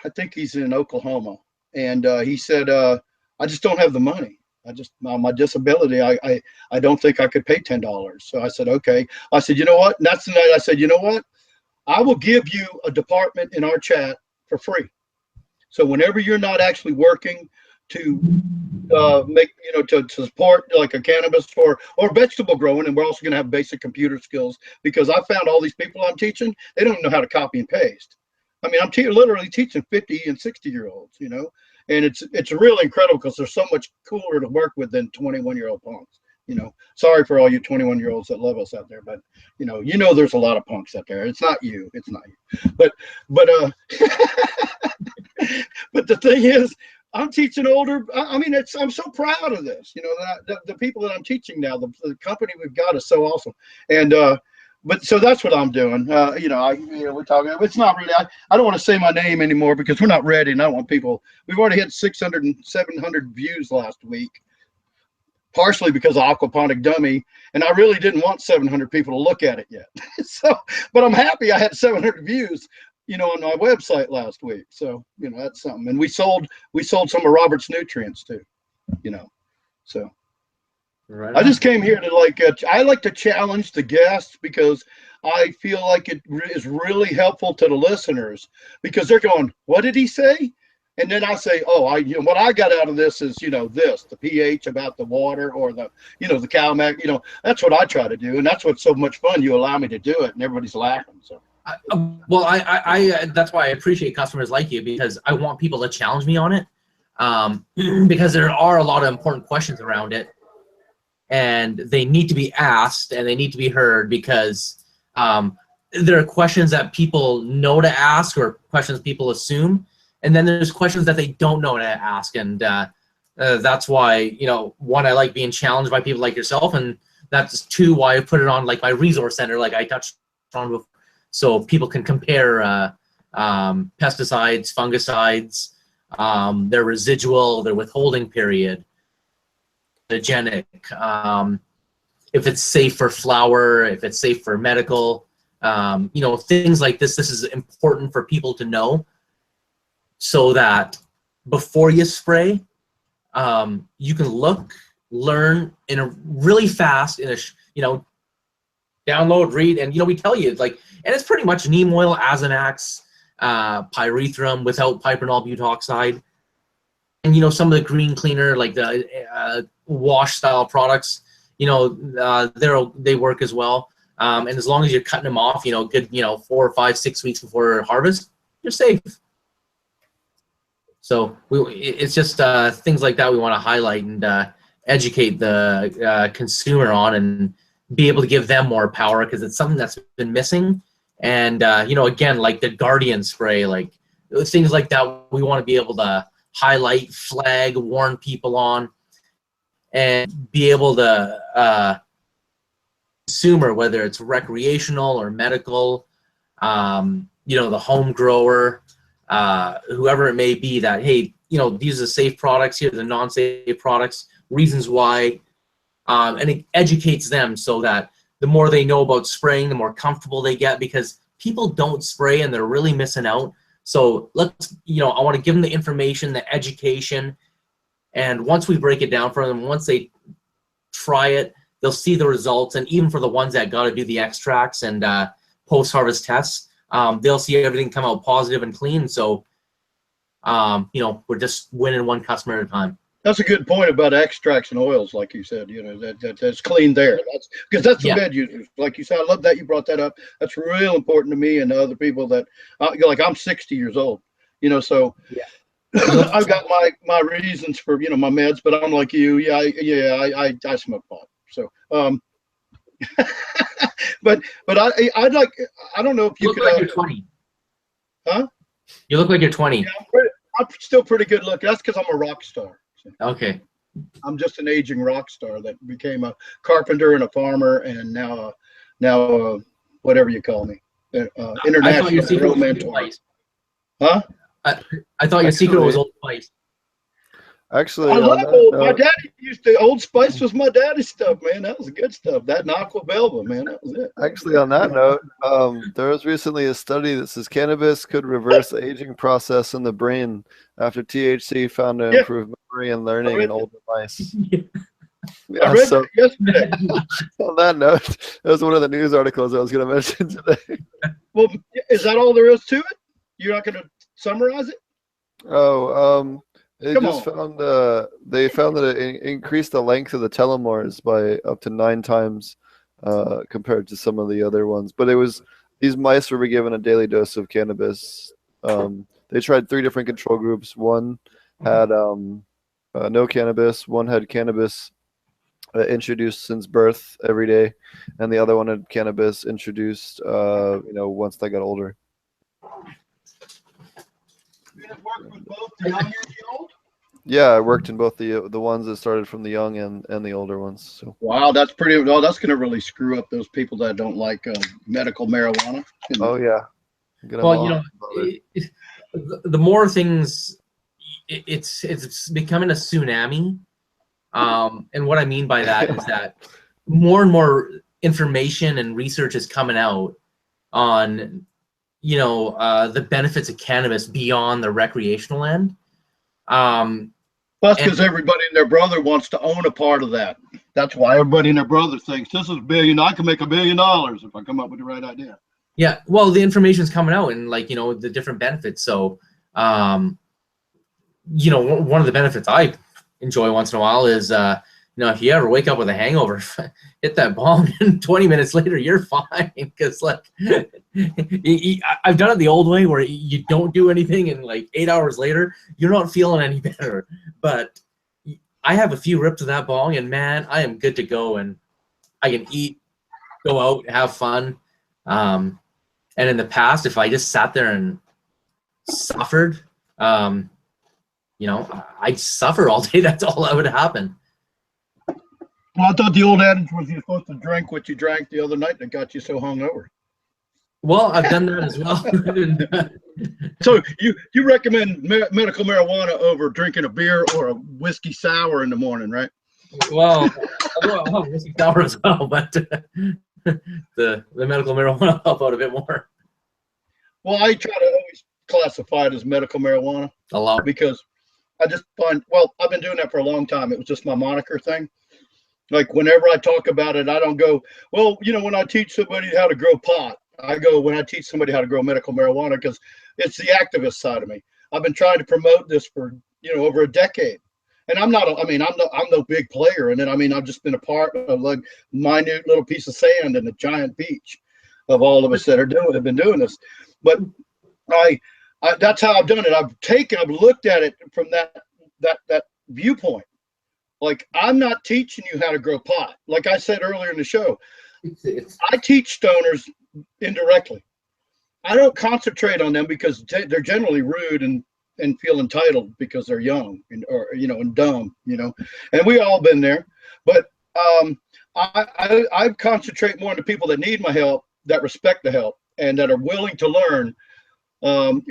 I think he's in Oklahoma. And he said, I just don't have the money. My disability, I don't think I could pay $10. So I said, okay. I said, you know what? And that's the night I said, you know what? I will give you a department in our chat for free. So whenever you're not actually working to make, to support like a cannabis or vegetable growing, and we're also going to have basic computer skills, because I found all these people I'm teaching, they don't know how to copy and paste. I mean, I'm literally teaching 50 and 60-year-olds, and it's really incredible because they're so much cooler to work with than 21-year-old punks. Sorry for all you 21-year-olds that love us out there, but there's a lot of punks out there. It's not you, but but the thing is, I'm teaching older. I mean, I'm so proud of this. The people that I'm teaching now, the company we've got is so awesome, and but so that's what I'm doing. We're talking. It's not really. I don't want to say my name anymore because we're not ready, and I don't want people. We've already hit 600 and 700 views last week. Partially because of Aquaponic Dummy, and I really didn't want 700 people to look at it yet. But I'm happy I had 700 views, on my website last week. So, that's something. And we sold some of Robert's nutrients too, So right I just came here to I like to challenge the guests because I feel like it is really helpful to the listeners because they're going, what did he say? And then I say, what I got out of this is, the pH about the water or the CalMac, that's what I try to do. And that's what's so much fun. You allow me to do it and everybody's laughing. So, that's why I appreciate customers like you because I want people to challenge me on it. Because there are a lot of important questions around it and they need to be asked and they need to be heard because there are questions that people know to ask or questions people assume. And then there's questions that they don't know to ask. And that's why, one, I like being challenged by people like yourself. And that's two, why I put it on like my resource center, like I touched on before, so people can compare pesticides, fungicides, their residual, their withholding period, hygienic, if it's safe for flower, if it's safe for medical, things like this. This is important for people to know. So that before you spray, you can look, learn in a really fast, download, read, and we tell you and it's pretty much neem oil, Azanax, pyrethrum without piperonal butoxide, and some of the green cleaner like the wash style products, they work as well. And as long as you're cutting them off, good, 4, 5, 6 weeks before harvest, you're safe. So it's just things like that we want to highlight and educate the consumer on and be able to give them more power because it's something that's been missing. And, again, like the Guardian spray, like things like that, we want to be able to highlight, flag, warn people on, and be able to consumer, whether it's recreational or medical, the home grower, whoever it may be, that, hey, these are safe products, here are the non-safe products, reasons why, and it educates them so that the more they know about spraying, the more comfortable they get because people don't spray and they're really missing out. So let's, I want to give them the information, the education, and once we break it down for them, once they try it, they'll see the results. And even for the ones that got to do the extracts and post-harvest tests, they'll see everything come out positive and clean. So, we're just winning one customer at a time. That's a good point about extracts and oils, like you said. That's clean there. That's because that's the bed users, like you said. I love that you brought that up. That's real important to me and to other people that, I'm 60 years old. So I've got my reasons for my meds, but I'm like you. I smoke pot. So but I'd like, I don't know if you look could. Like you're 20. Huh? You look like you're 20. Yeah, I'm still pretty good looking. That's because I'm a rock star. Okay. I'm just an aging rock star that became a carpenter and a farmer, and now whatever you call me, international grow mentor. Huh? I thought your secret was Old Spice. Actually, I love my daddy used to. Old Spice was my daddy's stuff, man. That was the good stuff. That and Aqua Belva, man. That was it. Actually, on that note, there was recently a study that says cannabis could reverse the aging process in the brain after THC found to improve memory and learning in older mice. I read that yesterday. On that note, that was one of the news articles I was going to mention today. Well, is that all there is to it? You're not going to summarize it? They found that it increased the length of the telomeres by up to 9 times compared to some of the other ones. But these mice were given a daily dose of cannabis. They tried 3 different control groups. One had no cannabis. One had cannabis introduced since birth every day, and the other one had cannabis introduced, once they got older. You have worked with both the young and the old? Yeah, I worked in both the ones that started from the young and the older ones. So. Wow, that's pretty. Well, that's going to really screw up those people that don't like medical marijuana. Oh yeah. Well, the more things, it's becoming a tsunami. And what I mean by that is that more and more information and research is coming out on, the benefits of cannabis beyond the recreational end. That's because everybody and their brother wants to own a part of that. That's why everybody and their brother thinks this is $1 billion. I can make $1 billion if I come up with the right idea. Yeah, well, the information's coming out and the different benefits. So, one of the benefits I enjoy once in a while is, if you ever wake up with a hangover, hit that bong, and 20 minutes later you're fine. Because I've done it the old way where you don't do anything, and 8 hours later you're not feeling any better. But I have a few rips of that bong, and man, I am good to go, and I can eat, go out, have fun. And in the past, if I just sat there and suffered, I'd suffer all day. That's all that would happen. Well, I thought the old adage was you're supposed to drink what you drank the other night that got you so hungover. Well, I've done that as well. So you recommend medical marijuana over drinking a beer or a whiskey sour in the morning, right? Well, I'll have whiskey sour as well, but the medical marijuana will help out a bit more. Well, I try to always classify it as medical marijuana. A lot. Because I just find, I've been doing that for a long time. It was just my moniker thing. Like whenever I talk about it, I don't go, when I teach somebody how to grow pot, I go when I teach somebody how to grow medical marijuana, because it's the activist side of me. I've been trying to promote this for, over a decade. And I'm no big player in it. I've just been a part of like minute little piece of sand in a giant beach of all of us that have been doing this. But I that's how I've done it. I've looked at it from that viewpoint. Like, I'm not teaching you how to grow pot. Like I said earlier in the show, I teach stoners indirectly. I don't concentrate on them because they're generally rude and feel entitled because they're young and dumb, and we all been there. But I concentrate more on the people that need my help, that respect the help, and that are willing to learn. And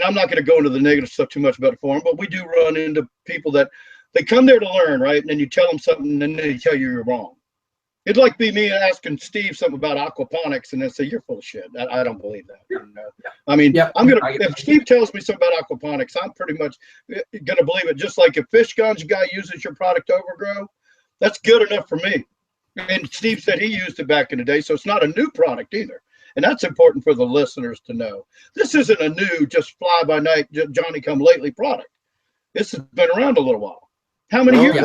I'm not going to go into the negative stuff too much about it for them, but we do run into people that they come there to learn, right? And then you tell them something, and then they tell you you're wrong. It'd like be me asking Steve something about aquaponics, and then say you're full of shit. I don't believe that. If Steve tells me something about aquaponics, I'm pretty much gonna believe it. Just like if fish guns guy uses your product to overgrow, that's good enough for me. And Steve said he used it back in the day, so it's not a new product either. And that's important for the listeners to know. This isn't a new, just fly by night, Johnny come lately product. This has been around a little while. How many years?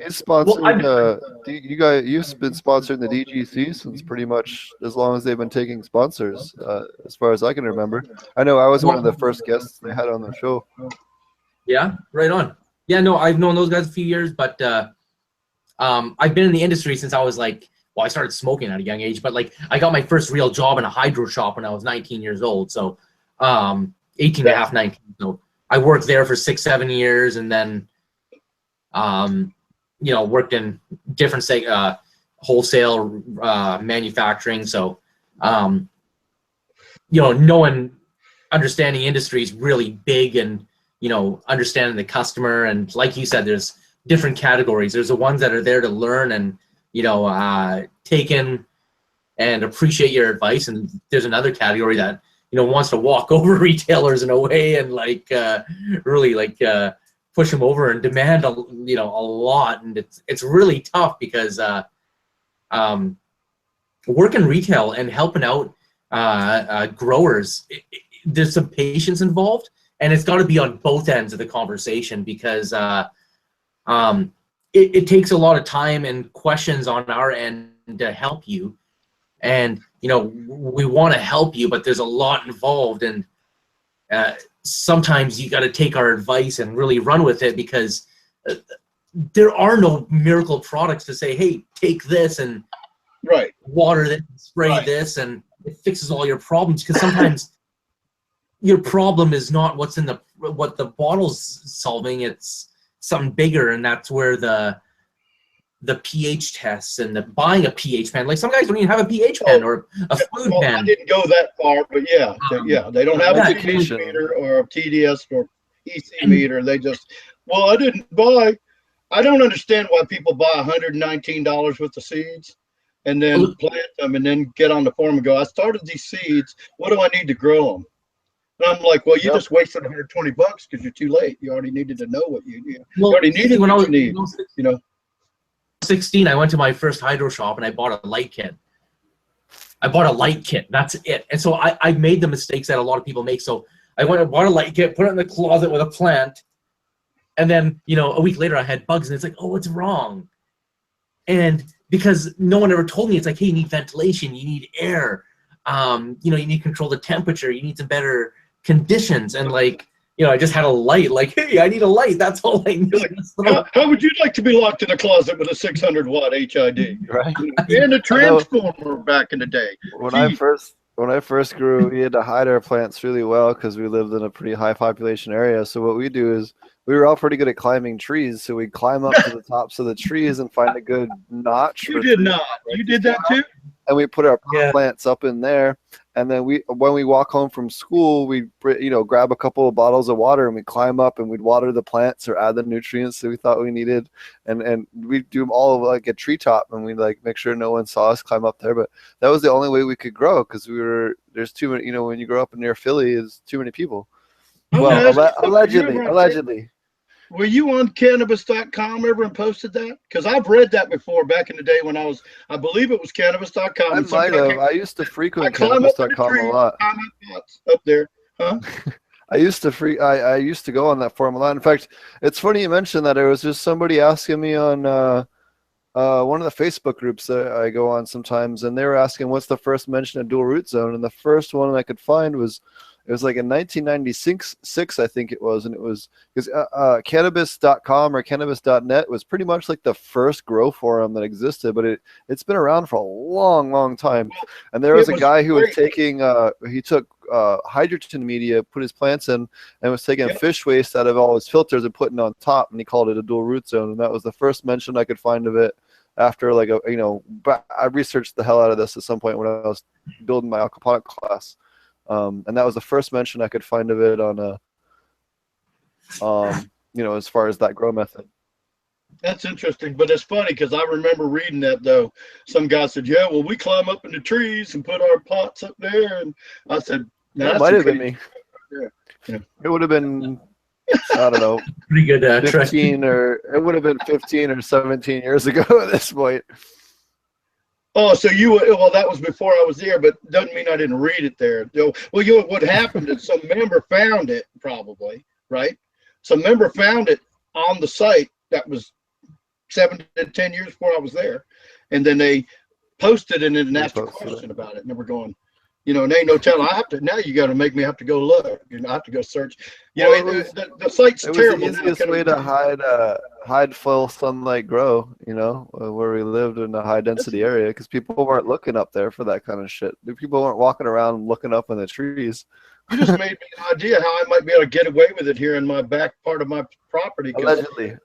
He's sponsored. You've been sponsoring the DGC since pretty much as long as they've been taking sponsors, as far as I can remember. I know I was one of the first guests they had on the show. Yeah, right on. Yeah, no, I've known those guys a few years, but I've been in the industry since I was I started smoking at a young age, but I got my first real job in a hydro shop when I was 19 years old. So 18 and a half, 19. So I worked there for 6-7 years, and then worked in different wholesale manufacturing. So understanding industry is really big, and understanding the customer. And like you said, there's different categories. There's the ones that are there to learn and take in and appreciate your advice, and there's another category that wants to walk over retailers in a way and really push them over and demand a lot. And it's really tough because working retail and helping out growers, there's some patience involved, and it's got to be on both ends of the conversation, because it takes a lot of time and questions on our end to help you. And we want to help you, but there's a lot involved, and sometimes you got to take our advice and really run with it, because there are no miracle products to say, hey, take this and water this, spray this, and it fixes all your problems. Because sometimes your problem is not what the bottle's solving. It's something bigger, and that's where the pH tests and the buying a pH pen. Like, some guys don't even have a pH pen or a food pen. I didn't go that far, but they don't have a pH meter or a TDS or EC meter. They just, I didn't buy. I don't understand why people buy $119 worth of seeds and then plant them and then get on the forum and go, I started these seeds. What do I need to grow them? And I'm like, well, you just wasted $120 because you're too late. You already needed to know what you need. You already needed what you need. 16, I went to my first hydro shop and I bought a light kit. That's it. And so I made the mistakes that a lot of people make. So I went and bought a light kit, put it in the closet with a plant. And then, a week later I had bugs, and it's like, oh, what's wrong? And because no one ever told me, it's like, hey, you need ventilation, you need air, you need to control the temperature, you need some better conditions. And I just had a light, like, hey, I need a light. That's all I need. How would you like to be locked in a closet with a 600-watt HID? Right. And a transformer back in the day. When I first grew, we had to hide our plants really well because we lived in a pretty high population area. So what we do is, we were all pretty good at climbing trees, so we'd climb up to the tops of the trees and find a good notch. You did not. You did that too? And we put our plants up in there, and then when we walk home from school, we grab a couple of bottles of water and we climb up and we'd water the plants or add the nutrients that we thought we needed, and we'd do them all like a treetop, and we'd make sure no one saw us climb up there. But that was the only way we could grow, because there's too many. When you grow up near Philly, there's too many people. Well, allegedly. Were you on Cannabis.com ever and posted that? Because I've read that before back in the day when I believe it was Cannabis.com. I might have. I used to frequent Cannabis.com a lot. Up there, huh? I used to go on that forum a lot. In fact, it's funny you mentioned that. It was just somebody asking me on one of the Facebook groups that I go on sometimes, and they were asking what's the first mention of dual root zone, and the first one I could find was in 1996, I think it was, and it was because Cannabis.com or Cannabis.net was pretty much like the first grow forum that existed, but it's been around for a long time. And there was a guy who was taking he took hydrogen media, put his plants in, and was taking fish waste out of all his filters and putting it on top, and he called it a dual root zone, and that was the first mention I could find of it. After I researched the hell out of this at some point when I was building my aquaponic class. And that was the first mention I could find of it on as far as that grow method. That's interesting, but it's funny because I remember reading that though. Some guy said, "Yeah, well, we climb up in the trees and put our pots up there," and I said, "That might have been me." Yeah. It would have been, I don't know, pretty good 15 or it would have been 15 or 17 years ago at this point. Oh, so that was before I was there, but doesn't mean I didn't read it there. Well, what happened is some member found it, probably, right? Some member found it on the site that was 7 to 10 years before I was there. And then they posted it and asked a question about it. And they were going, and ain't no telling. Now you got to make me have to go look. I have to go search. The site's terrible. It was the easiest way to hide full sunlight grow, where we lived in a high density area, because people weren't looking up there for that kind of shit. People weren't walking around looking up in the trees. You just made me an idea how I might be able to get away with it here in my back part of my property. Allegedly.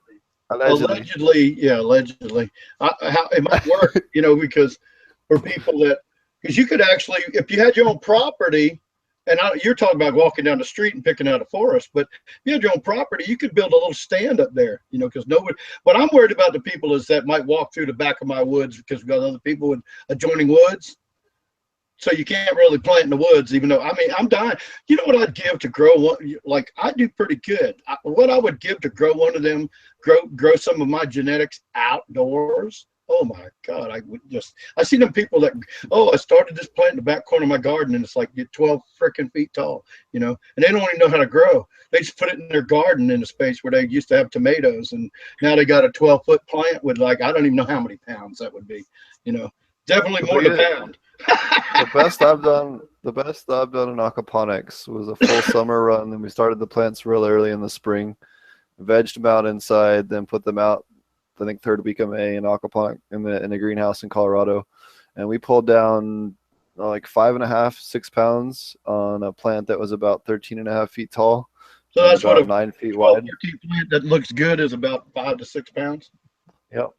Allegedly. How it might work, because for people because you could actually, if you had your own property, and you're talking about walking down the street and picking out a forest, but if you had your own property, you could build a little stand up there, because what I'm worried about the people is that might walk through the back of my woods because we've got other people in adjoining woods. So you can't really plant in the woods, even though, I'm dying. You know what I'd give to grow one? Like, I do pretty good. What I would give to grow one of them, grow some of my genetics outdoors. Oh my God, I see them people that, I started this plant in the back corner of my garden and it's like 12 freaking feet tall, and they don't even know how to grow. They just put it in their garden in a space where they used to have tomatoes, and now they got a 12-foot plant with I don't even know how many pounds that would be, definitely more than a pound. The best I've done in aquaponics was a full summer run, and we started the plants real early in the spring, vegged them out inside, then put them out I think third week of May in aquaponic in the greenhouse in Colorado, and we pulled down like 5.5, 6 pounds on a plant that was about 13.5 feet tall. So that's what about 9 feet wide. Plant that looks good is about 5 to 6 pounds. Yep.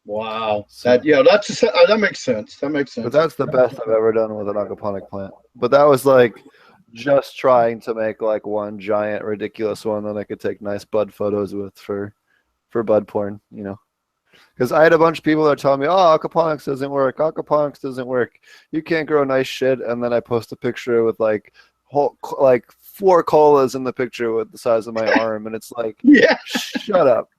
Wow. That makes sense. That makes sense. But that's the best I've ever done with an aquaponic plant. But that was like just trying to make like one giant ridiculous one that I could take nice bud photos with for bud porn, you know. Because I had a bunch of people that are telling me, "Oh, aquaponics doesn't work. Aquaponics doesn't work. You can't grow nice shit." And then I post a picture with like 4 colas in the picture with the size of my arm, and it's like, yeah, shut up.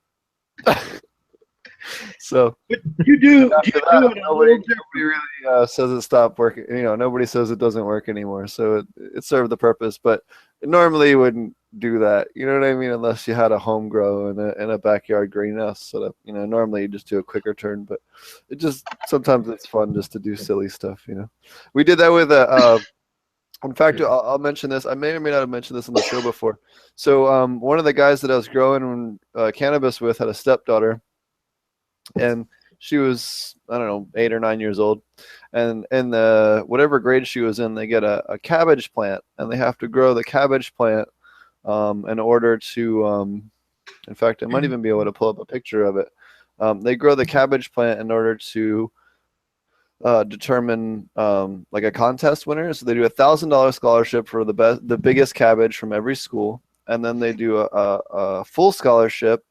So but you do it nobody really says it stopped working. You know, nobody says it doesn't work anymore. So it served the purpose, but normally you wouldn't do that. You know what I mean? Unless you had a home grow in a backyard greenhouse. So you know, normally you just do a quicker turn, but it just sometimes it's fun just to do silly stuff. You know, we did that with a. In fact, I'll mention this. I may or may not have mentioned this on the show before. So one of the guys that I was growing cannabis with had a stepdaughter, and she was, I don't know, 8 or 9 years old. And in the whatever grade she was in, they get a cabbage plant, and they have to grow the cabbage plant in order to, in fact, I might even be able to pull up a picture of it. They grow the cabbage plant in order to determine like a contest winner. So they do $1,000 scholarship for the biggest cabbage from every school, and then they do a full scholarship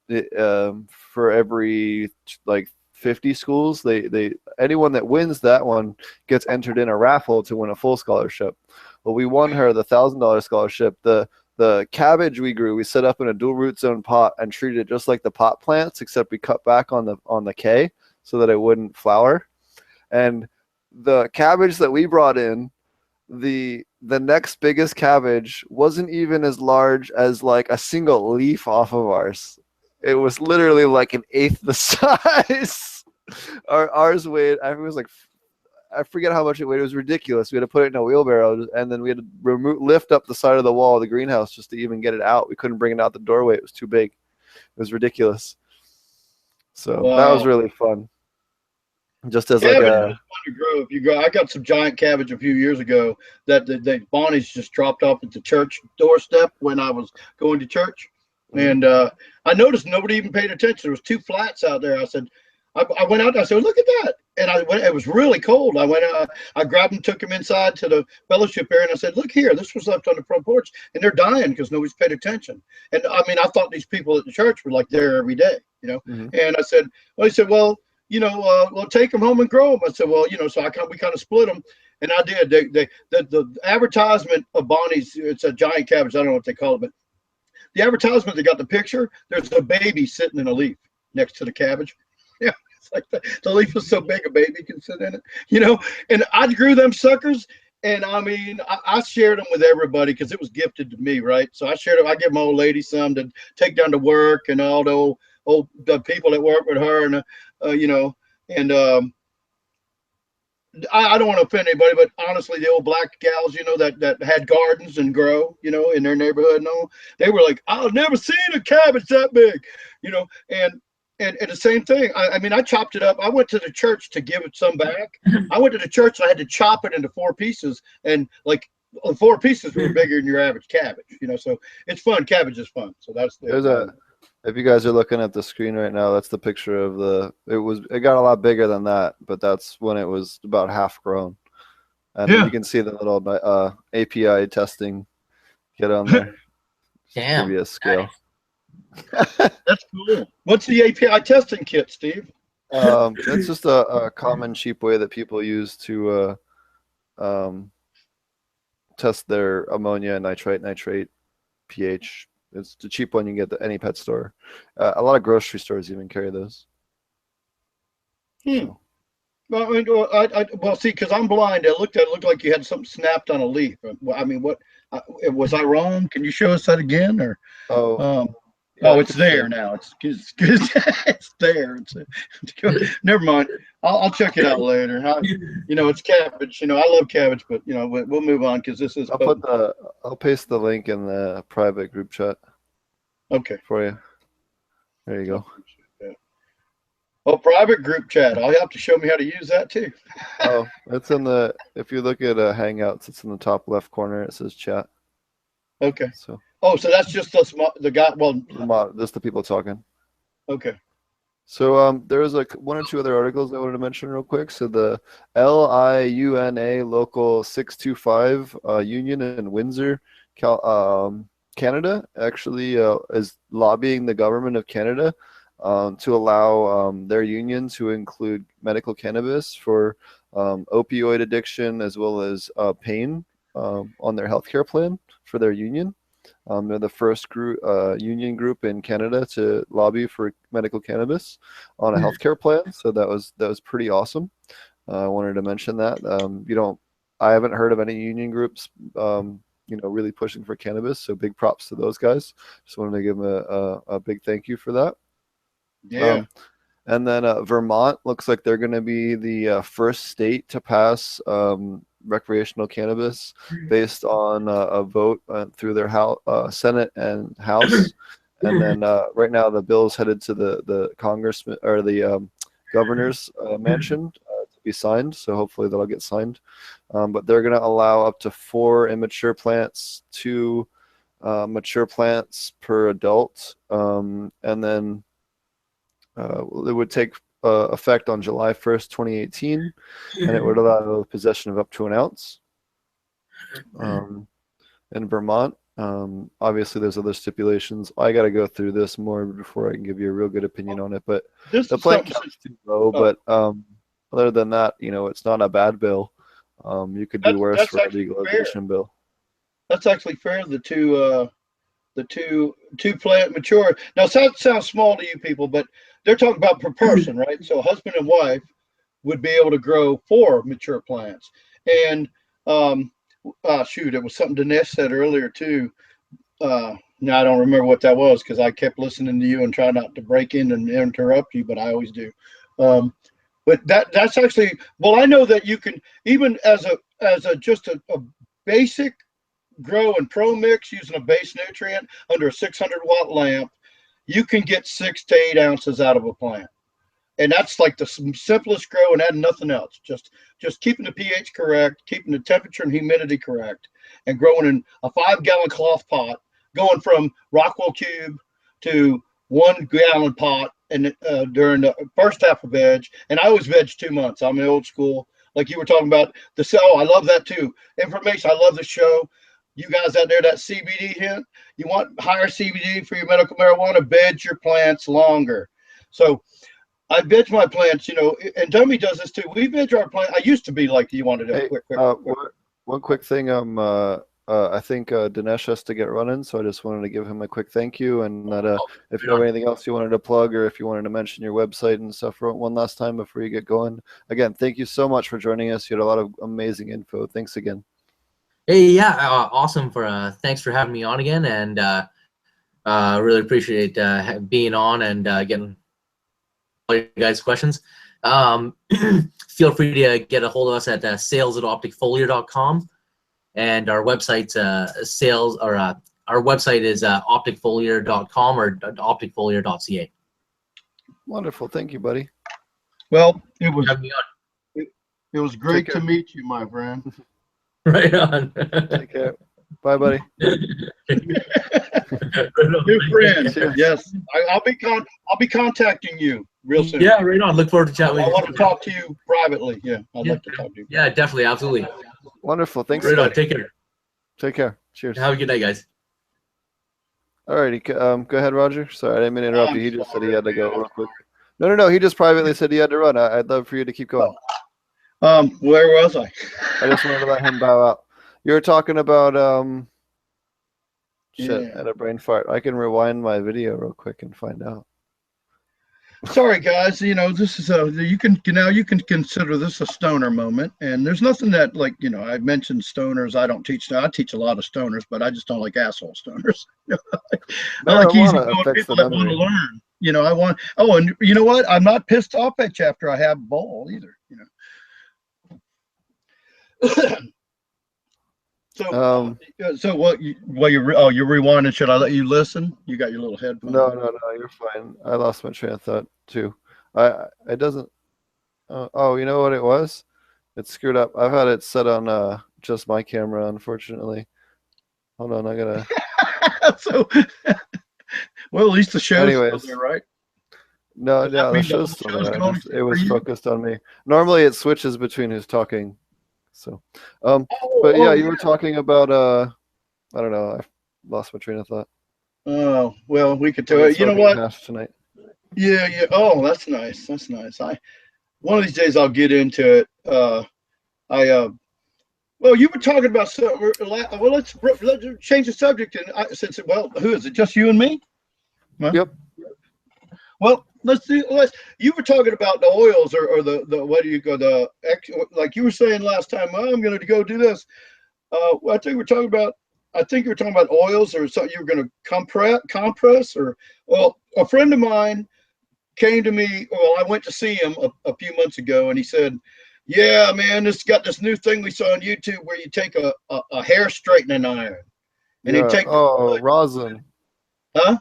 for every like 50 schools. They anyone that wins that one gets entered in a raffle to win a full scholarship. Well, we won her the $1,000 scholarship. The cabbage we grew, we set up in a dual root zone pot and treated it just like the pot plants, except we cut back on the K so that it wouldn't flower. And the cabbage that we brought in, the next biggest cabbage wasn't even as large as like a single leaf off of ours. It was literally like 1/8 the size. Ours weighed, I think it was like, I forget how much it weighed. It was ridiculous. We had to put it in a wheelbarrow, and then we had to lift up the side of the wall of the greenhouse just to even get it out. We couldn't bring it out the doorway. It was too big. It was ridiculous. So that was really fun. Just as cabbage like is fun to grow. If you grow, I got some giant cabbage a few years ago that the Bonnies just dropped off at the church doorstep when I was going to church, and I noticed nobody even paid attention. There was 2 flats out there. I said, I went out. I said, look at that, and I went. It was really cold. I went. I grabbed them, took them inside to the fellowship area, and I said, look here, this was left on the front porch, and they're dying because nobody's paid attention. And I mean, I thought these people at the church were like there every day, you know. And I said, well, he said, well, you know, well, take them home and grow them. I said, well, you know, so we kind of split them, and I did. The advertisement of Bonnie's, it's a giant cabbage. I don't know what they call it, but the advertisement, they got the picture. There's a baby sitting in a leaf next to the cabbage. Yeah, it's like the leaf is so big a baby can sit in it, you know. And I grew them suckers, and I mean, I shared them with everybody because it was gifted to me, right? So I shared them. I give my old lady some to take down to work, and all the people that work with her, and you know, and I don't want to offend anybody, but honestly, the old black gals, you know, that had gardens and grow, you know, in their neighborhood and all, they were like, I've never seen a cabbage that big, you know, and the same thing. I mean, I chopped it up. I went to the church to give it some back. I went to the church and I had to chop it into 4 pieces, and like 4 pieces were bigger than your average cabbage, you know. So it's fun. Cabbage is fun. So that's if you guys are looking at the screen right now, that's the picture of it got a lot bigger than that, but that's when it was about half grown. And you can see the little API testing get on there. Damn. Give you a scale. That's cool. What's the API testing kit, Steve? It's just a common, cheap way that people use to test their ammonia, nitrate, pH. It's the cheap one you can get at any pet store. A lot of grocery stores even carry those. So. Well, see, because I'm blind, it looked like you had something snapped on a leaf. I mean, what was I wrong? Can you show us that again? Or Oh, it's there now. It's there. Never mind. I'll check it out later. It's cabbage. I love cabbage, but we'll move on because this is. I'll paste the link in the private group chat. Okay. For you. There you go. Oh, private group chat. I'll have to show me how to use that too. Oh, it's in if you look at Hangouts, it's in the top left corner. It says chat. Okay. So. Oh, so that's just the guy. Well, just the people talking. Okay. So there was one or two other articles I wanted to mention real quick. So the LIUNA Local 625 Union in Windsor, Canada, actually is lobbying the government of Canada to allow their union to include medical cannabis for opioid addiction as well as pain on their healthcare plan for their union. They're the first union group in Canada to lobby for medical cannabis on a healthcare plan. So that was pretty awesome. I wanted to mention that. I haven't heard of any union groups really pushing for cannabis. So big props to those guys. Just wanted to give them a big thank you for that. Yeah. And then Vermont looks like they're going to be the first state to pass recreational cannabis based on a vote through their Senate and House. And then right now the bill's headed to the Congressman or the governor's mansion to be signed. So hopefully that'll get signed. But they're going to allow up to 4 immature plants, 2 mature plants per adult. And then it would take effect on July 1st, 2018, and it would allow the possession of up to an ounce. In Vermont, obviously there's other stipulations. I got to go through this more before I can give you a real good opinion on it, but the plant count's too low, but other than that, it's not a bad bill. You could do worse for a legalization bill. That's actually fair. The two plant mature. Now that sounds small to you people, but they're talking about per person, right? So husband and wife would be able to grow 4 mature plants. And it was something Dinesh said earlier too. Now I don't remember what that was because I kept listening to you and trying not to break in and interrupt you, but I always do. But that's actually, well, I know that you can, even as a just a basic grow and pro mix using a base nutrient under a 600-watt lamp, you can get 6 to 8 ounces out of a plant. And that's like the simplest grow and add nothing else. Just keeping the pH correct, keeping the temperature and humidity correct, and growing in a 5-gallon cloth pot, going from Rockwell cube to 1-gallon pot, and during the first half of veg. And I always veg 2 months. I'm an old school, like you were talking about the cell. I love that too. Information. I love the show. You guys out there, that CBD hint, you want higher CBD for your medical marijuana, veg your plants longer. So I veg my plants, and Dummy does this too. We veg our plants. I used to be like you wanted to quick. One quick thing. I think Dinesh has to get running, so I just wanted to give him a quick thank you. And that if you have anything else you wanted to plug, or if you wanted to mention your website and stuff one last time before you get going. Again, thank you so much for joining us. You had a lot of amazing info. Thanks again. Hey, yeah, awesome. Thanks for having me on again, and really appreciate being on and getting all your guys' questions. Feel free to get a hold of us at sales@opticfoliar.com, and our website's our website is opticfoliar.com or opticfoliar.ca. Wonderful, thank you, buddy. Well, it was great to meet you, my friend. Right on. Take care. Bye, buddy. New friends. Yes, I'll be contacting you real soon. Yeah, right on. Look forward to chatting with you. I want to talk to you privately. Yeah, I'd like to talk to you. Yeah, definitely, absolutely. Wonderful. Thanks. Right on. Take care. Take care. Cheers. Have a good night, guys. Alrighty. Go ahead, Roger. Sorry, I didn't mean to interrupt you. He just said he had to go real quick. No. He just privately said he had to run. I'd love for you to keep going. Where was I? I just wanted to let him bow out. You were talking about shit, I had a brain fart. I can rewind my video real quick and find out. Sorry, guys. This is you can consider this a stoner moment, and there's nothing that I mentioned stoners. I don't teach. I teach a lot of stoners, but I just don't like asshole stoners. I like Marijuana easygoing affects the people that want to memory. learn. I want. Oh, and you know what? I'm not pissed off at you after I have a bowl either. So what? You're rewinding. Should I let you listen? You got your little headphone. No, you're fine. I lost my train of thought too. It doesn't. Oh, you know what it was? It's screwed up. I've had it set on just my camera, unfortunately. Hold on, I gotta. So, well, at least the show's still Anyways, there, right? no, Does that the mean the whole show's still show's there. going It except for was you? focused on me. Normally, it switches between who's talking. So, Oh, but yeah, you yeah. were talking about I don't know. I lost my train of thought. Oh, well, we could tell We're it. You know smoking what? hash tonight. Yeah. Oh, that's nice. That's nice. One of these days I'll get into it. Well, you were talking about something. Well, let's change the subject. And since who is it? Just you and me? Huh? Yep. Well, you were talking about the oils or the what do you go like you were saying last time. Oh, I'm going to go do this. I think we're talking about. I think you were talking about oils or something. You were going to compress or. Well, a friend of mine came to me. Well, I went to see him a few months ago, and he said, "Yeah, man, this got this new thing we saw on YouTube where you take a hair straightening iron, and you Yeah. take Oh, rosin. huh?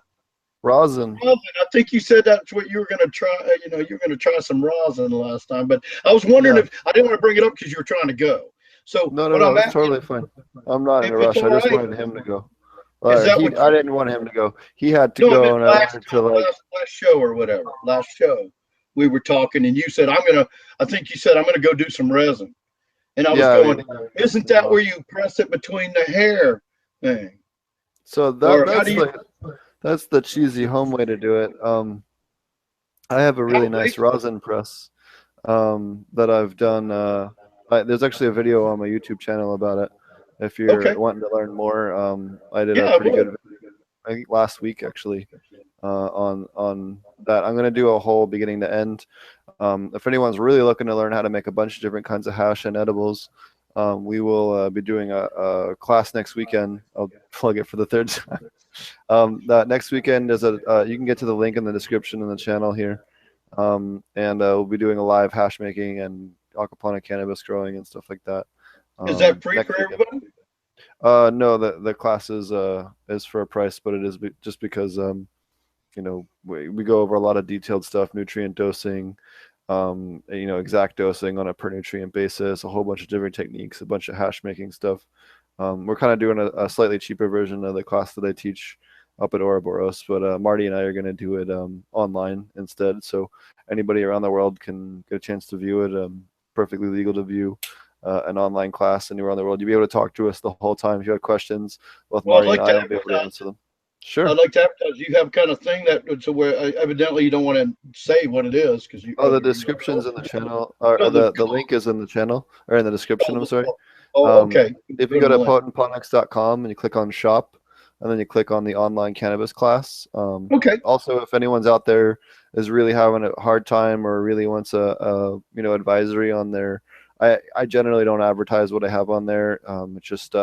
Rosin. Rosin. I think you said that's what you were going to try. You were going to try some rosin last time, but I was wondering Yeah. if I didn't want to bring it up because you were trying to go. So what No. I'm It's asking, totally fine. I'm not in if a it's rush. I all just right, wanted him to go. is that what I you? didn't want him to go. He had to No, I meant go, and I wanted to like. last show or whatever. Last show, we were talking, and you said I'm gonna. I think you said I'm gonna go do some resin, and I was Yeah. going. Isn't that where you press it between the hair thing? So Or how do you? that's the cheesy home way to do it. I have a really How nice wasteful? rosin press that I've done. There's actually a video on my YouTube channel about it. If Okay. you're wanting to learn more, I did Yeah, a I pretty would. good, I think last week actually, on that. I'm gonna do a whole beginning to end. If anyone's really looking to learn how to make a bunch of different kinds of hash and edibles, we will be doing a class next weekend. I'll plug it for the third time. That next weekend is you can get to the link in the description in the channel here, and we'll be doing a live hash making and aquaponic cannabis growing and stuff like that. Is that free Next for weekend. everybody? No, the class is for a price, but it is just because we go over a lot of detailed stuff, nutrient dosing, exact dosing on a per nutrient basis, a whole bunch of different techniques, a bunch of hash making stuff. We're kind of doing a slightly cheaper version of the class that I teach up at Ouroboros, but Marty and I are going to do it online instead, so anybody around the world can get a chance to view it. Perfectly legal to view an online class anywhere in the world. You'll be able to talk to us the whole time. If you have questions, both Well, I'd Marty and like I to will be able to advertise. answer them. Sure. I'd like to advertise. You have kind of thing that to where evidently you don't want to say what it is because you. Oh, the description's in the channel, or No, the link is in the channel, or in the description, I'm sorry. okay. If you go to potentponics.com and you click on shop, and then you click on the online cannabis class. Okay. Also, if anyone's out there is really having a hard time or really wants a advisory on their, I generally don't advertise what I have on there. It's just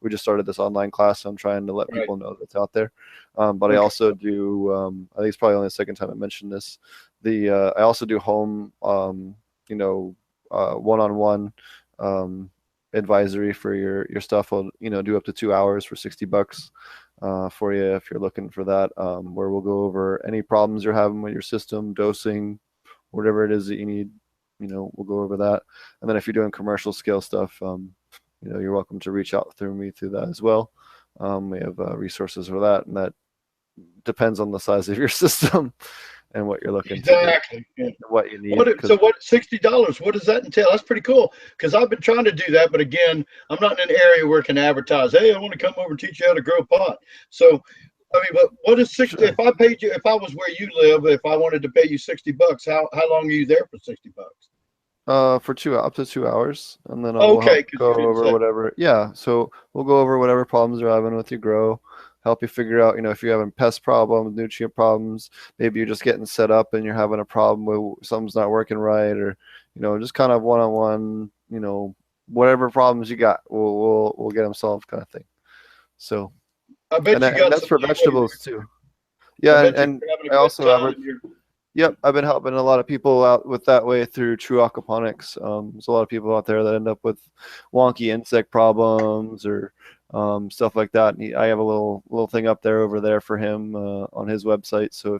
we just started this online class, so I'm trying to let people know that's out there. But I also do. I think it's probably only the second time I mentioned this. I also do home, one-on-one advisory for your stuff. I'll do up to 2 hours for $60 for you if you're looking for that. Where we'll go over any problems you're having with your system, dosing, whatever it is that you need. We'll go over that. And then if you're doing commercial scale stuff, you're welcome to reach out through me through that as well. We have resources for that, and that depends on the size of your system and what you're looking to do, and what you need. $60? What does that entail? That's pretty cool because I've been trying to do that, but again, I'm not in an area where I can advertise. Hey, I want to come over and teach you how to grow pot. So, I mean, but what is 60? Sure. If I paid you, if I was where you live, if I wanted to pay you $60, how long are you there for $60? For up to 2 hours, and then I'll go over whatever. Yeah, so we'll go over whatever problems you're having with your grow. help you figure out, if you're having pest problems, nutrient problems, maybe you're just getting set up and you're having a problem with something's not working right, or, just kind of one-on-one, whatever problems you got, we'll get them solved, kind of thing. So, I bet you and got that's some for leeway vegetables there. too. I Yeah, bet and you're having a I good also time. Yep, I've been helping a lot of people out with that way through True Aquaponics. There's a lot of people out there that end up with wonky insect problems or stuff like that. And I have a little thing up there over there for him on his website. So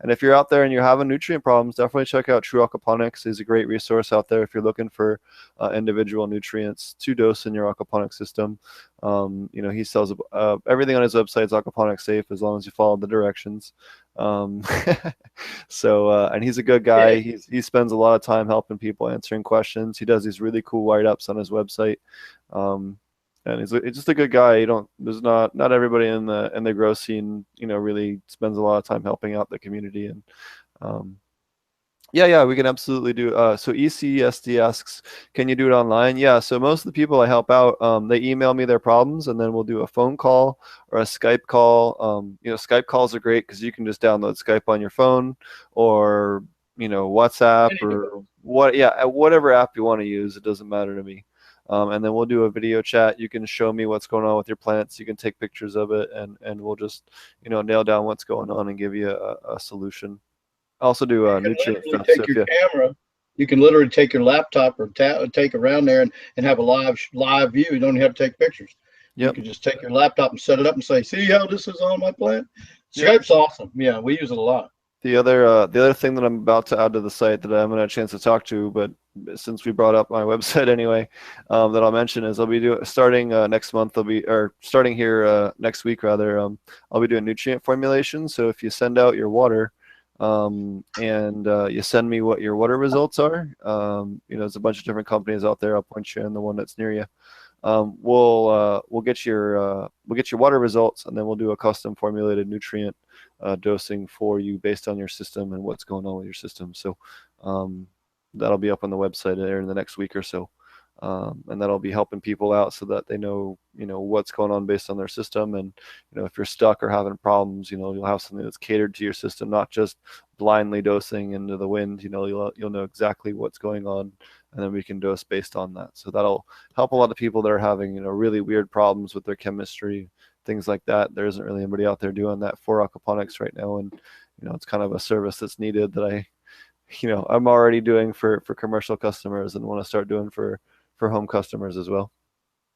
if you're out there and you're having nutrient problems, definitely check out True Aquaponics. He's a great resource out there if you're looking for individual nutrients to dose in your aquaponic system. He sells everything on his website is aquaponic safe as long as you follow the directions. Um, and he's a good guy. He spends a lot of time helping people, answering questions. He does these really cool write-ups on his website. And he's just a good guy. There's not everybody in the grow scene, really spends a lot of time helping out the community. And yeah, we can absolutely do. So ECSD asks, can you do it online? Yeah, so most of the people I help out, they email me their problems, and then we'll do a phone call or a Skype call. Skype calls are great because you can just download Skype on your phone, or WhatsApp, or whatever app you want to use. It doesn't matter to me. And then we'll do a video chat. You can show me what's going on with your plants. You can take pictures of it, and we'll just nail down what's going on and give you a solution. I also do nutrient stuff. Take your camera. You can literally take your laptop or take around there and have a live view. You don't even have to take pictures. Yep. You can just take your laptop and set it up and say, "See how this is on my plant." Skype's awesome. Yeah, we use it a lot. The other thing that I'm about to add to the site that I haven't had a chance to talk to, but since we brought up my website anyway, that I'll mention is I'll be starting next month. Starting here next week rather. I'll be doing nutrient formulation. So if you send out your water. And you send me what your water results are. There's a bunch of different companies out there. I'll point you in the one that's near you. We'll get your water results, and then we'll do a custom formulated nutrient dosing for you based on your system and what's going on with your system. So that'll be up on the website there in the next week or so. And that'll be helping people out so that they know, what's going on based on their system. And, if you're stuck or having problems, you'll have something that's catered to your system, not just blindly dosing into the wind. You'll know exactly what's going on, and then we can dose based on that. So that'll help a lot of people that are having, really weird problems with their chemistry, things like that. There isn't really anybody out there doing that for aquaponics right now. And, it's kind of a service that's needed that I'm already doing for commercial customers and want to start doing for home customers as well.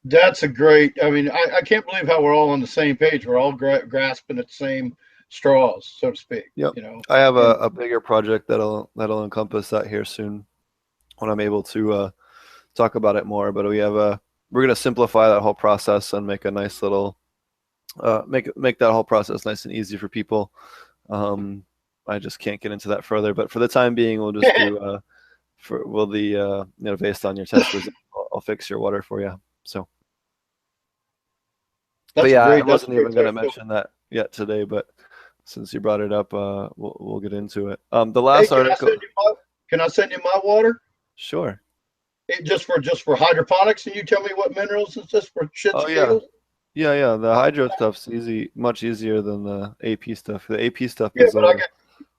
That's a great, I can't believe how we're all on the same page. We're all grasping at the same straws, so to speak. Yep. I have a bigger project that'll encompass that here soon when I'm able to talk about it more. But we're going to simplify that whole process and make a nice little, make that whole process nice and easy for people. I just can't get into that further, but for the time being, we'll just do, based on your test results, I'll fix your water for you. So, I wasn't even going to mention that yet today, but since you brought it up, we'll get into it. The last article. Can I send you my water? Sure. Just for hydroponics, and you tell me what minerals is this for shits and giggles? Yeah. The hydro stuff's much easier than the AP stuff. The AP stuff is. But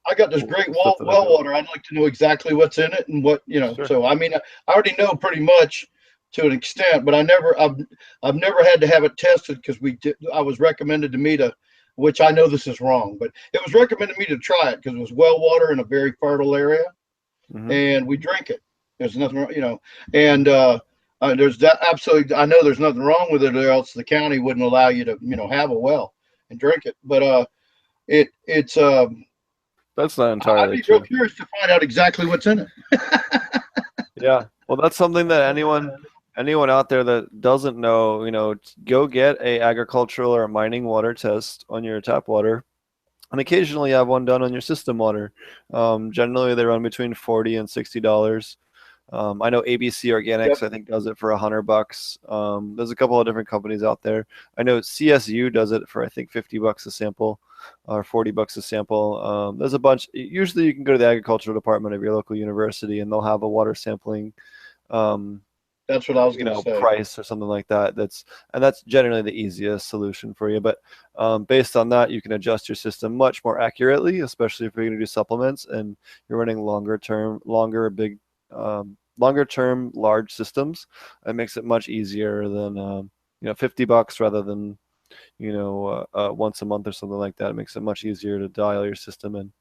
I got this great well water. I'd like to know exactly what's in it and what Sure. So I already know pretty much to an extent, but I've never had to have it tested because I was recommended to me which I know this is wrong, but it was recommended to me to try it because it was well water in a very fertile area, and we drink it. There's nothing, and there's that absolutely. I know there's nothing wrong with it, or else the county wouldn't allow you to have a well and drink it. But it's that's not entirely I'd be true. real curious to find out exactly what's in it. Yeah, well, that's something that anyone out there that doesn't know, go get a agricultural or mining water test on your tap water, and occasionally have one done on your system water. Generally, they run between $40 and $60. I know ABC Organics, I think, does it for $100. There's a couple of different companies out there. I know CSU does it for, I think, $50 a sample or $40 a sample. There's a bunch. Usually you can go to the agricultural department of your local university and they'll have a water sampling That's what I was going to say. price or something like that. That's generally the easiest solution for you. But based on that, you can adjust your system much more accurately, especially if you're going to do supplements and you're running longer term, large systems. It makes it much easier than $50 rather than once a month or something like that. It makes it much easier to dial your system in.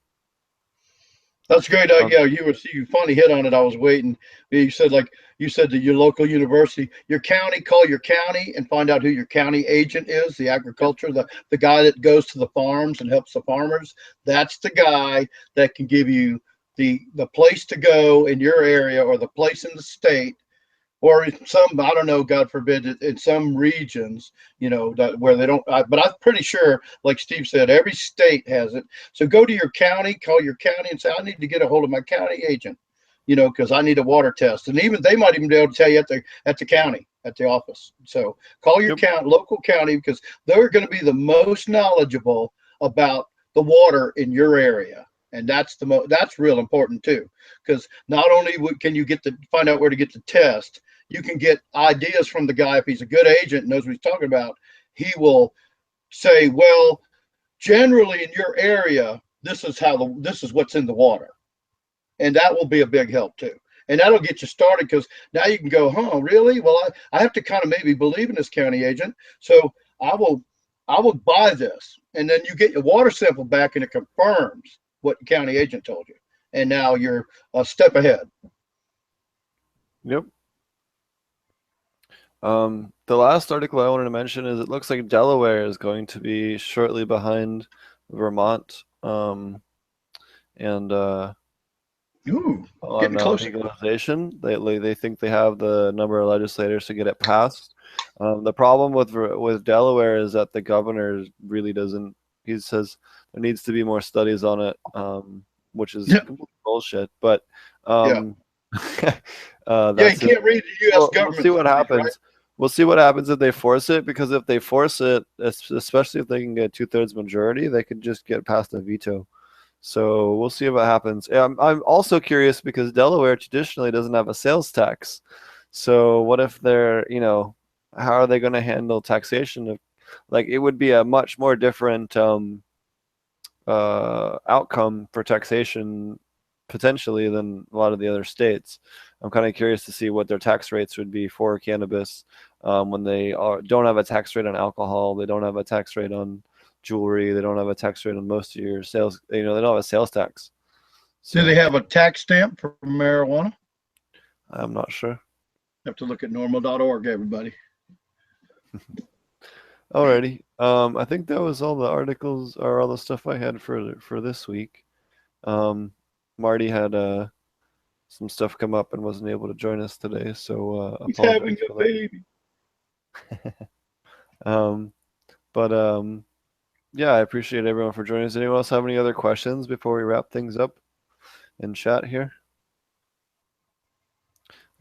That's great. Yeah, you finally hit on it. I was waiting. You said that your local university, your county, call your county and find out who your county agent is, the agriculture, the guy that goes to the farms and helps the farmers. That's the guy that can give you the place to go in your area or the place in the state, or in some, I don't know, God forbid, in some regions, that where they don't. But I'm pretty sure, like Steve said, every state has it. So go to your county, call your county, and say, I need to get a hold of my county agent, because I need a water test, and they might even be able to tell you at the county, at the office. So call your local county, because they're going to be the most knowledgeable about the water in your area. And that's real important too, because not only can you find out where to get the test, you can get ideas from the guy. If he's a good agent and knows what he's talking about, he will say, well, generally in your area, this is what's in the water. And that will be a big help too. And that'll get you started, because now you can go, really? Well, I have to kind of maybe believe in this county agent. So I will buy this. And then you get your water sample back and it confirms what the county agent told you. And now you're a step ahead. Yep. The last article I wanted to mention is it looks like Delaware is going to be shortly behind Vermont, and getting closer. Legalization. They think they have the number of legislators to get it passed. The problem with Delaware is that the governor really doesn't. He says there needs to be more studies on it, which is bullshit. But you can't read the U.S. government. We'll see what happens. Right? We'll see what happens if they force it, because if they force it, especially if they can get 2/3 majority, they could just get past a veto. So we'll see what happens. I'm also curious because Delaware traditionally doesn't have a sales tax. So what if they're, how are they going to handle taxation? It would be a much more different outcome for taxation potentially than a lot of the other states. I'm kind of curious to see what their tax rates would be for cannabis when they don't have a tax rate on alcohol. They don't have a tax rate on jewelry. They don't have a tax rate on most of your sales. They don't have a sales tax. So, do they have a tax stamp for marijuana? I'm not sure. Have to look at normal.org, everybody. Alrighty. I think that was all the articles or all the stuff I had for this week. Marty had some stuff come up and wasn't able to join us today, so he's having a baby. Yeah, I appreciate everyone for joining us. Anyone else have any other questions before we wrap things up in chat here?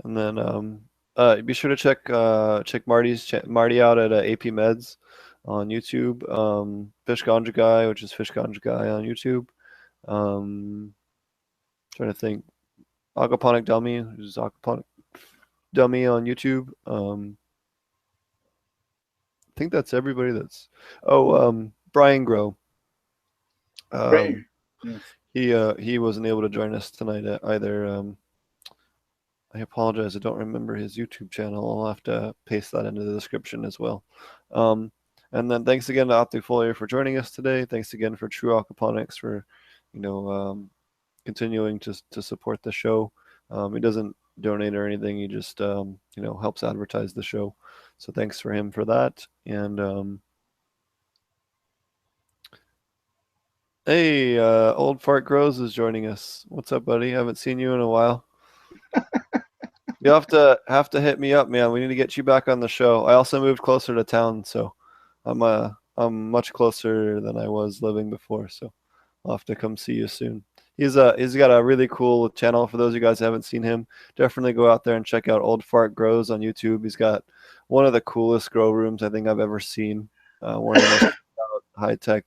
And then be sure to check Marty out at AP Meds on YouTube. Fish Ganja Guy, which is Fish Ganja Guy on YouTube. Trying to think. Aquaponic Dummy, which is Aquaponic Dummy on YouTube. I think that's everybody that's. Brian Grow. He wasn't able to join us tonight either. I apologize. I don't remember his YouTube channel. I'll have to paste that into the description as well. And then thanks again to Optic Foliar for joining us today. Thanks again for True Aquaponics for, continuing to support the show. He doesn't donate or anything. He just, helps advertise the show. So thanks for him for that. And hey, Old Fart Grows is joining us. What's up, buddy? Haven't seen you in a while. You have to hit me up, man. We need to get you back on the show. I also moved closer to town, so I'm much closer than I was living before. So I'll have to come see you soon. He's got a really cool channel. For those of you guys who haven't seen him, definitely go out there and check out Old Fart Grows on YouTube. He's got one of the coolest grow rooms I think I've ever seen. One of the most high-tech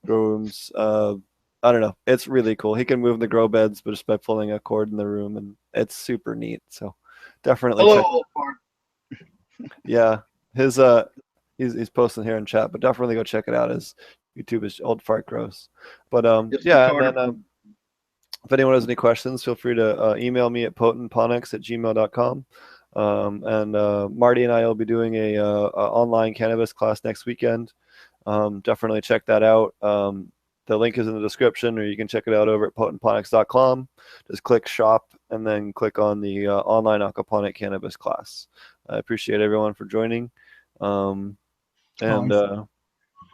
grow rooms. I don't know. It's really cool. He can move the grow beds, but just by pulling a cord in the room, and it's super neat. So definitely Hello, check. old fart. Yeah, his he's posting here in chat, but definitely go check it out. His YouTube is Old Fart Gross. But Yes, yeah, and Carter. then if anyone has any questions, feel free to email me at potentponics@gmail.com. And Marty and I will be doing a online cannabis class next weekend. Definitely check that out. The link is in the description, or you can check it out over at potentponics.com. Just click shop and then click on the online aquaponic cannabis class. I appreciate everyone for joining. And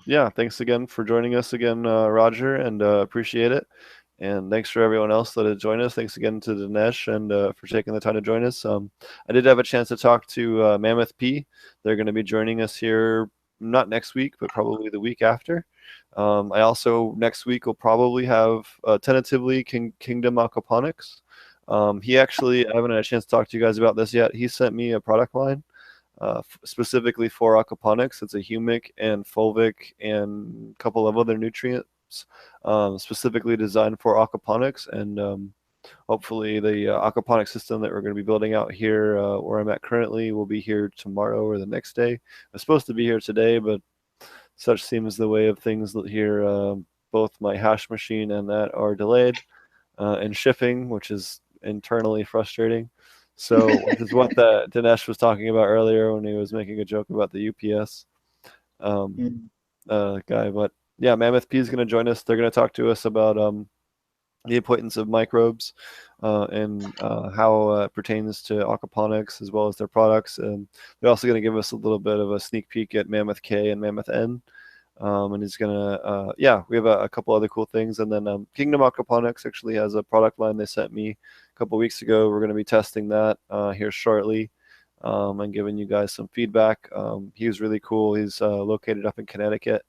yeah, thanks again for joining us again, Roger, and appreciate it. And thanks for everyone else that has joined us. Thanks again to Dinesh and for taking the time to join us. I did have a chance to talk to Mammoth P. They're going to be joining us here, not next week, but probably the week after. I also, next week, will probably have tentatively Kingdom Aquaponics. He actually, I haven't had a chance to talk to you guys about this yet. He sent me a product line specifically for aquaponics. It's a humic and fulvic and a couple of other nutrients specifically designed for aquaponics. And hopefully the aquaponic system that we're going to be building out here where I'm at currently will be here tomorrow or the next day. I'm supposed to be here today, but such seems the way of things here. Both my hash machine and that are delayed in shipping, which is internally frustrating. So, which is what Dinesh was talking about earlier when he was making a joke about the UPS guy. But yeah, Mammoth P is going to join us. They're going to talk to us about the importance of microbes and how it pertains to aquaponics as well as their products. And they're also going to give us a little bit of a sneak peek at Mammoth K and Mammoth N. And he's gonna yeah, we have a couple other cool things. And then Kingdom Aquaponics actually has a product line they sent me a couple weeks ago. We're going to be testing that here shortly and giving you guys some feedback. He was really cool. He's located up in Connecticut.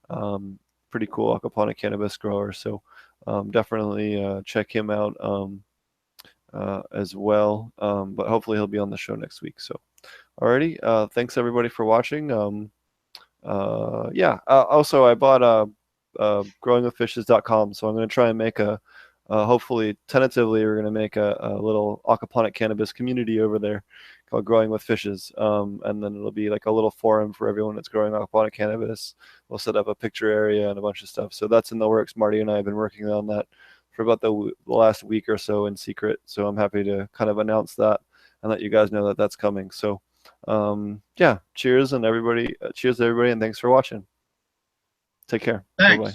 Pretty cool aquaponic cannabis grower, so definitely check him out as well. But hopefully he'll be on the show next week. So alrighty, thanks everybody for watching. Yeah, also I bought growingwithfishes.com, so I'm going to try and make hopefully tentatively we're going to make a little aquaponic cannabis community over there called Growing with Fishes, and then it'll be like a little forum for everyone that's growing aquaponic cannabis. We'll set up a picture area and a bunch of stuff, so that's in the works. Marty and I have been working on that for about the last week or so in secret, so I'm happy to kind of announce that and let you guys know that that's coming. So yeah, cheers and everybody, cheers to everybody, and thanks for watching. Take care. Thanks. Bye-bye.